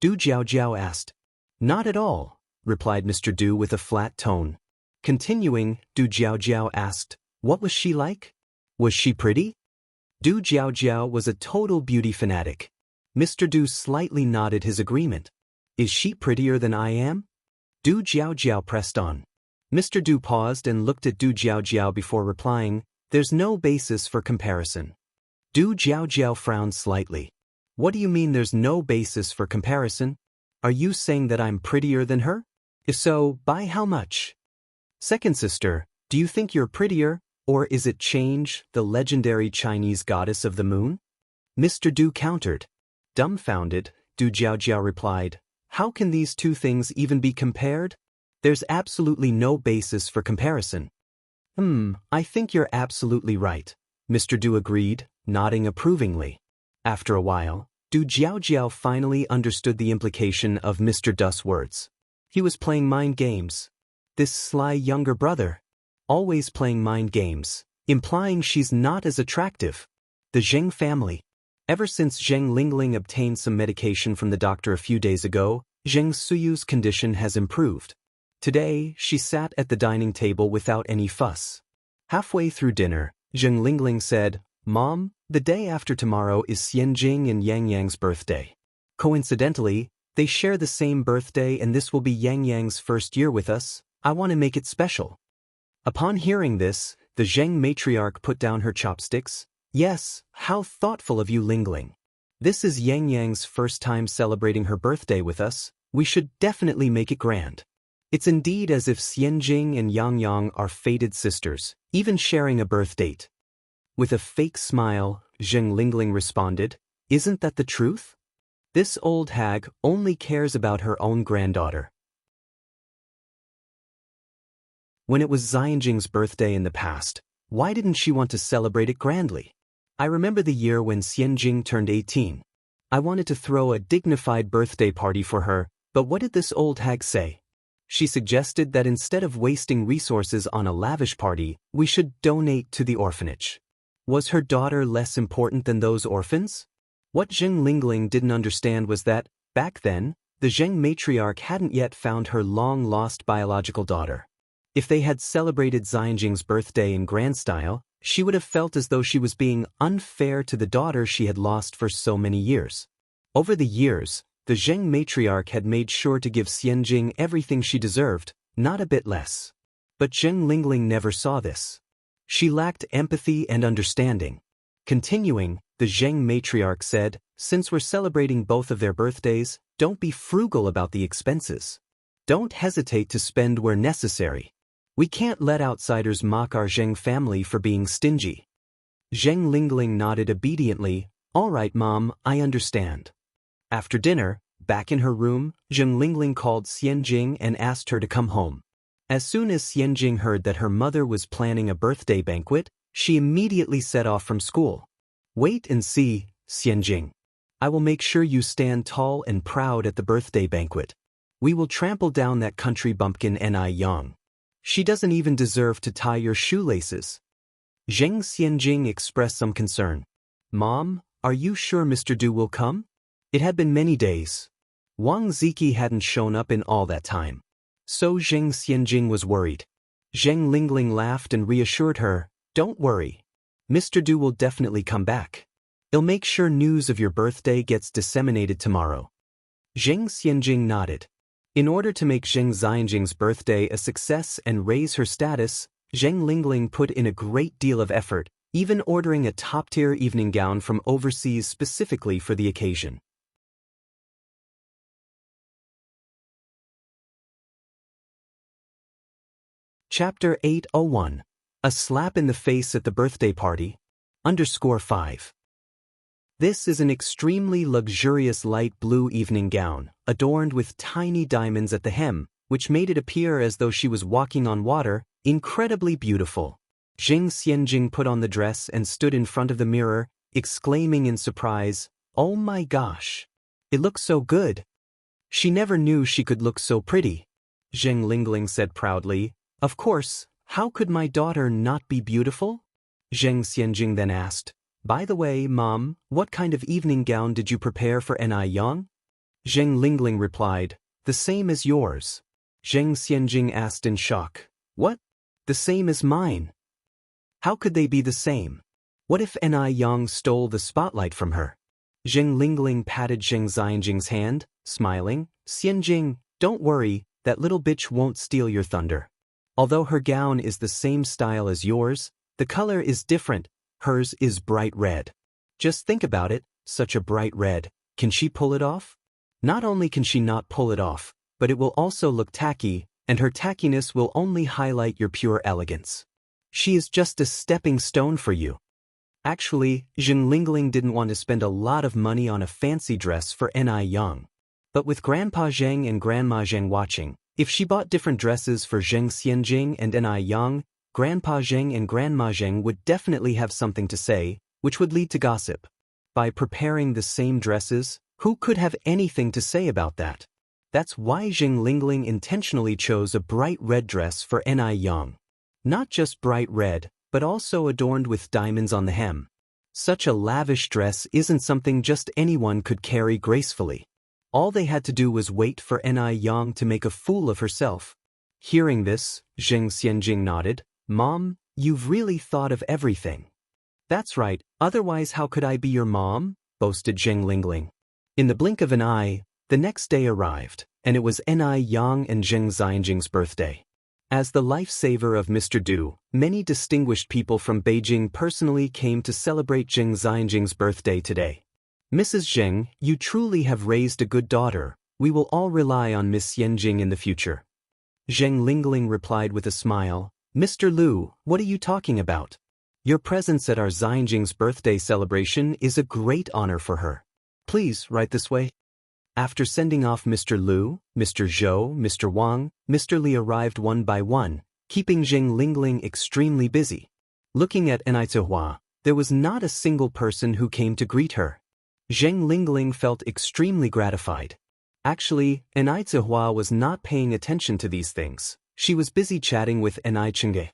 Du Jiaojiao asked. Not at all, replied Mr. Du with a flat tone. Continuing, Du Jiaojiao asked, What was she like? Was she pretty? Du Jiaojiao was a total beauty fanatic. Mr. Du slightly nodded his agreement. Is she prettier than I am? Du Jiaojiao pressed on. Mr. Du paused and looked at Du Jiaojiao before replying, There's no basis for comparison. Du Jiaojiao frowned slightly. What do you mean there's no basis for comparison? Are you saying that I'm prettier than her? If so, by how much? Second sister, do you think you're prettier, or is it Change, the legendary Chinese goddess of the moon? Mr. Du countered. Dumbfounded, Du Jiaojiao replied, How can these two things even be compared? There's absolutely no basis for comparison. I think you're absolutely right, Mr. Du agreed, nodding approvingly. After a while, Du Jiaojiao finally understood the implication of Mr. Du's words. He was playing mind games. This sly younger brother. Always playing mind games, implying she's not as attractive. The Zheng family. Ever since Zheng Lingling obtained some medication from the doctor a few days ago, Zheng Suyu's condition has improved. Today, she sat at the dining table without any fuss. Halfway through dinner, Zheng Lingling said, Mom, the day after tomorrow is Xianjing and Yang Yang's birthday. Coincidentally, they share the same birthday and this will be Yang Yang's first year with us. I want to make it special. Upon hearing this, the Zheng matriarch put down her chopsticks. Yes, how thoughtful of you, Lingling. This is Yang Yang's first time celebrating her birthday with us. We should definitely make it grand. It's indeed as if Xianjing and Yang Yang are fated sisters, even sharing a birth date. With a fake smile, Zheng Lingling responded, Isn't that the truth? This old hag only cares about her own granddaughter. When it was Xianjing's birthday in the past, why didn't she want to celebrate it grandly? I remember the year when Xianjing turned 18. I wanted to throw a dignified birthday party for her, but what did this old hag say? She suggested that instead of wasting resources on a lavish party, we should donate to the orphanage. Was her daughter less important than those orphans? What Zheng Lingling didn't understand was that, back then, the Zheng matriarch hadn't yet found her long-lost biological daughter. If they had celebrated Xianjing's birthday in grand style, she would have felt as though she was being unfair to the daughter she had lost for so many years. Over the years, the Zheng matriarch had made sure to give Xianjing everything she deserved, not a bit less. But Zheng Lingling never saw this. She lacked empathy and understanding. Continuing, the Zheng matriarch said, Since we're celebrating both of their birthdays, don't be frugal about the expenses. Don't hesitate to spend where necessary. We can't let outsiders mock our Zheng family for being stingy. Zheng Lingling nodded obediently. All right, Mom, I understand. After dinner, back in her room, Zheng Lingling called Xianjing and asked her to come home. As soon as Xianjing heard that her mother was planning a birthday banquet, she immediately set off from school. Wait and see, Xianjing. I will make sure you stand tall and proud at the birthday banquet. We will trample down that country bumpkin Ni Yang. She doesn't even deserve to tie your shoelaces. Zheng Xianjing expressed some concern. Mom, are you sure Mr. Du will come? It had been many days. Wang Ziki hadn't shown up in all that time. So Zheng Xianjing was worried. Zheng Lingling laughed and reassured her, don't worry. Mr. Du will definitely come back. He'll make sure news of your birthday gets disseminated tomorrow. Zheng Xianjing nodded. In order to make Zheng Xianjing's birthday a success and raise her status, Zheng Lingling put in a great deal of effort, even ordering a top-tier evening gown from overseas specifically for the occasion. Chapter 801. A Slap in the Face at the Birthday Party. _5. This is an extremely luxurious light blue evening gown, adorned with tiny diamonds at the hem, which made it appear as though she was walking on water, incredibly beautiful. Zheng Xianjing put on the dress and stood in front of the mirror, exclaiming in surprise, "Oh my gosh! It looks so good!" She never knew she could look so pretty. Zheng Lingling said proudly, "Of course, how could my daughter not be beautiful?" Zheng Xianjing then asked, "By the way, Mom, what kind of evening gown did you prepare for Ni Yang?" Zheng Lingling replied, "The same as yours." Zheng Xianjing asked in shock, "What? The same as mine? How could they be the same? What if Ni Yang stole the spotlight from her?" Zheng Lingling patted Zheng Xianjing's hand, smiling, "Xianjing, don't worry, that little bitch won't steal your thunder. Although her gown is the same style as yours, the color is different. Hers is bright red. Just think about it, such a bright red. Can she pull it off? Not only can she not pull it off, but it will also look tacky, and her tackiness will only highlight your pure elegance. She is just a stepping stone for you." Actually, Zheng Lingling didn't want to spend a lot of money on a fancy dress for Ni Yang. But with Grandpa Zheng and Grandma Zheng watching, if she bought different dresses for Zheng Xianjing and Ni Yang, Grandpa Zheng and Grandma Zheng would definitely have something to say, which would lead to gossip. By preparing the same dresses, who could have anything to say about that? That's why Zheng Lingling intentionally chose a bright red dress for Ni Yang. Not just bright red, but also adorned with diamonds on the hem. Such a lavish dress isn't something just anyone could carry gracefully. All they had to do was wait for Ni Yang to make a fool of herself. Hearing this, Zheng Xianjing nodded. "Mom, you've really thought of everything." "That's right, otherwise how could I be your mom?" boasted Zheng Lingling. In the blink of an eye, the next day arrived, and it was Ni Yang and Zheng Xianjing's birthday. As the lifesaver of Mr. Du, many distinguished people from Beijing personally came to celebrate Zheng Xianjing's birthday today. "Mrs. Zheng, you truly have raised a good daughter. We will all rely on Miss Xianjing in the future." Zheng Lingling replied with a smile, "Mr. Lu, what are you talking about? Your presence at our Xianjing's birthday celebration is a great honor for her. Please, right this way." After sending off Mr. Lu, Mr. Zhou, Mr. Wang, Mr. Li arrived one by one, keeping Zheng Lingling extremely busy. Looking at Enai, there was not a single person who came to greet her. Zheng Lingling felt extremely gratified. Actually, Enai was not paying attention to these things. She was busy chatting with Enai Chengge.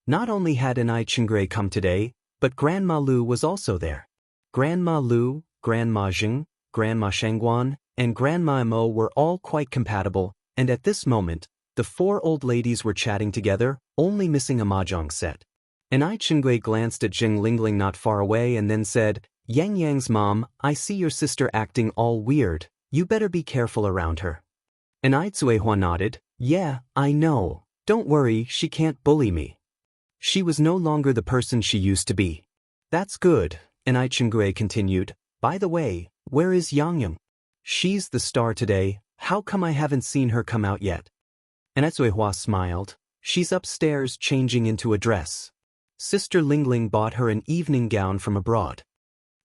Not only had Enai Chengge come today, but Grandma Lu was also there. Grandma Lu, Grandma Zheng, Grandma Shangguan, and Grandma Mo were all quite compatible, and at this moment, the four old ladies were chatting together, only missing a mahjong set. Enai Chengge glanced at Zheng Lingling not far away and then said, "Yang Yang's mom, I see your sister acting all weird. You better be careful around her." Enai Cuehua nodded, "Yeah, I know. Don't worry, she can't bully me." She was no longer the person she used to be. "That's good," Enai Chengge continued. "By the way, where is Yang Yang?" She's the star today, how come I haven't seen her come out yet? And Hua smiled. She's upstairs changing into a dress. Sister Lingling bought her an evening gown from abroad.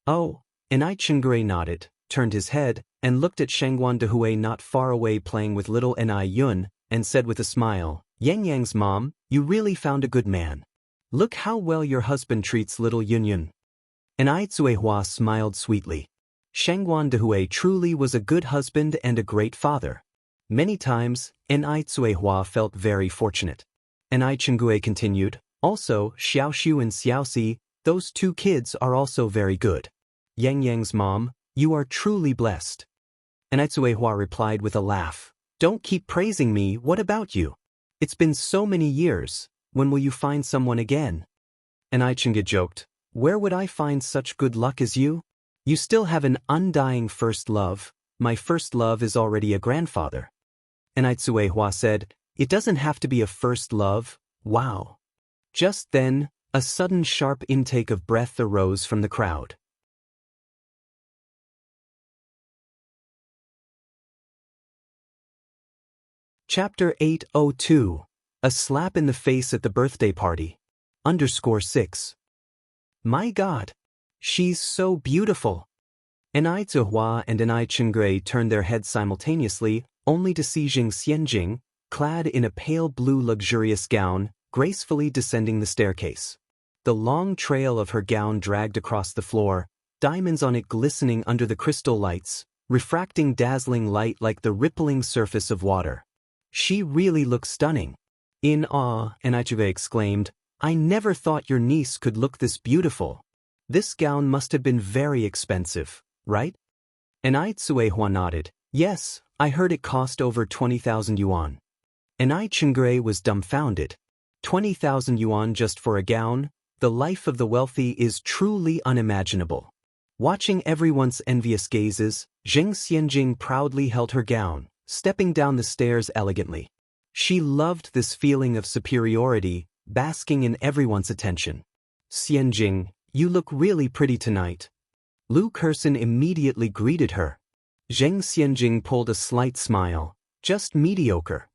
Oh, and Chengui nodded, turned his head, and looked at Shangguan Dehui not far away playing with little Ni Yun, and said with a smile, Yang Yang's mom, you really found a good man. Look how well your husband treats little Yun Yun. And Hua smiled sweetly. Shangguan Dehui truly was a good husband and a great father. Many times, Hua felt very fortunate. And Chengui continued, also, Xiaoxiu and Xiaoxi, those two kids are also very good. Yang Yang's mom, you are truly blessed. And Hua replied with a laugh, don't keep praising me, what about you? It's been so many years, when will you find someone again? And Chengui joked, where would I find such good luck as you? You still have an undying first love, my first love is already a grandfather. And Hua said, it doesn't have to be a first love, wow. Just then, a sudden sharp intake of breath arose from the crowd. Chapter 802. A slap in the face at the birthday party. _6. My God. She's so beautiful. And Hua and Chengui turned their heads simultaneously, only to see Xianxia, clad in a pale blue luxurious gown, gracefully descending the staircase. The long trail of her gown dragged across the floor, diamonds on it glistening under the crystal lights, refracting dazzling light like the rippling surface of water. She really looks stunning. In awe, Chengui exclaimed, I never thought your niece could look this beautiful. This gown must have been very expensive, right? And Hua nodded, yes, I heard it cost over 20,000 yuan. And Chengui was dumbfounded. 20,000 yuan just for a gown? The life of the wealthy is truly unimaginable. Watching everyone's envious gazes, Xianxia proudly held her gown, stepping down the stairs elegantly. She loved this feeling of superiority, basking in everyone's attention. Xianxia, you look really pretty tonight. Lu Kerson immediately greeted her. Xianxia pulled a slight smile, just mediocre.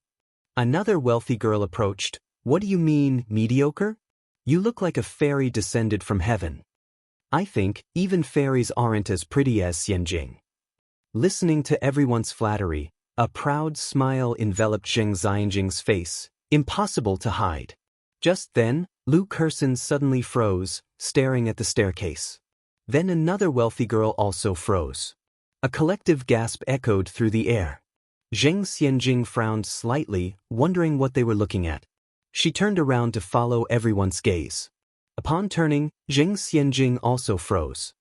Another wealthy girl approached. What do you mean, mediocre? You look like a fairy descended from heaven. I think even fairies aren't as pretty as Xianxia. Listening to everyone's flattery, a proud smile enveloped Xianxia's face, impossible to hide. Just then, Lu Kerson suddenly froze, staring at the staircase. Then another wealthy girl also froze. A collective gasp echoed through the air. Xianxia frowned slightly, wondering what they were looking at. She turned around to follow everyone's gaze. Upon turning, Xianxia also froze.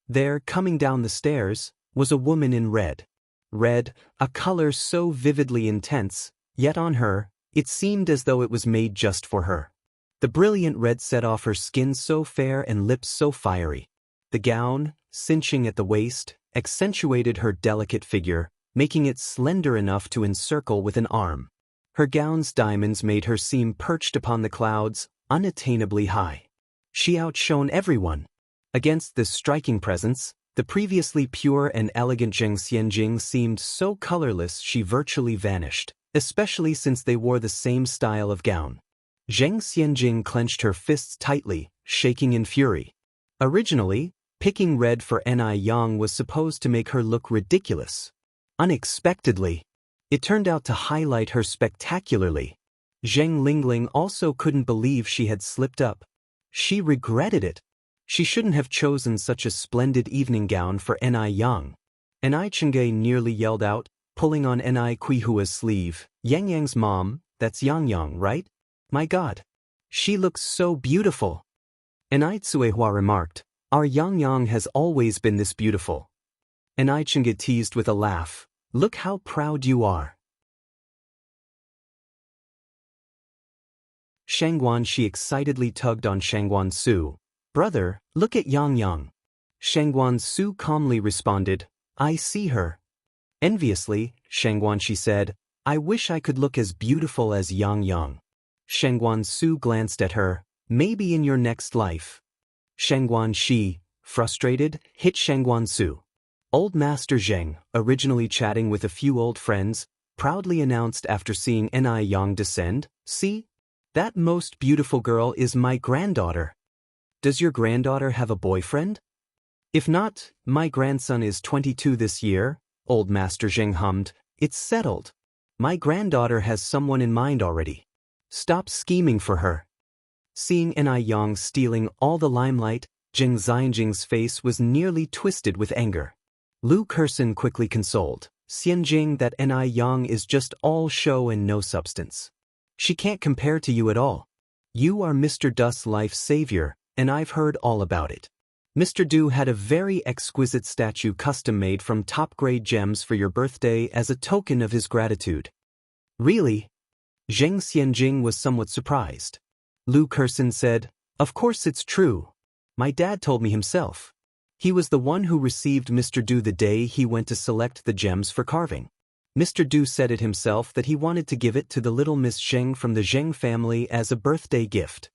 There, coming down the stairs, was a woman in red. Red, a color so vividly intense, yet on her, it seemed as though it was made just for her. The brilliant red set off her skin so fair and lips so fiery. The gown, cinching at the waist, accentuated her delicate figure, making it slender enough to encircle with an arm. Her gown's diamonds made her seem perched upon the clouds, unattainably high. She outshone everyone. Against this striking presence, the previously pure and elegant Xianxia seemed so colorless she virtually vanished, especially since they wore the same style of gown. Xianxia clenched her fists tightly, shaking in fury. Originally, picking red for Ni Yang was supposed to make her look ridiculous. Unexpectedly, it turned out to highlight her spectacularly. Zheng Lingling also couldn't believe she had slipped up. She regretted it. She shouldn't have chosen such a splendid evening gown for Ni Yang. And Chengui nearly yelled out, pulling on Ni Hua's sleeve, Yang Yang's mom, that's Yang Yang, right? My God. She looks so beautiful. And Hua remarked, our Yang Yang has always been this beautiful. And Chengui teased with a laugh, look how proud you are. Shangguan Shi excitedly tugged on Shangguan Su. Brother, look at Yang Yang. Shangguan Su calmly responded, I see her. Enviously, Shangguan Shi said, I wish I could look as beautiful as Yang Yang. Shangguan Su glanced at her, maybe in your next life. Shangguan Shi, frustrated, hit Shangguan Su. Old Master Zheng, originally chatting with a few old friends, proudly announced after seeing Ni Yang descend, "See? That most beautiful girl is my granddaughter. Does your granddaughter have a boyfriend? If not, my grandson is 22 this year," Old Master Zheng hummed. "It's settled. My granddaughter has someone in mind already. Stop scheming for her." Seeing Ni Yang stealing all the limelight, Zheng Xianjing's face was nearly twisted with anger. Lu Kerson quickly consoled Xianjing that Ni Yang is just all show and no substance. "She can't compare to you at all. You are Mr. Du's life's savior, and I've heard all about it. Mr. Du had a very exquisite statue custom-made from top-grade gems for your birthday as a token of his gratitude." "Really?" Zheng Xianjing was somewhat surprised. Lu Kerson said, "Of course it's true. My dad told me himself. He was the one who received Mr. Du the day he went to select the gems for carving. Mr. Du said it himself that he wanted to give it to the little Miss Zheng from the Zheng family as a birthday gift.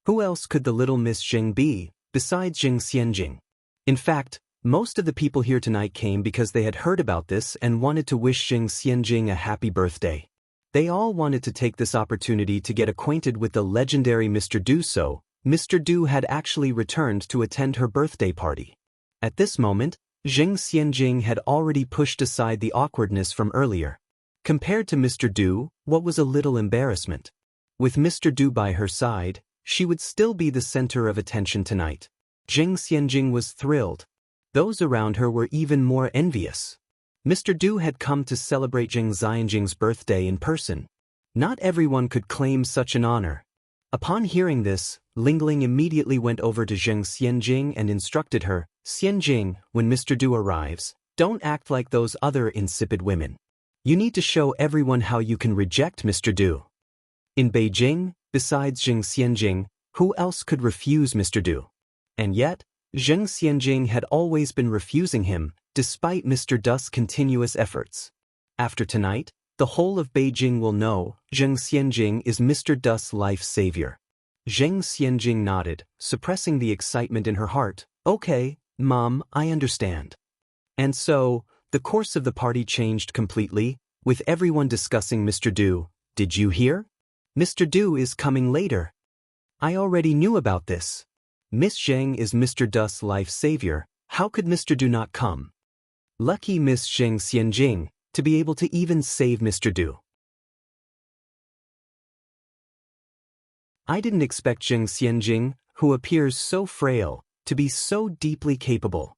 Who else could the little Miss Zheng be, besides Zheng Xianjing? In fact, most of the people here tonight came because they had heard about this and wanted to wish Zheng Xianjing a happy birthday. They all wanted to take this opportunity to get acquainted with the legendary Mr. Du, so Mr. Du had actually returned to attend her birthday party." At this moment, Zheng Xianjing had already pushed aside the awkwardness from earlier. Compared to Mr. Du, what was a little embarrassment? With Mr. Du by her side, she would still be the center of attention tonight. Zheng Xianjing was thrilled. Those around her were even more envious. Mr. Du had come to celebrate Zheng Xianjing's birthday in person. Not everyone could claim such an honor. Upon hearing this, Lingling immediately went over to Zheng Xianjing and instructed her, "Xianjing, when Mr. Du arrives, don't act like those other insipid women. You need to show everyone how you can reject Mr. Du." In Beijing, besides Zheng Xianjing, who else could refuse Mr. Du? And yet, Zheng Xianjing had always been refusing him, despite Mr. Du's continuous efforts. After tonight, the whole of Beijing will know Zheng Xianjing is Mr. Du's life savior. Zheng Xianjing nodded, suppressing the excitement in her heart. "Okay, Mom, I understand." And so, the course of the party changed completely, with everyone discussing Mr. Du. "Did you hear? Mr. Du is coming later." "I already knew about this. Miss Zheng is Mr. Du's life savior. How could Mr. Du not come? Lucky Miss Zheng Xianjing, to be able to even save Mr. Du." I didn't expect Zheng Xianjing, who appears so frail, to be so deeply capable.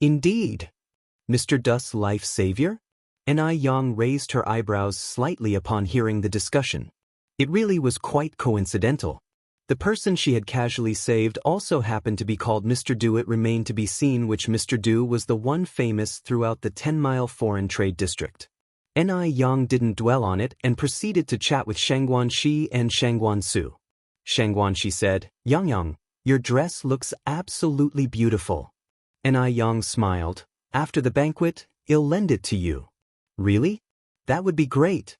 Indeed. Mr. Du's life savior? Ni Yang raised her eyebrows slightly upon hearing the discussion. It really was quite coincidental. The person she had casually saved also happened to be called Mr. Du. It remained to be seen which Mr. Du was the one famous throughout the 10-mile foreign trade district. Ni Yang didn't dwell on it and proceeded to chat with Shangguan Shi and Shangguan Su. Shangguan Shi said, Yang, your dress looks absolutely beautiful." Ni Yang smiled. "After the banquet, I'll lend it to you." "Really? That would be great."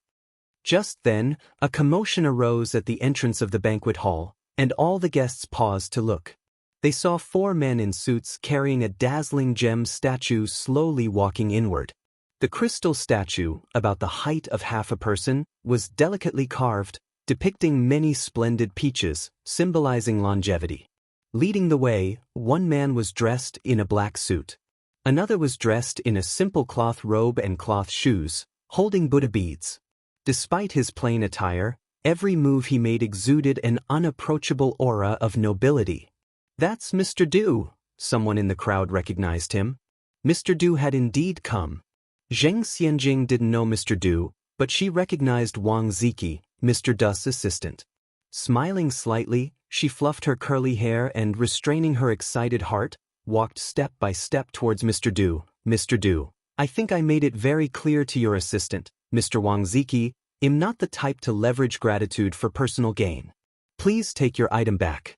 Just then, a commotion arose at the entrance of the banquet hall, and all the guests paused to look. They saw 4 men in suits carrying a dazzling gem statue slowly walking inward. The crystal statue, about the height of half a person, was delicately carved, depicting many splendid peaches, symbolizing longevity. Leading the way, one man was dressed in a black suit. Another was dressed in a simple cloth robe and cloth shoes, holding Buddha beads. Despite his plain attire, every move he made exuded an unapproachable aura of nobility. "That's Mr. Du," someone in the crowd recognized him. Mr. Du had indeed come. Zheng Xianjing didn't know Mr. Du, but she recognized Wang Ziki, Mr. Du's assistant. Smiling slightly, she fluffed her curly hair and, restraining her excited heart, walked step by step towards Mr. Du. "Mr. Du, I think I made it very clear to your assistant, Mr. Wang Ziki, I'm not the type to leverage gratitude for personal gain. Please take your item back."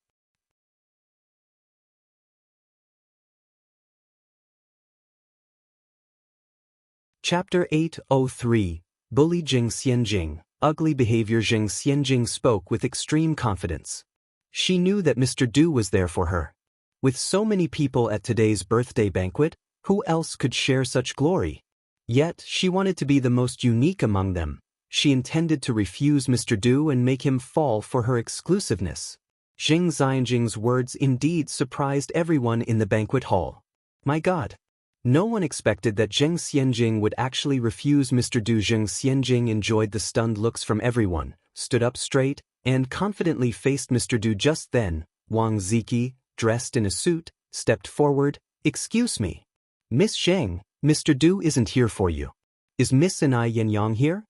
Chapter 803, Bully Zheng Xianjing. Ugly behavior. Zheng Xianjing spoke with extreme confidence. She knew that Mr. Du was there for her. With so many people at today's birthday banquet, Who else could share such glory? Yet, she wanted to be the most unique among them. She intended to refuse Mr. Du and make him fall for her exclusiveness. Zheng Xianjing's words indeed surprised everyone in the banquet hall. My God! No one expected that Zheng Xianjing would actually refuse Mr. Du. Zheng Xianjing enjoyed the stunned looks from everyone, stood up straight, and confidently faced Mr. Du. Just then, Wang Ziki, dressed in a suit, stepped forward. Excuse me. Miss Zheng, Mr. Du isn't here for you. Is Miss Anai Yenyang here?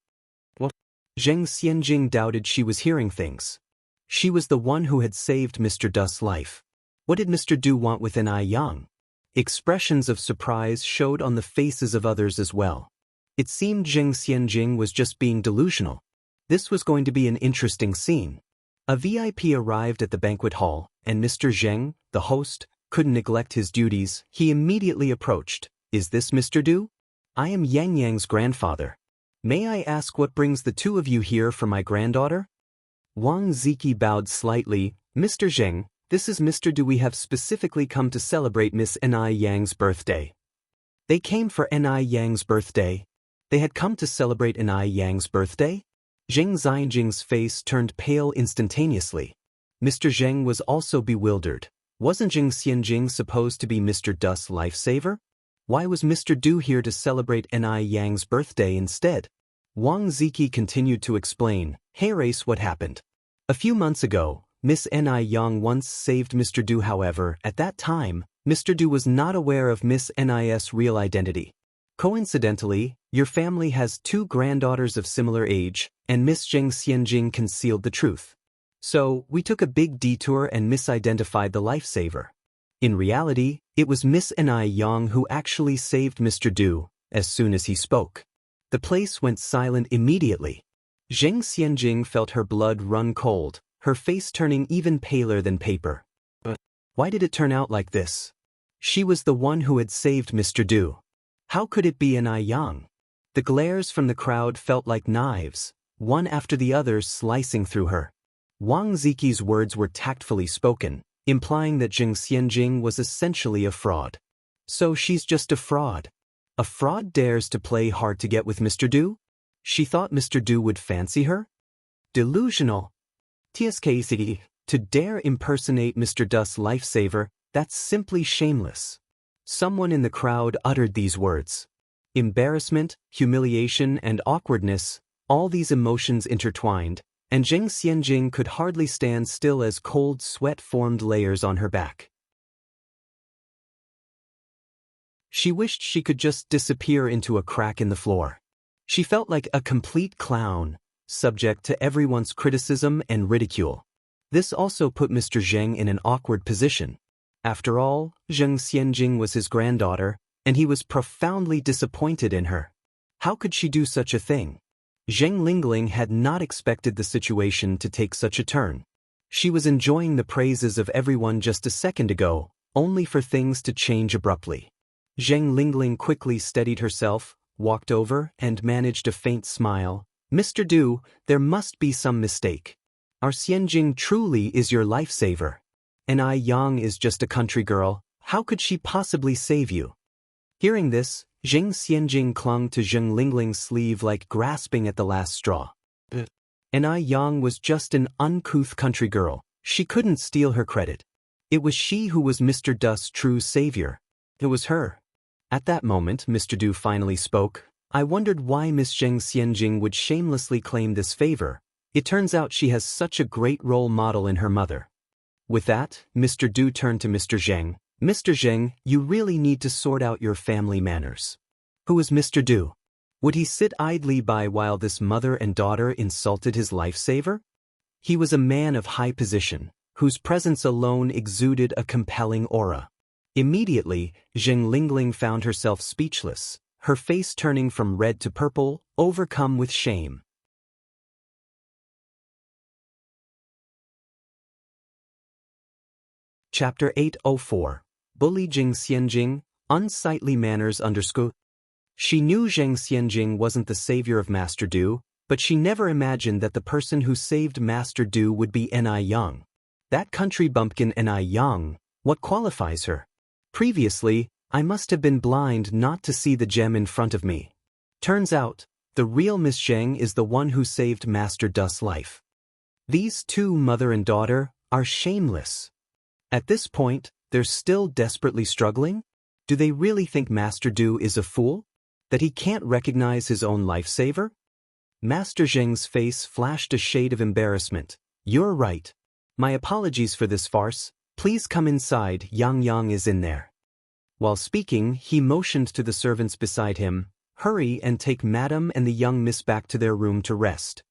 What? Zheng Xianjing doubted she was hearing things. She was the one who had saved Mr. Du's life. What did Mr. Du want with Anai Yang? Expressions of surprise showed on the faces of others as well. It seemed Zheng Xianjing was just being delusional. This was going to be an interesting scene. A VIP arrived at the banquet hall, and Mr. Zheng, the host, couldn't neglect his duties. He immediately approached. Is this Mr. Du? I am Yang Yang's grandfather. May I ask what brings the two of you here for my granddaughter? Wang Ziki bowed slightly. Mr. Zheng, this is Mr. Du. We have specifically come to celebrate Miss Anai Yang's birthday. They came for Anai Yang's birthday. They had come to celebrate Anai Yang's birthday? Zheng Xianjing's face turned pale instantaneously. Mr. Zheng was also bewildered. Wasn't Zheng Xianjing supposed to be Mr. Du's lifesaver? Why was Mr. Du here to celebrate Anai Yang's birthday instead? Wang Ziki continued to explain. Hey Race, what happened? A few months ago, Miss Anai Yang once saved Mr. Du. However, at that time, Mr. Du was not aware of Miss Ni's real identity. Coincidentally, your family has two granddaughters of similar age, and Miss Zheng Xianjing concealed the truth. So, we took a big detour and misidentified the lifesaver. In reality, it was Miss Anai Yang who actually saved Mr. Du. As soon as he spoke, the place went silent immediately. Zheng Xianjing felt her blood run cold, her face turning even paler than paper. But why did it turn out like this? She was the one who had saved Mr. Du. How could it be Anai Yang? The glares from the crowd felt like knives, one after the other slicing through her. Wang Ziki's words were tactfully spoken, implying that Zheng Xianjing was essentially a fraud. So she's just a fraud. A fraud dares to play hard to get with Mr. Du? She thought Mr. Du would fancy her? Delusional. TSKC, to dare impersonate Mr. Du's lifesaver, that's simply shameless. Someone in the crowd uttered these words. Embarrassment, humiliation, and awkwardness, all these emotions intertwined, and Zheng Xianjing could hardly stand still as cold sweat formed layers on her back. She wished she could just disappear into a crack in the floor. She felt like a complete clown, subject to everyone's criticism and ridicule. This also put Mr. Zheng in an awkward position. After all, Zheng Xianjing was his granddaughter, and he was profoundly disappointed in her. How could she do such a thing? Zheng Lingling had not expected the situation to take such a turn. She was enjoying the praises of everyone just a second ago, only for things to change abruptly. Zheng Lingling quickly steadied herself, walked over, and managed a faint smile. Mr. Du, there must be some mistake. Our Xianjing truly is your lifesaver. Anai Yang is just a country girl. How could she possibly save you? Hearing this, Zheng Xianjing clung to Zheng Lingling's sleeve like grasping at the last straw. Anai Yang was just an uncouth country girl. She couldn't steal her credit. It was she who was Mr. Du's true savior. It was her. At that moment, Mr. Du finally spoke. I wondered why Miss Zheng Xianjing would shamelessly claim this favor. It turns out she has such a great role model in her mother. With that, Mr. Du turned to Mr. Zheng. Mr. Zheng, you really need to sort out your family manners. Who is Mr. Du? Would he sit idly by while this mother and daughter insulted his lifesaver? He was a man of high position, whose presence alone exuded a compelling aura. Immediately, Zheng Lingling found herself speechless, her face turning from red to purple, overcome with shame. Chapter 804. Bully Zheng Xianjing, Unsightly Manners _ She knew Zheng Xianjing wasn't the savior of Master Du, but she never imagined that the person who saved Master Du would be Anai Yang. That country bumpkin Anai Yang, what qualifies her? Previously, I must have been blind not to see the gem in front of me. Turns out, the real Miss Zheng is the one who saved Master Du's life. These two mother and daughter are shameless. At this point, they're still desperately struggling? Do they really think Master Du is a fool? That he can't recognize his own lifesaver? Master Zheng's face flashed a shade of embarrassment. You're right. My apologies for this farce. Please come inside, Yang is in there. While speaking, he motioned to the servants beside him, hurry and take Madam and the young miss back to their room to rest.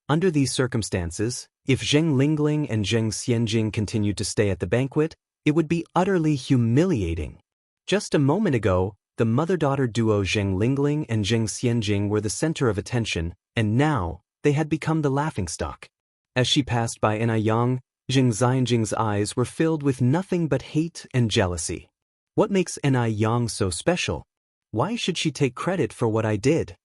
Under these circumstances, if Zheng Lingling and Zheng Xianjing continued to stay at the banquet, it would be utterly humiliating. Just a moment ago, the mother-daughter duo Zheng Lingling and Zheng Xianjing were the center of attention, and now, they had become the laughingstock. As she passed by Yang, Zheng Xianjing's eyes were filled with nothing but hate and jealousy. What makes Yang so special? Why should she take credit for what I did?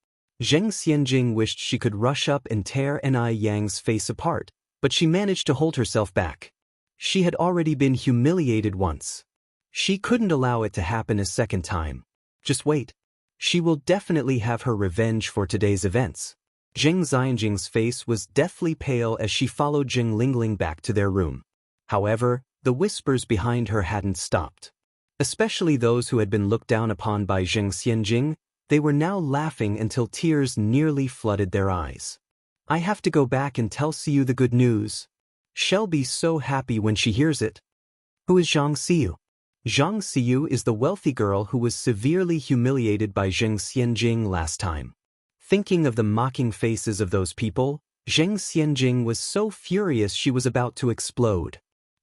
Zheng Xianjing wished she could rush up and tear Yang's face apart, but she managed to hold herself back. She had already been humiliated once. She couldn't allow it to happen a second time. Just wait. She will definitely have her revenge for today's events. Zheng Xianjing's face was deathly pale as she followed Zheng Lingling back to their room. However, the whispers behind her hadn't stopped. Especially those who had been looked down upon by Zheng Xianjing, they were now laughing until tears nearly flooded their eyes. I have to go back and tell Siyu the good news. She'll be so happy when she hears it. Who is Zhang Siyu? Zhang Siyu is the wealthy girl who was severely humiliated by Zheng Xianjing last time. Thinking of the mocking faces of those people, Zheng Xianjing was so furious she was about to explode.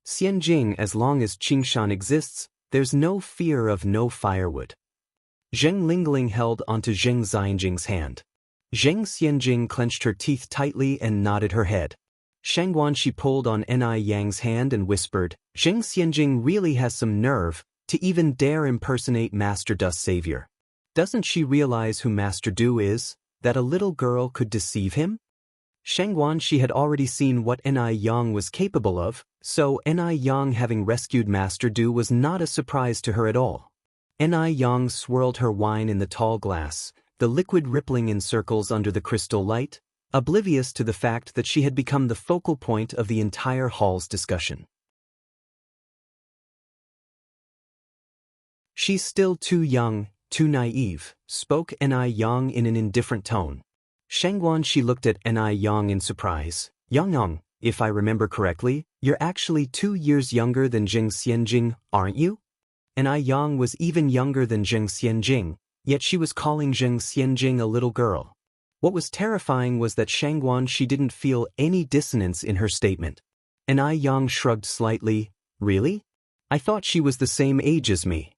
Xianjing, as long as Qingshan exists, there's no fear of no firewood. Zheng Lingling held onto Zheng Xianjing's hand. Zheng Xianjing clenched her teeth tightly and nodded her head. Shangguan she pulled on Yang's hand and whispered, Zheng Xianjing really has some nerve to even dare impersonate Master Du's savior. Doesn't she realize who Master Du is, that a little girl could deceive him? Shangguan she had already seen what Yang was capable of, so Yang having rescued Master Du was not a surprise to her at all. Yang swirled her wine in the tall glass, the liquid rippling in circles under the crystal light, oblivious to the fact that she had become the focal point of the entire hall's discussion. She's still too young, too naive, spoke Yang in an indifferent tone. Shangguan she looked at Yang in surprise. Yang, if I remember correctly, you're actually 2 years younger than Zheng Xianjing, aren't you? Yang was even younger than Zheng Xianjing, yet she was calling Zheng Xianjing a little girl. What was terrifying was that Shangguan she didn't feel any dissonance in her statement. Yang shrugged slightly. Really? I thought she was the same age as me.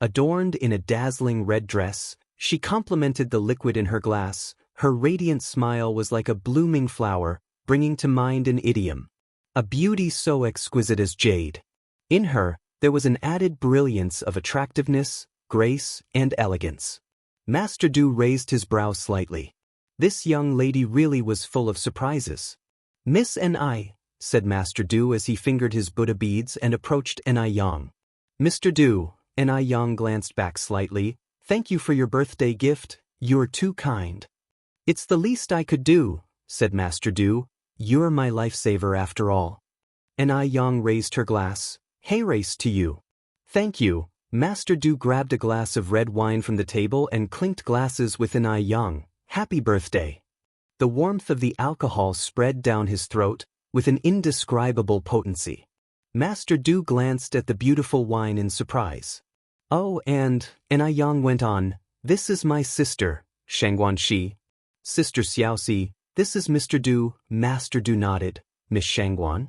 Adorned in a dazzling red dress, she complimented the liquid in her glass. Her radiant smile was like a blooming flower, bringing to mind an idiom. A beauty so exquisite as jade. In her, there was an added brilliance of attractiveness, grace, and elegance. Master Du raised his brow slightly. This young lady really was full of surprises. Miss Ni, said Master Du as he fingered his Buddha beads and approached Yang. Mr. Du, Yang glanced back slightly. Thank you for your birthday gift, you're too kind. It's the least I could do, said Master Du. You're my lifesaver after all. Yang raised her glass. Hey race to you. Thank you. Master Du grabbed a glass of red wine from the table and clinked glasses with Yang. Happy birthday. The warmth of the alcohol spread down his throat with an indescribable potency. Master Du glanced at the beautiful wine in surprise. Oh, and Yang went on, this is my sister, Shangguan Shi. Sister Xiaoxi, this is Mr. Du. Master Du nodded. Miss Shangguan?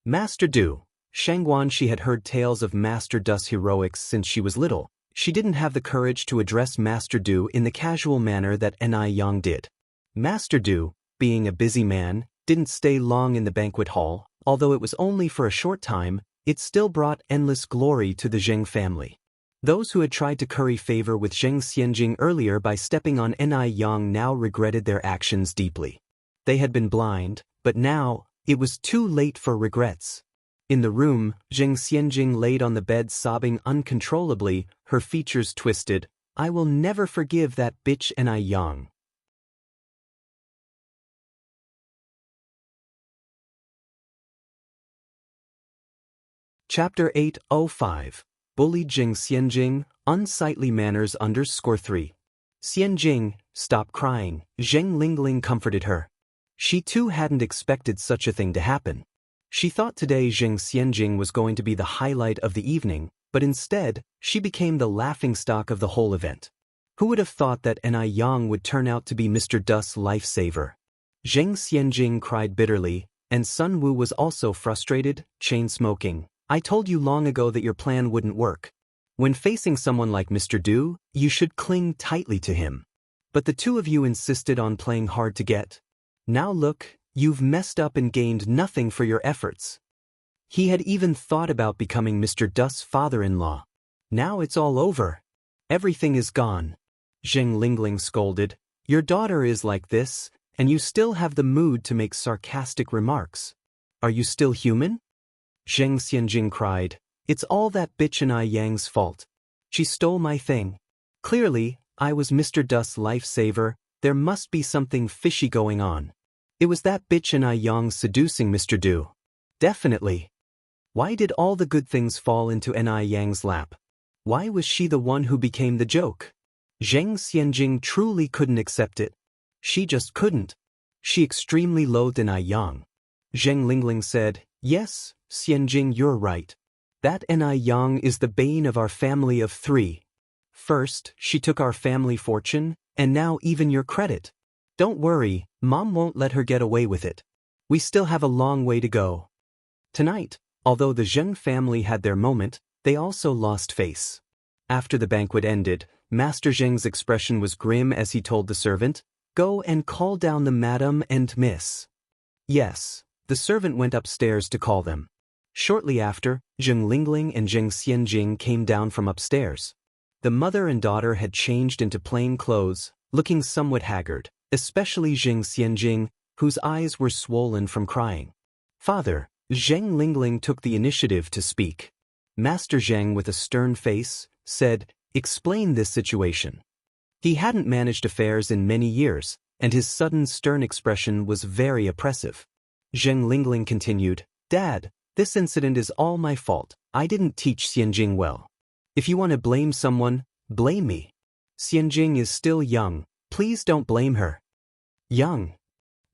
Master Du. Shangguan she had heard tales of Master Du's heroics since she was little. She didn't have the courage to address Master Du in the casual manner that Yang did. Master Du, being a busy man, didn't stay long in the banquet hall. Although it was only for a short time, it still brought endless glory to the Zheng family. Those who had tried to curry favor with Zheng Xianjing earlier by stepping on Yang now regretted their actions deeply. They had been blind, but now, it was too late for regrets. In the room, Xianxia laid on the bed sobbing uncontrollably, her features twisted. I will never forgive that bitch and Yang. Chapter 805. Bullied Xianxia, Unsightly Manners _3. Xianxia, stop crying, Zheng Lingling comforted her. She too hadn't expected such a thing to happen. She thought today Xianxia was going to be the highlight of the evening, but instead, she became the laughingstock of the whole event. Who would have thought that Yang would turn out to be Mr. Du's lifesaver? Xianxia cried bitterly, and Sun Wu was also frustrated, chain-smoking. I told you long ago that your plan wouldn't work. When facing someone like Mr. Du, you should cling tightly to him. But the two of you insisted on playing hard to get. Now look, you've messed up and gained nothing for your efforts. He had even thought about becoming Mr. Du's father-in-law. Now it's all over. Everything is gone. Zheng Lingling scolded. Your daughter is like this, and you still have the mood to make sarcastic remarks. Are you still human? Xianxia cried. It's all that bitch and Yang's fault. She stole my thing. Clearly, I was Mr. Du's lifesaver. There must be something fishy going on. It was that bitch and Yang seducing Mr. Du. Definitely. Why did all the good things fall into Yang's lap? Why was she the one who became the joke? Xianxia truly couldn't accept it. She just couldn't. She extremely loathed Yang. Zheng Lingling said, Yes, Xianxia, you're right. That Yang is the bane of our family of 3. First, she took our family fortune, and now even your credit. Don't worry, Mom won't let her get away with it. We still have a long way to go. Tonight, although the Zheng family had their moment, they also lost face. After the banquet ended, Master Zheng's expression was grim as he told the servant, Go and call down the madam and miss. Yes, the servant went upstairs to call them. Shortly after, Zheng Lingling and Xianxia came down from upstairs. The mother and daughter had changed into plain clothes, looking somewhat haggard, especially Xianxia, whose eyes were swollen from crying. Father, Zheng Lingling took the initiative to speak. Master Zheng, with a stern face, said, Explain this situation. He hadn't managed affairs in many years, and his sudden stern expression was very oppressive. Zheng Lingling continued, Dad, this incident is all my fault. I didn't teach Xianxia well. If you want to blame someone, blame me. Xianxia is still young. Please don't blame her. Young.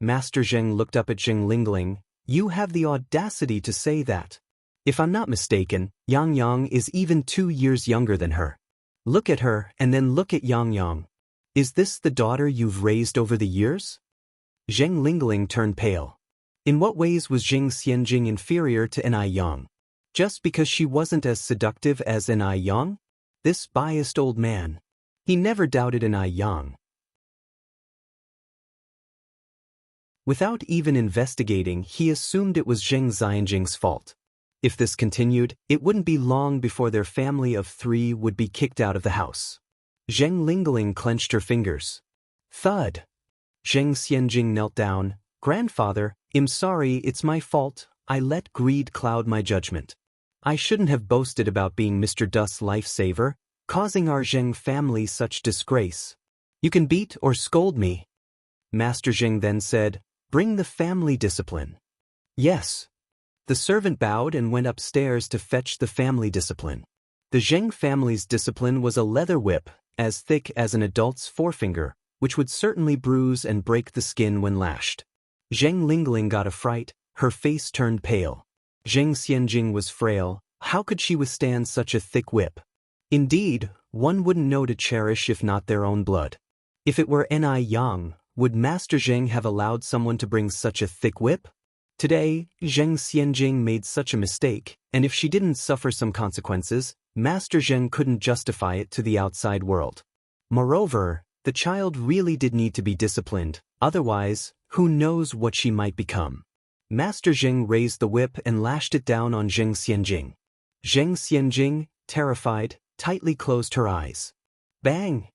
Master Zheng looked up at Zheng Lingling. You have the audacity to say that. If I'm not mistaken, Yang is even 2 years younger than her. Look at her and then look at Yang. Is this the daughter you've raised over the years? Zheng Lingling turned pale. In what ways was Xianxia inferior to Yang? Just because she wasn't as seductive as Yang? This biased old man. He never doubted Yang. Without even investigating, he assumed it was Xianxia's fault. If this continued, it wouldn't be long before their family of 3 would be kicked out of the house. Zheng Lingling clenched her fingers. Thud. Xianxia knelt down. Grandfather, I'm sorry, it's my fault. I let greed cloud my judgment. I shouldn't have boasted about being Mr. Du's lifesaver, causing our Zheng family such disgrace. You can beat or scold me. Master Zheng then said, Bring the family discipline. Yes. The servant bowed and went upstairs to fetch the family discipline. The Zheng family's discipline was a leather whip, as thick as an adult's forefinger, which would certainly bruise and break the skin when lashed. Zheng Lingling got a fright, her face turned pale. Xianxia was frail. How could she withstand such a thick whip? Indeed, one wouldn't know to cherish if not their own blood. If it were Yang, would Master Zheng have allowed someone to bring such a thick whip? Today, Xianxia made such a mistake, and if she didn't suffer some consequences, Master Zheng couldn't justify it to the outside world. Moreover, the child really did need to be disciplined, otherwise, who knows what she might become. Master Zheng raised the whip and lashed it down on Xianxia. Xianxia, terrified, tightly closed her eyes. Bang!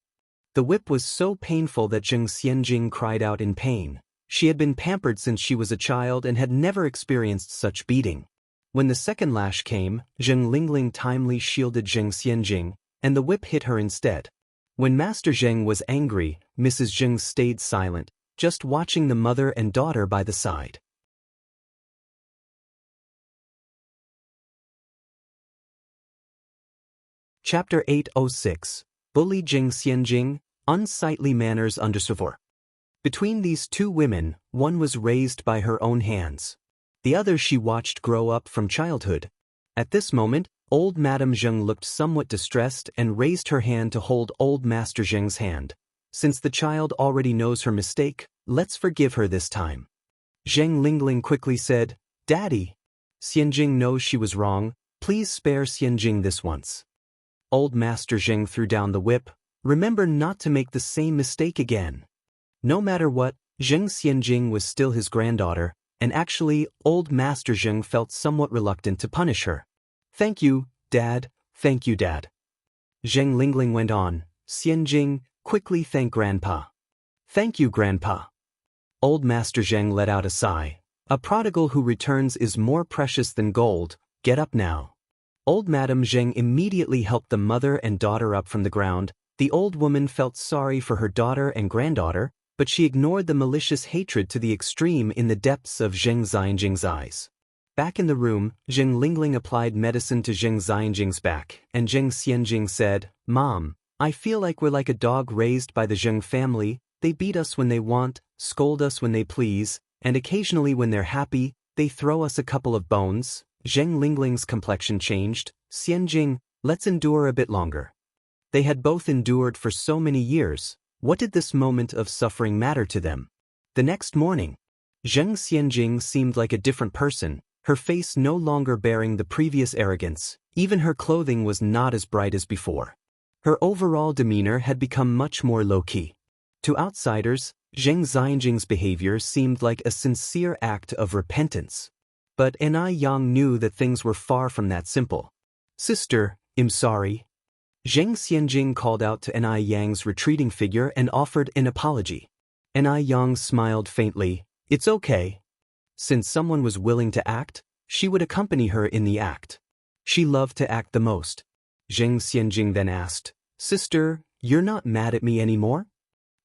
The whip was so painful that Xianxia cried out in pain. She had been pampered since she was a child and had never experienced such beating. When the second lash came, Zheng Lingling timely shielded Zheng Xianjing, and the whip hit her instead. When Master Zheng was angry, Mrs. Zheng stayed silent, just watching the mother and daughter by the side. Chapter 806. Bully Zheng Xianjing, Unsightly Manners Underscore. Between these two women, one was raised by her own hands. The other she watched grow up from childhood. At this moment, old Madame Zheng looked somewhat distressed and raised her hand to hold old Master Zheng's hand. Since the child already knows her mistake, let's forgive her this time. Zheng Lingling quickly said, "Daddy, Xianjing knows she was wrong, please spare Xianjing this once." Old Master Zheng threw down the whip. "Remember not to make the same mistake again." No matter what, Zheng Xianjing was still his granddaughter, and actually, old Master Zheng felt somewhat reluctant to punish her. "Thank you, Dad, thank you, Dad." Zheng Lingling went on, "Xianjing, quickly thank Grandpa." "Thank you, Grandpa." Old Master Zheng let out a sigh. "A prodigal who returns is more precious than gold, get up now." Old Madame Zheng immediately helped the mother and daughter up from the ground. The old woman felt sorry for her daughter and granddaughter, but she ignored the malicious hatred to the extreme in the depths of Zheng Xianjing's eyes. Back in the room, Zheng Lingling applied medicine to Zheng Xianjing's back, and Zheng Xianjing said, "Mom, I feel like we're like a dog raised by the Zheng family. They beat us when they want, scold us when they please, and occasionally when they're happy, they throw us a couple of bones." Zheng Lingling's complexion changed. "Xianjing, let's endure a bit longer." They had both endured for so many years. What did this moment of suffering matter to them? The next morning, Zheng Xianjing seemed like a different person, her face no longer bearing the previous arrogance. Even her clothing was not as bright as before. Her overall demeanor had become much more low-key. To outsiders, Zheng Xianjing's behavior seemed like a sincere act of repentance. But Anai Yang knew that things were far from that simple. "Sister, I'm sorry." Zheng Xianjing called out to Anai Yang's retreating figure and offered an apology. Anai Yang smiled faintly. "It's okay." Since someone was willing to act, she would accompany her in the act. She loved to act the most. Zheng Xianjing then asked, "Sister, you're not mad at me anymore?"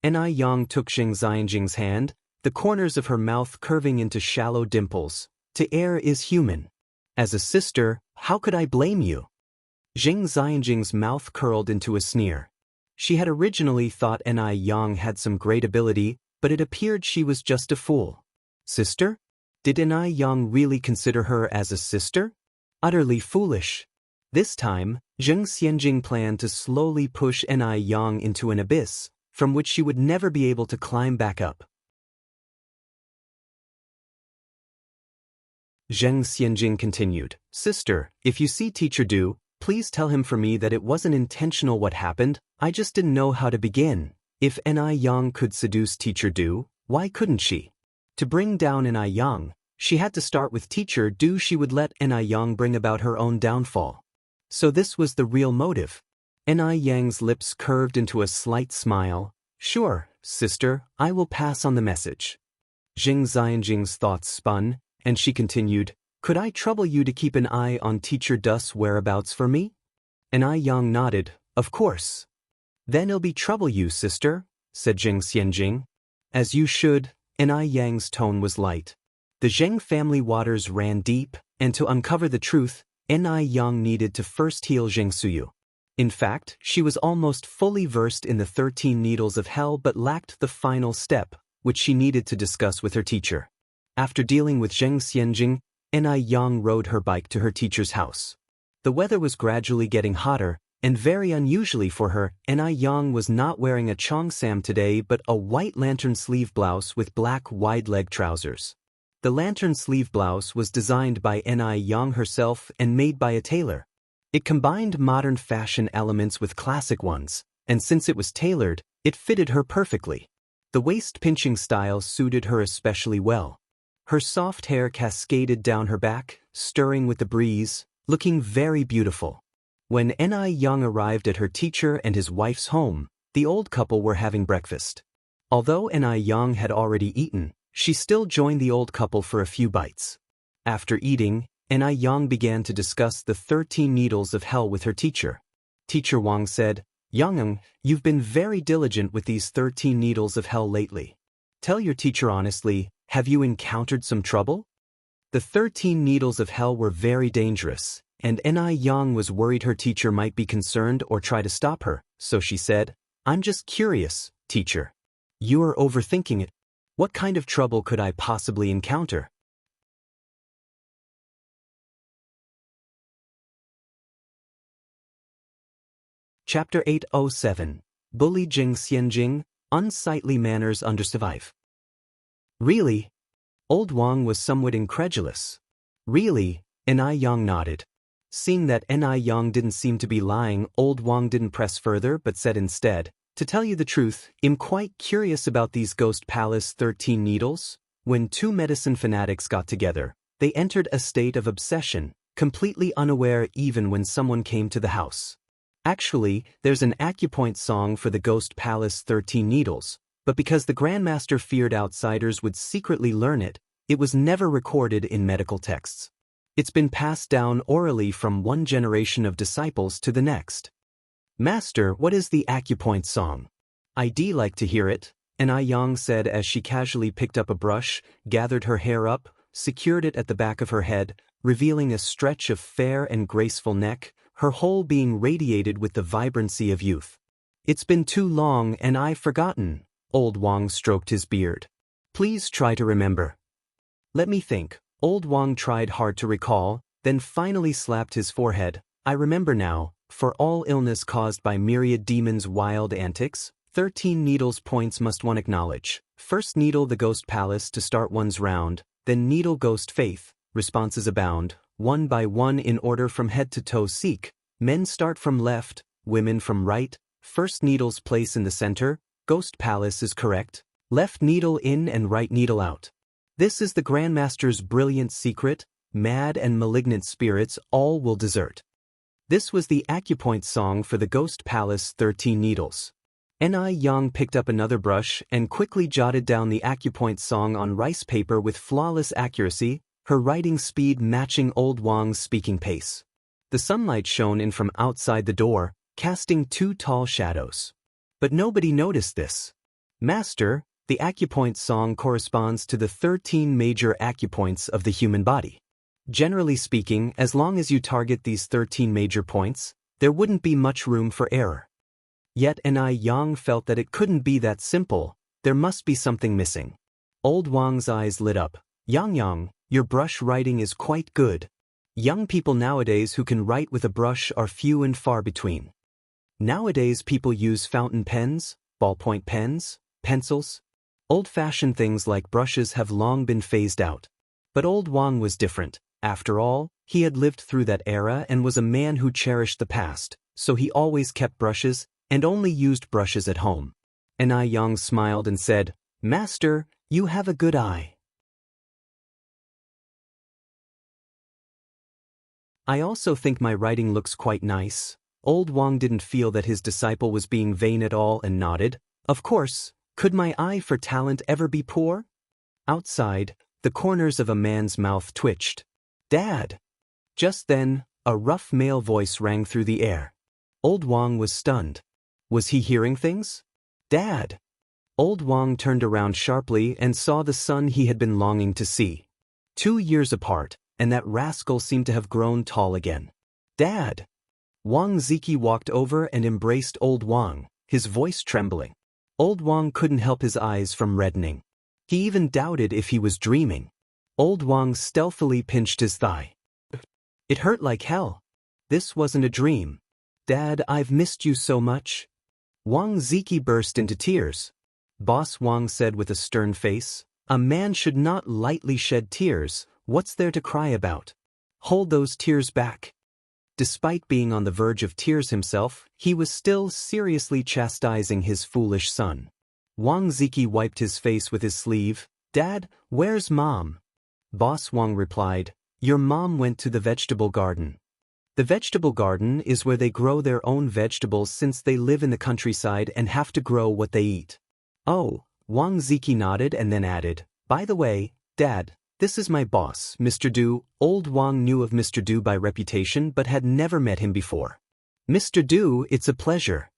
Anai Yang took Zheng Xianjing's hand, the corners of her mouth curving into shallow dimples. "To err is human. As a sister, how could I blame you?" Zheng Xianjing's mouth curled into a sneer. She had originally thought Anai Yang had some great ability, but it appeared she was just a fool. Sister? Did Anai Yang really consider her as a sister? Utterly foolish. This time, Zheng Xianjing planned to slowly push Anai Yang into an abyss, from which she would never be able to climb back up. Zheng Xianjing continued, "Sister, if you see Teacher Du, please tell him for me that it wasn't intentional what happened, I just didn't know how to begin. If Anai Yang could seduce Teacher Du, why couldn't she? To bring down Anai Yang, she had to start with Teacher Du. She would let Anai Yang bring about her own downfall. So this was the real motive." Anai Yang's lips curved into a slight smile. "Sure, sister, I will pass on the message." Zheng Xianjing's thoughts spun, and she continued, "Could I trouble you to keep an eye on Teacher Du's whereabouts for me?" Anai Yang nodded, "Of course." "Then it'll be trouble you, sister," said Zheng Xianjing. "As you should." Anai Yang's tone was light. The Zheng family waters ran deep, and to uncover the truth, Anai Yang needed to first heal Zheng Suyu. In fact, she was almost fully versed in the 13 needles of hell but lacked the final step, which she needed to discuss with her teacher. After dealing with Zheng Xianjing, Anai Yang rode her bike to her teacher's house. The weather was gradually getting hotter, and very unusually for her, Anai Yang was not wearing a cheongsam today but a white lantern sleeve blouse with black wide-leg trousers. The lantern sleeve blouse was designed by Anai Yang herself and made by a tailor. It combined modern fashion elements with classic ones, and since it was tailored, it fitted her perfectly. The waist-pinching style suited her especially well. Her soft hair cascaded down her back, stirring with the breeze, looking very beautiful. When Anai Yang arrived at her teacher and his wife's home, the old couple were having breakfast. Although Anai Yang had already eaten, she still joined the old couple for a few bites. After eating, and Yang began to discuss the 13 needles of hell with her teacher. Teacher Wang said, Yang, you've been very diligent with these 13 needles of hell lately. Tell your teacher honestly, have you encountered some trouble? The 13 needles of hell were very dangerous, and Yang was worried her teacher might be concerned or try to stop her, so she said, I'm just curious, teacher. You are overthinking it. What kind of trouble could I possibly encounter? Chapter 807. Bully Jing Xianjing, Unsightly Manners Under Survive. Really? Old Wang was somewhat incredulous. Really? Yang nodded. Seeing that Yang didn't seem to be lying, Old Wang didn't press further but said instead, to tell you the truth, I'm quite curious about these Ghost Palace 13 needles. When two medicine fanatics got together, they entered a state of obsession, completely unaware even when someone came to the house. Actually, there's an acupoint song for the Ghost Palace 13 needles, but because the Grandmaster feared outsiders would secretly learn it, it was never recorded in medical texts. It's been passed down orally from one generation of disciples to the next. Master, what is the acupoint song? I'd like to hear it, Yang said as she casually picked up a brush, gathered her hair up, secured it at the back of her head, revealing a stretch of fair and graceful neck, her whole being radiated with the vibrancy of youth. It's been too long and I've forgotten. Old Wang stroked his beard. Please try to remember. Let me think. Old Wang tried hard to recall, then finally slapped his forehead. I remember now. For all illness caused by myriad demons' wild antics, 13 needles points must one acknowledge. First needle the Ghost Palace to start one's round, then needle Ghost Faith, responses abound, one by one in order from head to toe seek. Men start from left, women from right, first needle's place in the center, Ghost Palace is correct, left needle in and right needle out. This is the Grandmaster's brilliant secret, mad and malignant spirits all will desert. This was the acupoint song for the Ghost Palace 13 needles. Yang picked up another brush and quickly jotted down the acupoint song on rice paper with flawless accuracy, her writing speed matching Old Wang's speaking pace. The sunlight shone in from outside the door, casting two tall shadows. But nobody noticed this. Master, the acupoint song corresponds to the 13 major acupoints of the human body. Generally speaking, as long as you target these 13 major points, there wouldn't be much room for error. Yet Yang felt that it couldn't be that simple, there must be something missing. Old Wang's eyes lit up. Yang, your brush writing is quite good. Young people nowadays who can write with a brush are few and far between. Nowadays people use fountain pens, ballpoint pens, pencils. Old-fashioned things like brushes have long been phased out. But Old Wang was different. After all, he had lived through that era and was a man who cherished the past, so he always kept brushes and only used brushes at home. Yang smiled and said, Master, you have a good eye. I also think my writing looks quite nice. Old Wang didn't feel that his disciple was being vain at all and nodded. Of course, could my eye for talent ever be poor? Outside, the corners of a man's mouth twitched. Dad! Just then, a rough male voice rang through the air. Old Wang was stunned. Was he hearing things? Dad! Old Wang turned around sharply and saw the son he had been longing to see. 2 years apart, and that rascal seemed to have grown tall again. Dad! Wang Ziki walked over and embraced Old Wang, his voice trembling. Old Wang couldn't help his eyes from reddening. He even doubted if he was dreaming. Old Wang stealthily pinched his thigh. It hurt like hell. This wasn't a dream. Dad, I've missed you so much. Wang Ziki burst into tears. Boss Wang said with a stern face, a man should not lightly shed tears. What's there to cry about? Hold those tears back. Despite being on the verge of tears himself, he was still seriously chastising his foolish son. Wang Ziki wiped his face with his sleeve. Dad, where's Mom? Boss Wang replied, your mom went to the vegetable garden. The vegetable garden is where they grow their own vegetables since they live in the countryside and have to grow what they eat. Oh, Wang Ziki nodded and then added, by the way, Dad, This is my boss, Mr. Du. Old Wang knew of Mr. Du by reputation but had never met him before. Mr. Du, it's a pleasure.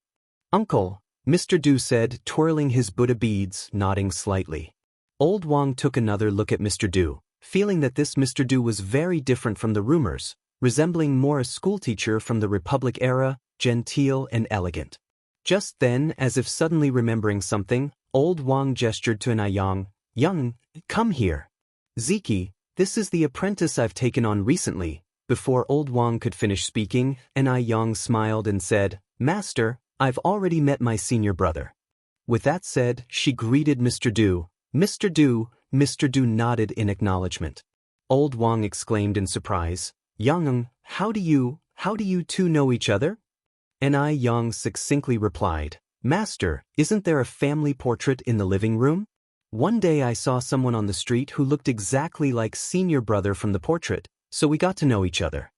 Uncle, Mr. Du said, twirling his Buddha beads, nodding slightly. Old Wang took another look at Mr. Du, feeling that this Mr. Du was very different from the rumors, resembling more a schoolteacher from the Republic era, genteel and elegant. Just then, as if suddenly remembering something, Old Wang gestured to Yang. Young, come here. Ziki, this is the apprentice I've taken on recently. Before Old Wang could finish speaking, Yang smiled and said, Master, I've already met my senior brother. With that said, she greeted Mr. Du. Mr. Du, Mr. Du nodded in acknowledgement. Old Wang exclaimed in surprise, Yang, how do you two know each other? Yang succinctly replied, Master, isn't there a family portrait in the living room? One day I saw someone on the street who looked exactly like senior brother from the portrait, so we got to know each other.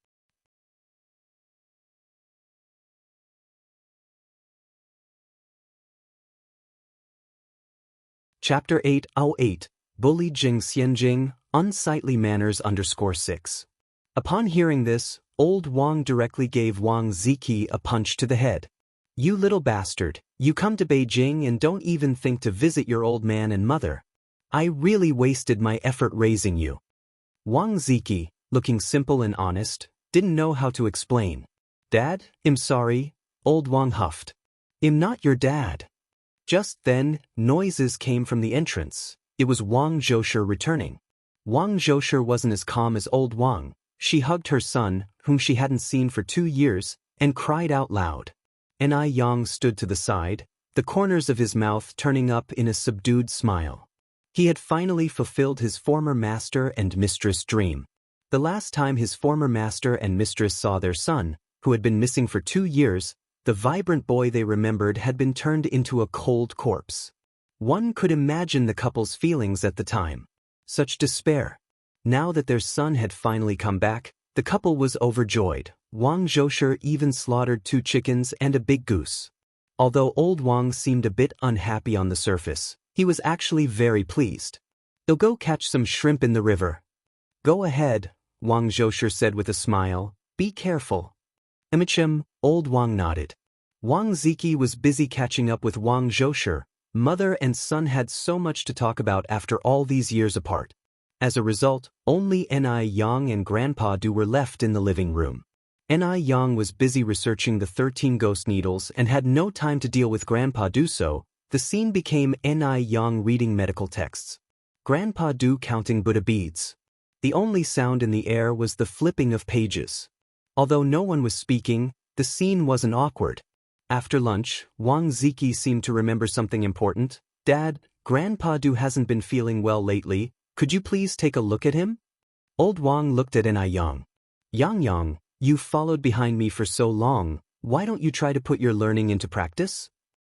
Chapter 808, Bully Jing Xianjing, Unsightly Manners _6. Upon hearing this, Old Wang directly gave Wang Ziki a punch to the head. You little bastard, you come to Beijing and don't even think to visit your old man and mother. I really wasted my effort raising you. Wang Ziki, looking simple and honest, didn't know how to explain. Dad, I'm sorry, Old Wang huffed. I'm not your dad. Just then, noises came from the entrance. It was Wang Zhoushe returning. Wang Zhoushe wasn't as calm as Old Wang. She hugged her son, whom she hadn't seen for 2 years, and cried out loud. Yang stood to the side, the corners of his mouth turning up in a subdued smile. He had finally fulfilled his former master and mistress dream. The last time his former master and mistress saw their son, who had been missing for 2 years, the vibrant boy they remembered had been turned into a cold corpse. One could imagine the couple's feelings at the time. Such despair. Now that their son had finally come back, the couple was overjoyed. Wang Zhoushe even slaughtered 2 chickens and a big goose. Although Old Wang seemed a bit unhappy on the surface, he was actually very pleased. They'll go catch some shrimp in the river. Go ahead, Wang Zhoushe said with a smile. Be careful. Emichim, Old Wang nodded. Wang Ziki was busy catching up with Wang Zhoushe. Mother and son had so much to talk about after all these years apart. As a result, only Yang and Grandpa Du were left in the living room. Yang was busy researching the 13 ghost needles and had no time to deal with Grandpa Du, so the scene became Yang reading medical texts. Grandpa Du counting Buddha beads. The only sound in the air was the flipping of pages. Although no one was speaking, the scene wasn't awkward. After lunch, Wang Ziki seemed to remember something important. Dad, Grandpa Du hasn't been feeling well lately. Could you please take a look at him? Old Wang looked at Yang. Yang, you followed behind me for so long, why don't you try to put your learning into practice?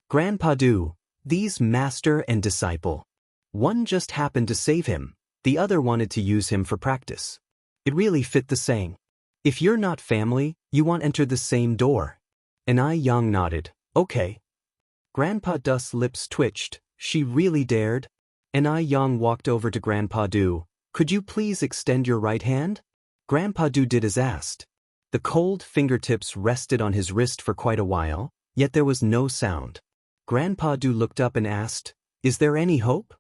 Grandpa Du, these master and disciple. One just happened to save him, the other wanted to use him for practice. It really fit the saying. If you're not family, you won't enter the same door. Yang nodded, okay. Grandpa Du's lips twitched, she really dared? Yang walked over to Grandpa Du. Could you please extend your right hand? Grandpa Du did as asked. The cold fingertips rested on his wrist for quite a while, yet there was no sound. Grandpa Du looked up and asked, Is there any hope?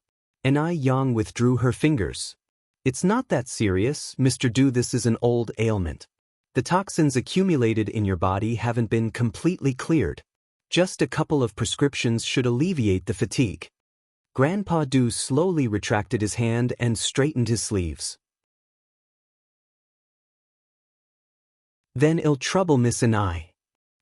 Yang withdrew her fingers. It's not that serious, Mr. Du, this is an old ailment. The toxins accumulated in your body haven't been completely cleared. Just a couple of prescriptions should alleviate the fatigue. Grandpa Du slowly retracted his hand and straightened his sleeves. Then ill trouble Miss and I.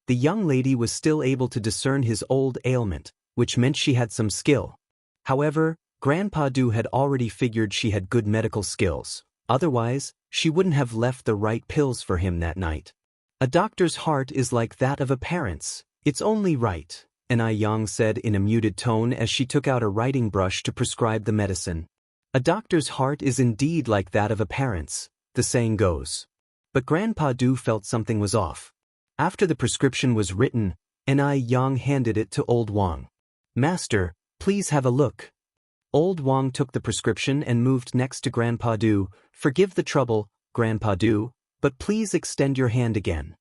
The young lady was still able to discern his old ailment, which meant she had some skill. However, Grandpa Du had already figured she had good medical skills. Otherwise, she wouldn't have left the right pills for him that night. A doctor's heart is like that of a parent's. It's only right, Yang said in a muted tone as she took out a writing brush to prescribe the medicine. A doctor's heart is indeed like that of a parent's, the saying goes. But Grandpa Du felt something was off. After the prescription was written, Yang handed it to Old Wang. Master, please have a look. Old Wang took the prescription and moved next to Grandpa Du. "Forgive the trouble, Grandpa Du, but please extend your hand again."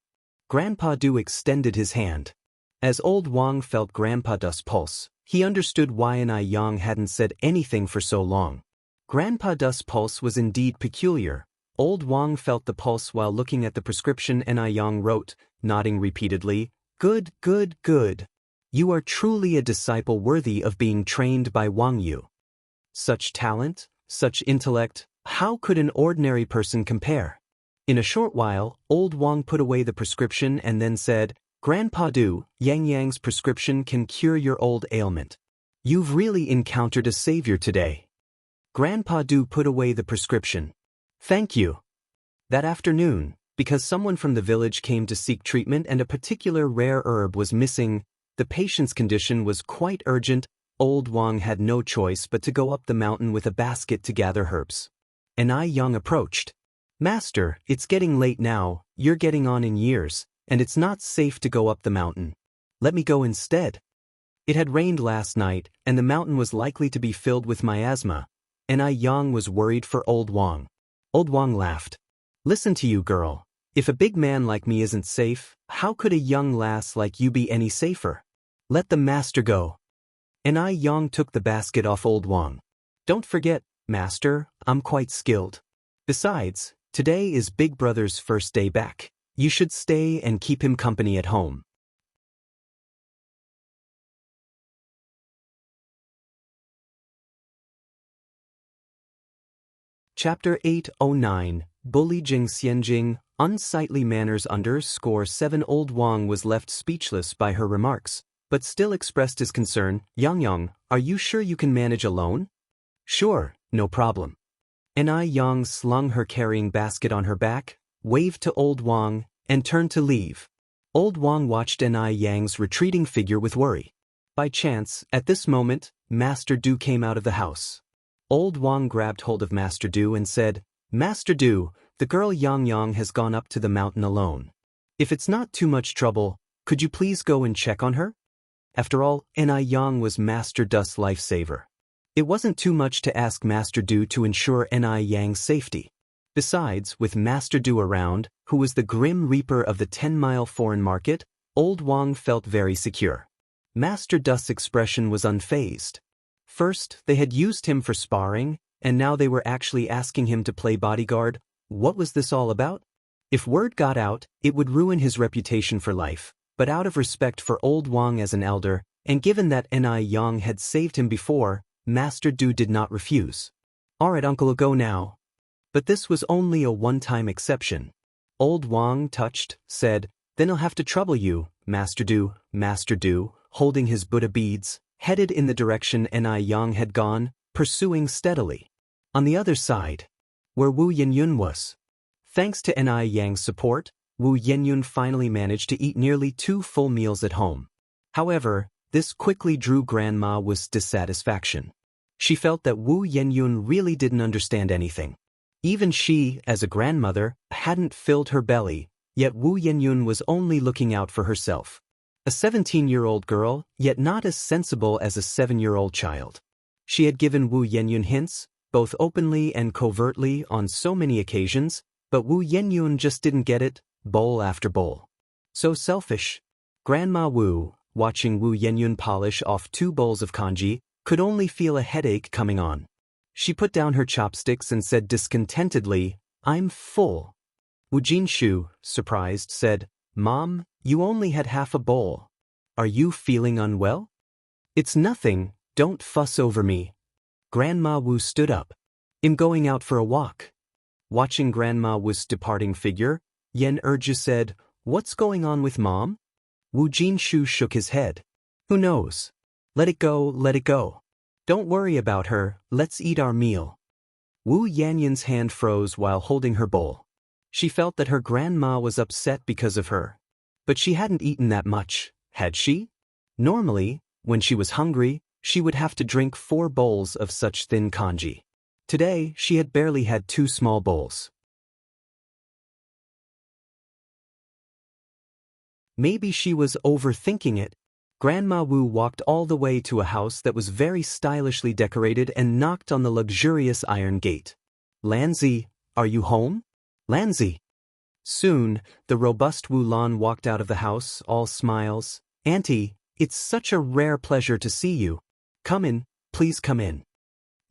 Grandpa Du extended his hand. As Old Wang felt Grandpa Du's pulse, he understood why Anai Yang hadn't said anything for so long. Grandpa Du's pulse was indeed peculiar. Old Wang felt the pulse while looking at the prescription Anai Yang wrote, nodding repeatedly. "Good, good, good. You are truly a disciple worthy of being trained by Wang Yu. Such talent, such intellect, how could an ordinary person compare?" In a short while, Old Wang put away the prescription and then said, "Grandpa Du, Yang Yang's prescription can cure your old ailment. You've really encountered a savior today." Grandpa Du put away the prescription. "Thank you." That afternoon, because someone from the village came to seek treatment and a particular rare herb was missing, the patient's condition was quite urgent. Old Wang had no choice but to go up the mountain with a basket to gather herbs. Anai Yang approached. "Master, it's getting late now, you're getting on in years, and it's not safe to go up the mountain. Let me go instead." It had rained last night, and the mountain was likely to be filled with miasma. Anai Yang was worried for Old Wang. Old Wang laughed. "Listen to you, girl. If a big man like me isn't safe, how could a young lass like you be any safer? Let the master go." Anai Yang took the basket off Old Wang. "Don't forget, master, I'm quite skilled. Besides, today is Big Brother's first day back. You should stay and keep him company at home." Chapter 809, Bully Jing Xianjing, Unsightly Manners _7. Old Wang was left speechless by her remarks, but still expressed his concern. "Yang, are you sure you can manage alone?" "Sure, no problem." Anai Yang slung her carrying basket on her back, waved to Old Wang, and turned to leave. Old Wang watched Anai Yang's retreating figure with worry. By chance, at this moment, Master Du came out of the house. Old Wang grabbed hold of Master Du and said, "Master Du, the girl Yang has gone up to the mountain alone. If it's not too much trouble, could you please go and check on her?" After all, Anai Yang was Master Du's lifesaver. It wasn't too much to ask Master Du to ensure Anai Yang's safety. Besides, with Master Du around, who was the grim reaper of the 10-mile foreign market, Old Wang felt very secure. Master Du's expression was unfazed. First, they had used him for sparring, and now they were actually asking him to play bodyguard. What was this all about? If word got out, it would ruin his reputation for life, but out of respect for Old Wang as an elder, and given that Anai Yang had saved him before, Master Du did not refuse. "Alright, uncle, I'll go now." But this was only a one-time exception. Old Wang, touched, said, "Then I'll have to trouble you, Master Du." Master Du, holding his Buddha beads, headed in the direction Anai Yang had gone, pursuing steadily. On the other side, where Wu Yenyun was. Thanks to Anai Yang's support, Wu Yenyun finally managed to eat nearly 2 full meals at home. However, this quickly drew Grandma Wu's dissatisfaction. She felt that Wu Yenyun really didn't understand anything. Even she, as a grandmother, hadn't filled her belly, yet Wu Yenyun was only looking out for herself. A 17-year-old girl, yet not as sensible as a 7-year-old child. She had given Wu Yenyun hints, both openly and covertly on so many occasions, but Wu Yenyun just didn't get it, bowl after bowl. So selfish. Grandma Wu, watching Wu Yenyun polish off 2 bowls of congee, could only feel a headache coming on. She put down her chopsticks and said discontentedly, "I'm full." Wu Jinshu, surprised, said, "Mom, you only had half a bowl. Are you feeling unwell?" "It's nothing, don't fuss over me." Grandma Wu stood up. "I'm going out for a walk." Watching Grandma Wu's departing figure, Yen Erju said, "What's going on with Mom?" Wu Jinshu shook his head. "Who knows? Let it go, let it go. Don't worry about her, let's eat our meal." Wu Yanyun's hand froze while holding her bowl. She felt that her grandma was upset because of her. But she hadn't eaten that much, had she? Normally, when she was hungry, she would have to drink 4 bowls of such thin congee. Today, she had barely had 2 small bowls. Maybe she was overthinking it. Grandma Wu walked all the way to a house that was very stylishly decorated and knocked on the luxurious iron gate. "Lanzi, are you home? Lanzi." Soon, the robust Wu Lan walked out of the house, all smiles. "Auntie, it's such a rare pleasure to see you. Come in, please come in."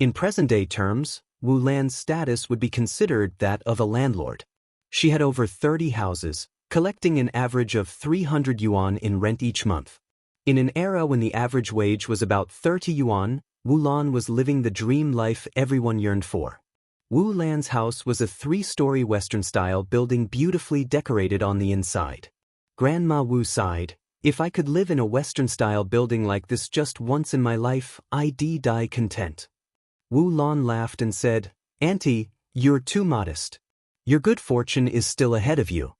In present-day terms, Wu Lan's status would be considered that of a landlord. She had over 30 houses, collecting an average of 300 yuan in rent each month. In an era when the average wage was about 30 yuan, Wu Lan was living the dream life everyone yearned for. Wu Lan's house was a 3-story Western-style building beautifully decorated on the inside. Grandma Wu sighed, "If I could live in a Western-style building like this just once in my life, I'd die content." Wu Lan laughed and said, "Auntie, you're too modest. Your good fortune is still ahead of you."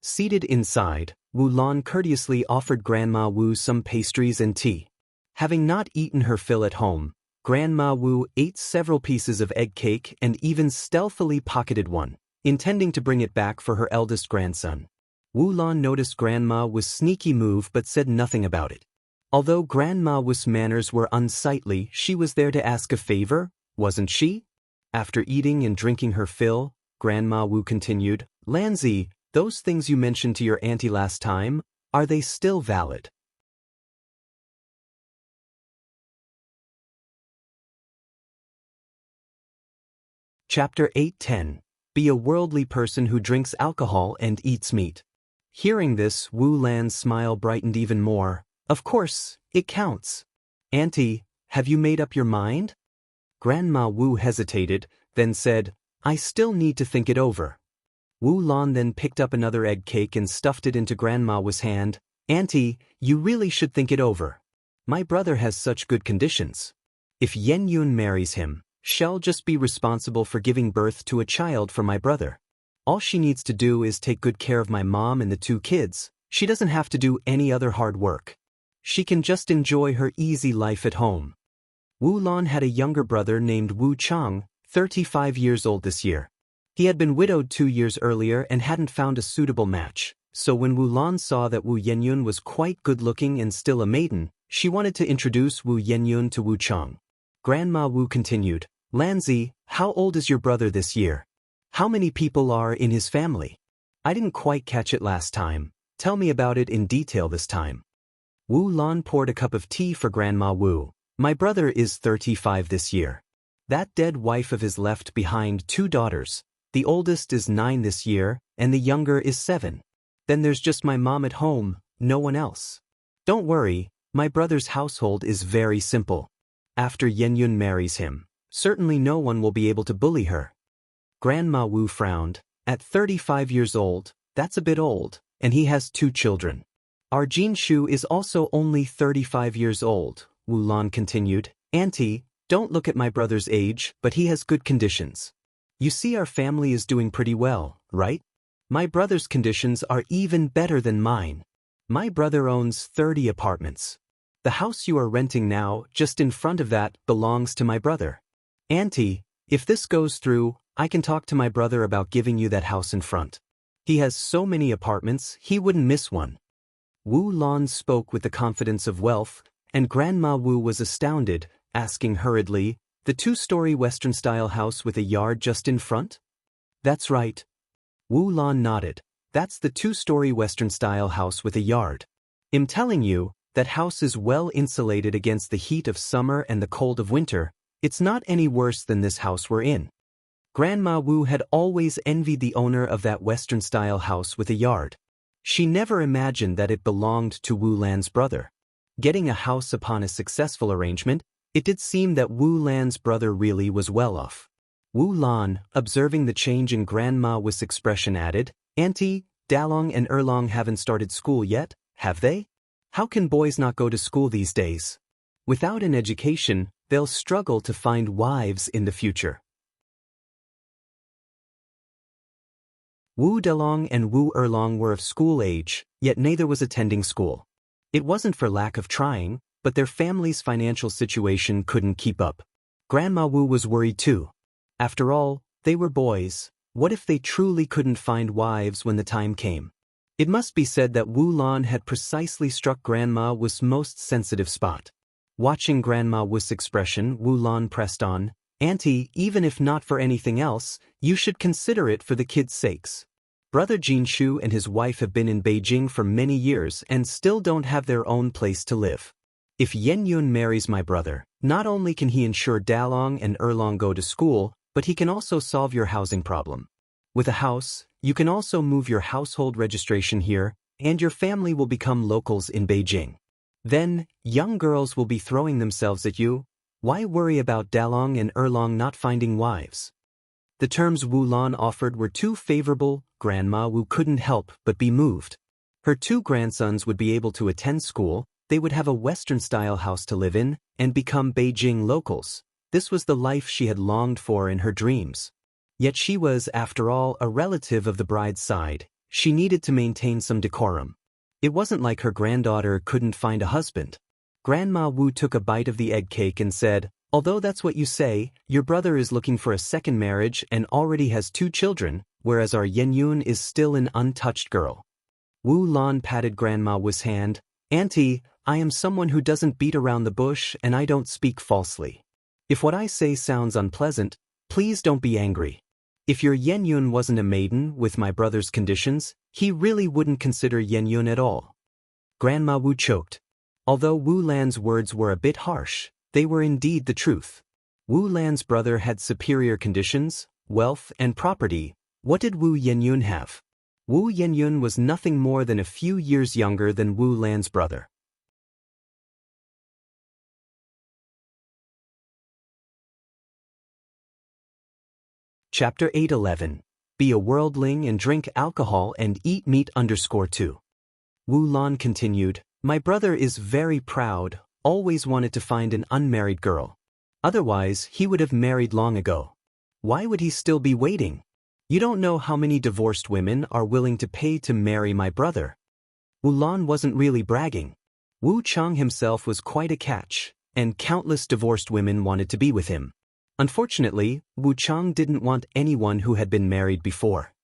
Seated inside, Wu Lan courteously offered Grandma Wu some pastries and tea. Having not eaten her fill at home, Grandma Wu ate several pieces of egg cake and even stealthily pocketed one, intending to bring it back for her eldest grandson. Wu Lan noticed Grandma Wu's sneaky move but said nothing about it. Although Grandma Wu's manners were unsightly, she was there to ask a favor, wasn't she? After eating and drinking her fill, Grandma Wu continued, "Lanzi, those things you mentioned to your auntie last time, are they still valid?" Chapter 8:10. Be a worldly person who drinks alcohol and eats meat. Hearing this, Wu Lan's smile brightened even more. "Of course, it counts. Auntie, have you made up your mind?" Grandma Wu hesitated, then said, "I still need to think it over." Wu Lan then picked up another egg cake and stuffed it into Grandma Wu's hand. "Auntie, you really should think it over. My brother has such good conditions. If Yen Yun marries him, she'll just be responsible for giving birth to a child for my brother. All she needs to do is take good care of my mom and the 2 kids. She doesn't have to do any other hard work. She can just enjoy her easy life at home." Wu Lan had a younger brother named Wu Chang, 35 years old this year. He had been widowed 2 years earlier and hadn't found a suitable match, so when Wu Lan saw that Wu Yenyun was quite good-looking and still a maiden, she wanted to introduce Wu Yenyun to Wu Chang. Grandma Wu continued, "Lanzi, how old is your brother this year? How many people are in his family? I didn't quite catch it last time. Tell me about it in detail this time." Wu Lan poured a cup of tea for Grandma Wu. "My brother is 35 this year. That dead wife of his left behind 2 daughters. The oldest is 9 this year, and the younger is 7. Then there's just my mom at home, no one else. Don't worry, my brother's household is very simple. After Yen Yun marries him, certainly no one will be able to bully her." Grandma Wu frowned. "At 35 years old, that's a bit old, and he has 2 children. Our Jin Shu is also only 35 years old," Wu Lan continued. "Auntie, don't look at my brother's age, but he has good conditions. You see, our family is doing pretty well, right? My brother's conditions are even better than mine. My brother owns 30 apartments. The house you are renting now, just in front of that, belongs to my brother. Auntie, if this goes through, I can talk to my brother about giving you that house in front. He has so many apartments, he wouldn't miss one." Wu Lan spoke with the confidence of wealth, and Grandma Wu was astounded, asking hurriedly, "The 2-story Western-style house with a yard just in front?" "That's right." Wu Lan nodded. "That's the 2-story Western-style house with a yard. I'm telling you, that house is well insulated against the heat of summer and the cold of winter. It's not any worse than this house we're in." Grandma Wu had always envied the owner of that Western-style house with a yard. She never imagined that it belonged to Wu Lan's brother. Getting a house upon a successful arrangement, it did seem that Wu Lan's brother really was well off. Wu Lan, observing the change in Grandma Wu's expression, added, "Auntie, Dalong and Erlong haven't started school yet, have they? How can boys not go to school these days? Without an education, they'll struggle to find wives in the future." Wu Dalong and Wu Erlong were of school age, yet neither was attending school. It wasn't for lack of trying, but their family's financial situation couldn't keep up. Grandma Wu was worried too. After all, they were boys. What if they truly couldn't find wives when the time came? It must be said that Wu Lan had precisely struck Grandma Wu's most sensitive spot. Watching Grandma Wu's expression, Wu Lan pressed on, "Auntie, even if not for anything else, you should consider it for the kids' sakes. Brother Jinshu and his wife have been in Beijing for many years and still don't have their own place to live. If Yen Yun marries my brother, not only can he ensure Dalong and Erlong go to school, but he can also solve your housing problem. With a house, you can also move your household registration here, and your family will become locals in Beijing. Then, young girls will be throwing themselves at you. Why worry about Dalong and Erlong not finding wives?" The terms Wu Lan offered were too favorable. Grandma Wu couldn't help but be moved. Her 2 grandsons would be able to attend school, they would have a Western-style house to live in, and become Beijing locals. This was the life she had longed for in her dreams. Yet she was, after all, a relative of the bride's side. She needed to maintain some decorum. It wasn't like her granddaughter couldn't find a husband. Grandma Wu took a bite of the egg cake and said, "Although that's what you say, your brother is looking for a second marriage and already has 2 children, whereas our Yen Yun is still an untouched girl." Wu Lan patted Grandma Wu's hand. "Auntie, I am someone who doesn't beat around the bush and I don't speak falsely. If what I say sounds unpleasant, please don't be angry. If your Yen Yun wasn't a maiden with my brother's conditions, he really wouldn't consider Yen Yun at all." Grandma Wu choked. Although Wu Lan's words were a bit harsh, they were indeed the truth. Wu Lan's brother had superior conditions, wealth, and property. What did Wu Yenyun have? Wu Yenyun was nothing more than a few years younger than Wu Lan's brother. Chapter 811. Be a worldling and drink alcohol and eat meat _2. Wu Lan continued, "My brother is very proud, always wanted to find an unmarried girl. Otherwise, he would have married long ago. Why would he still be waiting? You don't know how many divorced women are willing to pay to marry my brother." Wu Lan wasn't really bragging. Wu Chang himself was quite a catch, and countless divorced women wanted to be with him. Unfortunately, Wu Chang didn't want anyone who had been married before.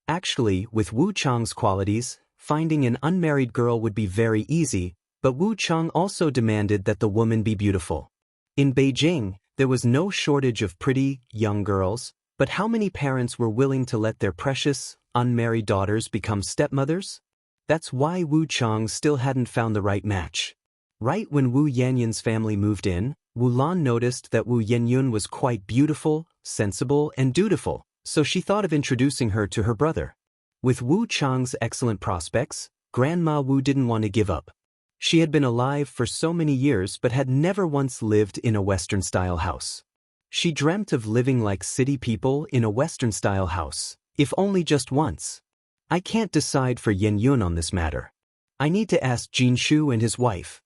Actually, with Wu Chang's qualities, finding an unmarried girl would be very easy, but Wu Chang also demanded that the woman be beautiful. In Beijing, there was no shortage of pretty, young girls, but how many parents were willing to let their precious, unmarried daughters become stepmothers? That's why Wu Chang still hadn't found the right match. Right when Wu Yanyun's family moved in, Wu Lan noticed that Wu Yenyun was quite beautiful, sensible, and dutiful, so she thought of introducing her to her brother. With Wu Chang's excellent prospects, Grandma Wu didn't want to give up. She had been alive for so many years but had never once lived in a Western-style house. She dreamt of living like city people in a Western-style house, if only just once. "I can't decide for Yenyun on this matter. I need to ask Jinshu and his wife."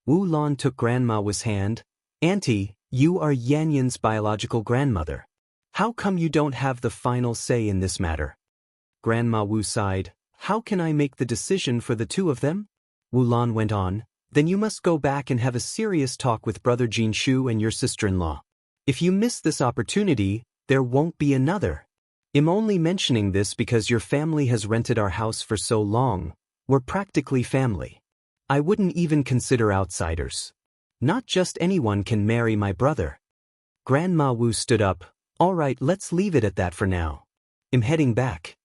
Wu Lan took Grandma Wu's hand. "Auntie, you are Yanyun's biological grandmother. How come you don't have the final say in this matter?" Grandma Wu sighed. "How can I make the decision for the 2 of them?" Wu Lan went on. "Then you must go back and have a serious talk with Brother Jinshu and your sister-in-law. If you miss this opportunity, there won't be another. I'm only mentioning this because your family has rented our house for so long. We're practically family. I wouldn't even consider outsiders. Not just anyone can marry my brother." Grandma Wu stood up. "All right, let's leave it at that for now. I'm heading back.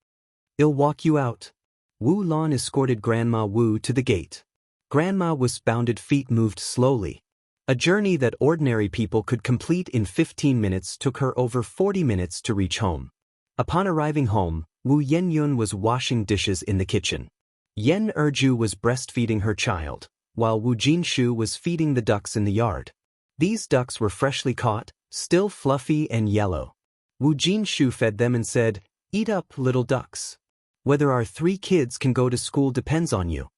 I'll walk you out." Wu Lan escorted Grandma Wu to the gate. Grandma Wu's bounded feet moved slowly. A journey that ordinary people could complete in 15 minutes took her over 40 minutes to reach home. Upon arriving home, Wu Yenyun was washing dishes in the kitchen. Yen Erju was breastfeeding her child, while Wu Jinshu was feeding the ducks in the yard. These ducks were freshly caught, still fluffy and yellow. Wu Jinshu fed them and said, "Eat up, little ducks. Whether our 3 kids can go to school depends on you."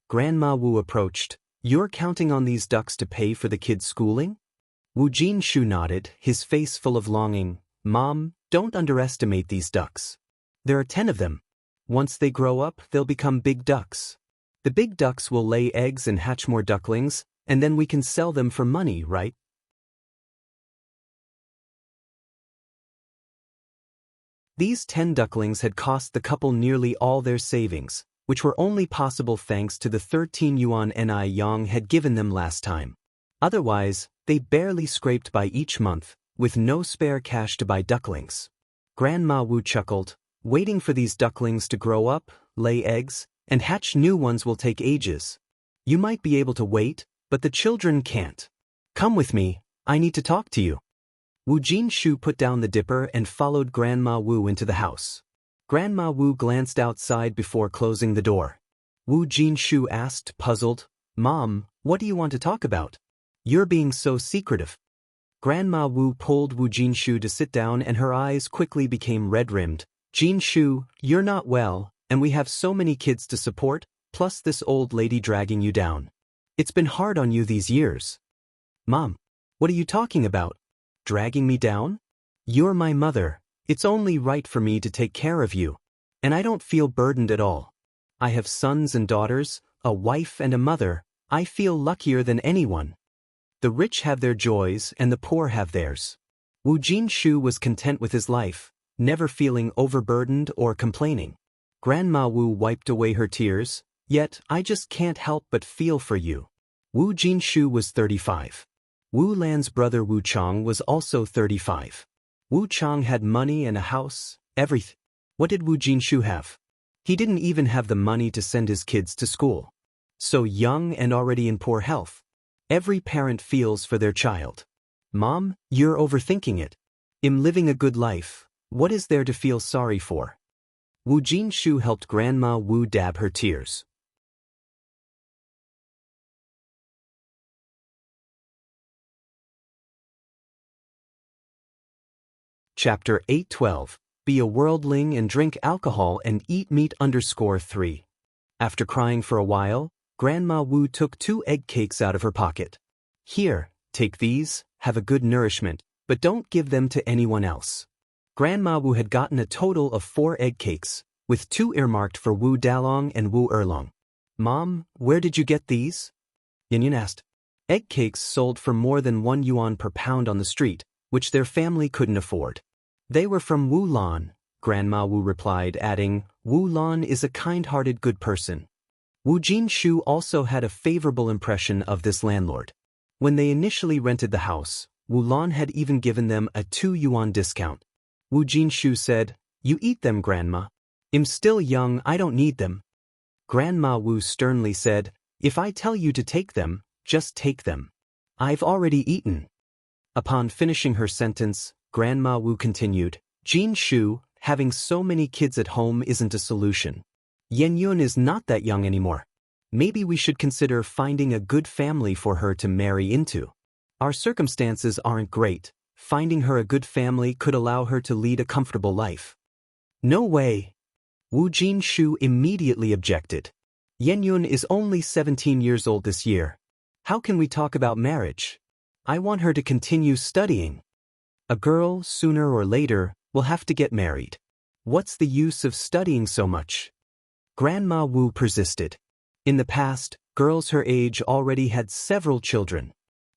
Grandma Wu approached. "You're counting on these ducks to pay for the kids' schooling?" Wu Jinshu nodded, his face full of longing. "Mom, don't underestimate these ducks. There are 10 of them. Once they grow up, they'll become big ducks. The big ducks will lay eggs and hatch more ducklings, and then we can sell them for money, right?" These 10 ducklings had cost the couple nearly all their savings, which were only possible thanks to the 13 yuan Ni Yang had given them last time. Otherwise, they barely scraped by each month, with no spare cash to buy ducklings. Grandma Wu chuckled. Waiting for these ducklings to grow up, lay eggs, and hatch new ones will take ages. You might be able to wait, but the children can't. Come with me, I need to talk to you. Wu Jinshu put down the dipper and followed Grandma Wu into the house. Grandma Wu glanced outside before closing the door. Wu Jinshu asked, puzzled, Mom, what do you want to talk about? You're being so secretive. Grandma Wu pulled Wu Jinshu to sit down and her eyes quickly became red-rimmed. Jinshu, you're not well, and we have so many kids to support, plus this old lady dragging you down. It's been hard on you these years. Mom, what are you talking about? Dragging me down? You're my mother. It's only right for me to take care of you. And I don't feel burdened at all. I have sons and daughters, a wife and a mother. I feel luckier than anyone. The rich have their joys and the poor have theirs. Wu Jinshu was content with his life, never feeling overburdened or complaining. Grandma Wu wiped away her tears, yet I just can't help but feel for you. Wu Jinshu was 35. Wu Lan's brother Wu Chang was also 35. Wu Chang had money and a house, everything. What did Wu Jinshu have? He didn't even have the money to send his kids to school. So young and already in poor health. Every parent feels for their child. Mom, you're overthinking it. I'm living a good life. What is there to feel sorry for? Wu Jinshu helped Grandma Wu dab her tears. Chapter 8:12. Be a worldling and drink alcohol and eat meat. 3. After crying for a while, Grandma Wu took 2 egg cakes out of her pocket. Here, take these, have a good nourishment, but don't give them to anyone else. Grandma Wu had gotten a total of 4 egg cakes, with 2 earmarked for Wu Dalong and Wu Erlong. Mom, where did you get these? Yin asked. Egg cakes sold for more than 1 yuan per pound on the street, which their family couldn't afford. They were from Wu Lan, Grandma Wu replied, adding, Wu Lan is a kind-hearted good person. Wu Jinshu also had a favorable impression of this landlord. When they initially rented the house, Wu Lan had even given them a 2 yuan discount. Wu Jinshu said, You eat them, Grandma. I'm still young, I don't need them. Grandma Wu sternly said, If I tell you to take them, just take them. I've already eaten. Upon finishing her sentence, Grandma Wu continued, Jinshu, having so many kids at home isn't a solution. Yenyun is not that young anymore. Maybe we should consider finding a good family for her to marry into. Our circumstances aren't great. Finding her a good family could allow her to lead a comfortable life. No way. Wu Jinshu immediately objected. Yenyun is only 17 years old this year. How can we talk about marriage? I want her to continue studying. A girl, sooner or later, will have to get married. What's the use of studying so much? Grandma Wu persisted. In the past, girls her age already had several children.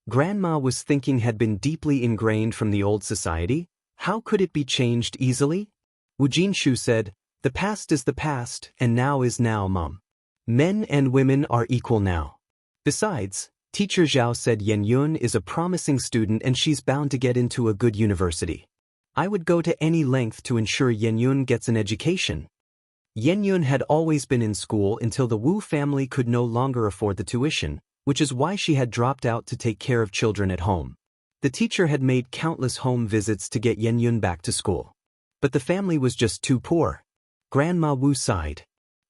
Grandma was thinking had been deeply ingrained from the old society. How could it be changed easily? Wu Jinshu said, The past is the past, and now is now, Mom. Men and women are equal now. Besides, Teacher Zhao said Yenyun is a promising student and she's bound to get into a good university. I would go to any length to ensure Yenyun gets an education. Yenyun had always been in school until the Wu family could no longer afford the tuition, which is why she had dropped out to take care of children at home. The teacher had made countless home visits to get Yenyun back to school. But the family was just too poor. Grandma Wu sighed.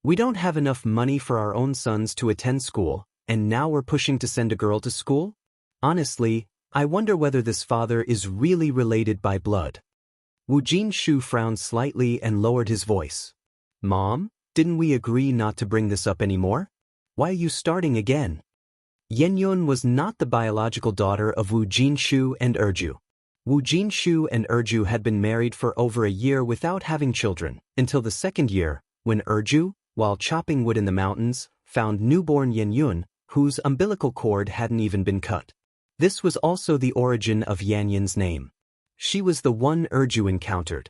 We don't have enough money for our own sons to attend school, and now we're pushing to send a girl to school? Honestly, I wonder whether this father is really related by blood. Wu Jinshu frowned slightly and lowered his voice. Mom, didn't we agree not to bring this up anymore? Why are you starting again? Yenyun was not the biological daughter of Wu Jinshu and Erju. Wu Jinshu and Erju had been married for over a year without having children, until the second year, when Erju, while chopping wood in the mountains, found newborn Yenyun, whose umbilical cord hadn't even been cut. This was also the origin of Yanyun's name. She was the one Erju encountered.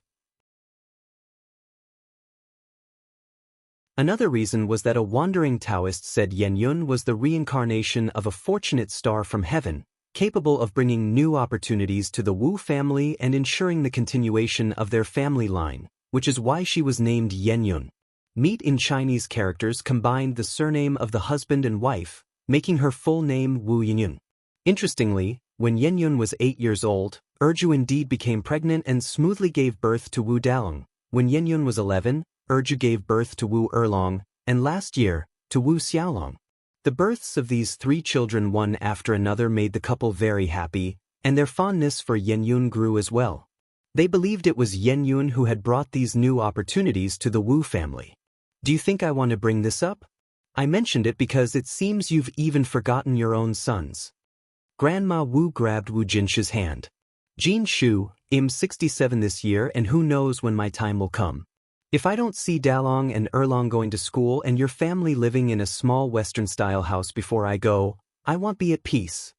Another reason was that a wandering Taoist said Yenyun was the reincarnation of a fortunate star from heaven, capable of bringing new opportunities to the Wu family and ensuring the continuation of their family line, which is why she was named Yenyun. Meet in Chinese characters combined the surname of the husband and wife, making her full name Wu Yenyun. Interestingly, when Yenyun was 8 years old, Erju indeed became pregnant and smoothly gave birth to Wu Dalong. When Yenyun was 11, Erju gave birth to Wu Erlong, and last year, to Wu Xiaolong. The births of these 3 children one after another made the couple very happy, and their fondness for Yenyun grew as well. They believed it was Yenyun who had brought these new opportunities to the Wu family. Do you think I want to bring this up? I mentioned it because it seems you've even forgotten your own sons. Grandma Wu grabbed Wu Jinshi's hand. Jin Shu, I'm 67 this year and who knows when my time will come. If I don't see Dalong and Erlong going to school and your family living in a small Western-style house before I go, I won't be at peace.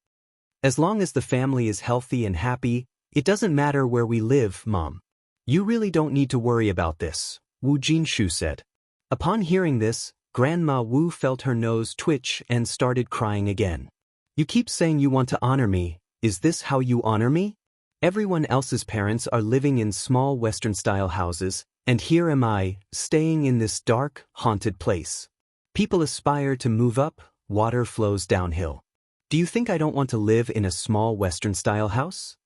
As long as the family is healthy and happy, it doesn't matter where we live, Mom. You really don't need to worry about this, Wu Jinshu said. Upon hearing this, Grandma Wu felt her nose twitch and started crying again. You keep saying you want to honor me. Is this how you honor me? Everyone else's parents are living in small Western-style houses, and here am I, staying in this dark, haunted place. People aspire to move up, water flows downhill. Do you think I don't want to live in a small Western-style house?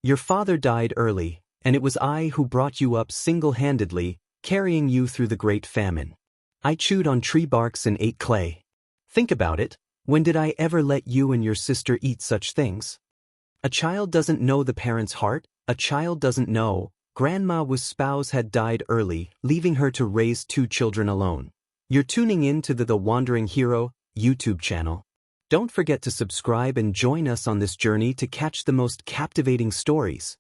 Your father died early, and it was I who brought you up single-handedly, carrying you through the Great Famine. I chewed on tree barks and ate clay. Think about it, when did I ever let you and your sister eat such things? A child doesn't know the parent's heart, a child doesn't know. Grandma Wu's spouse had died early, leaving her to raise 2 children alone. You're tuning in to the Wandering Hero YouTube channel. Don't forget to subscribe and join us on this journey to catch the most captivating stories.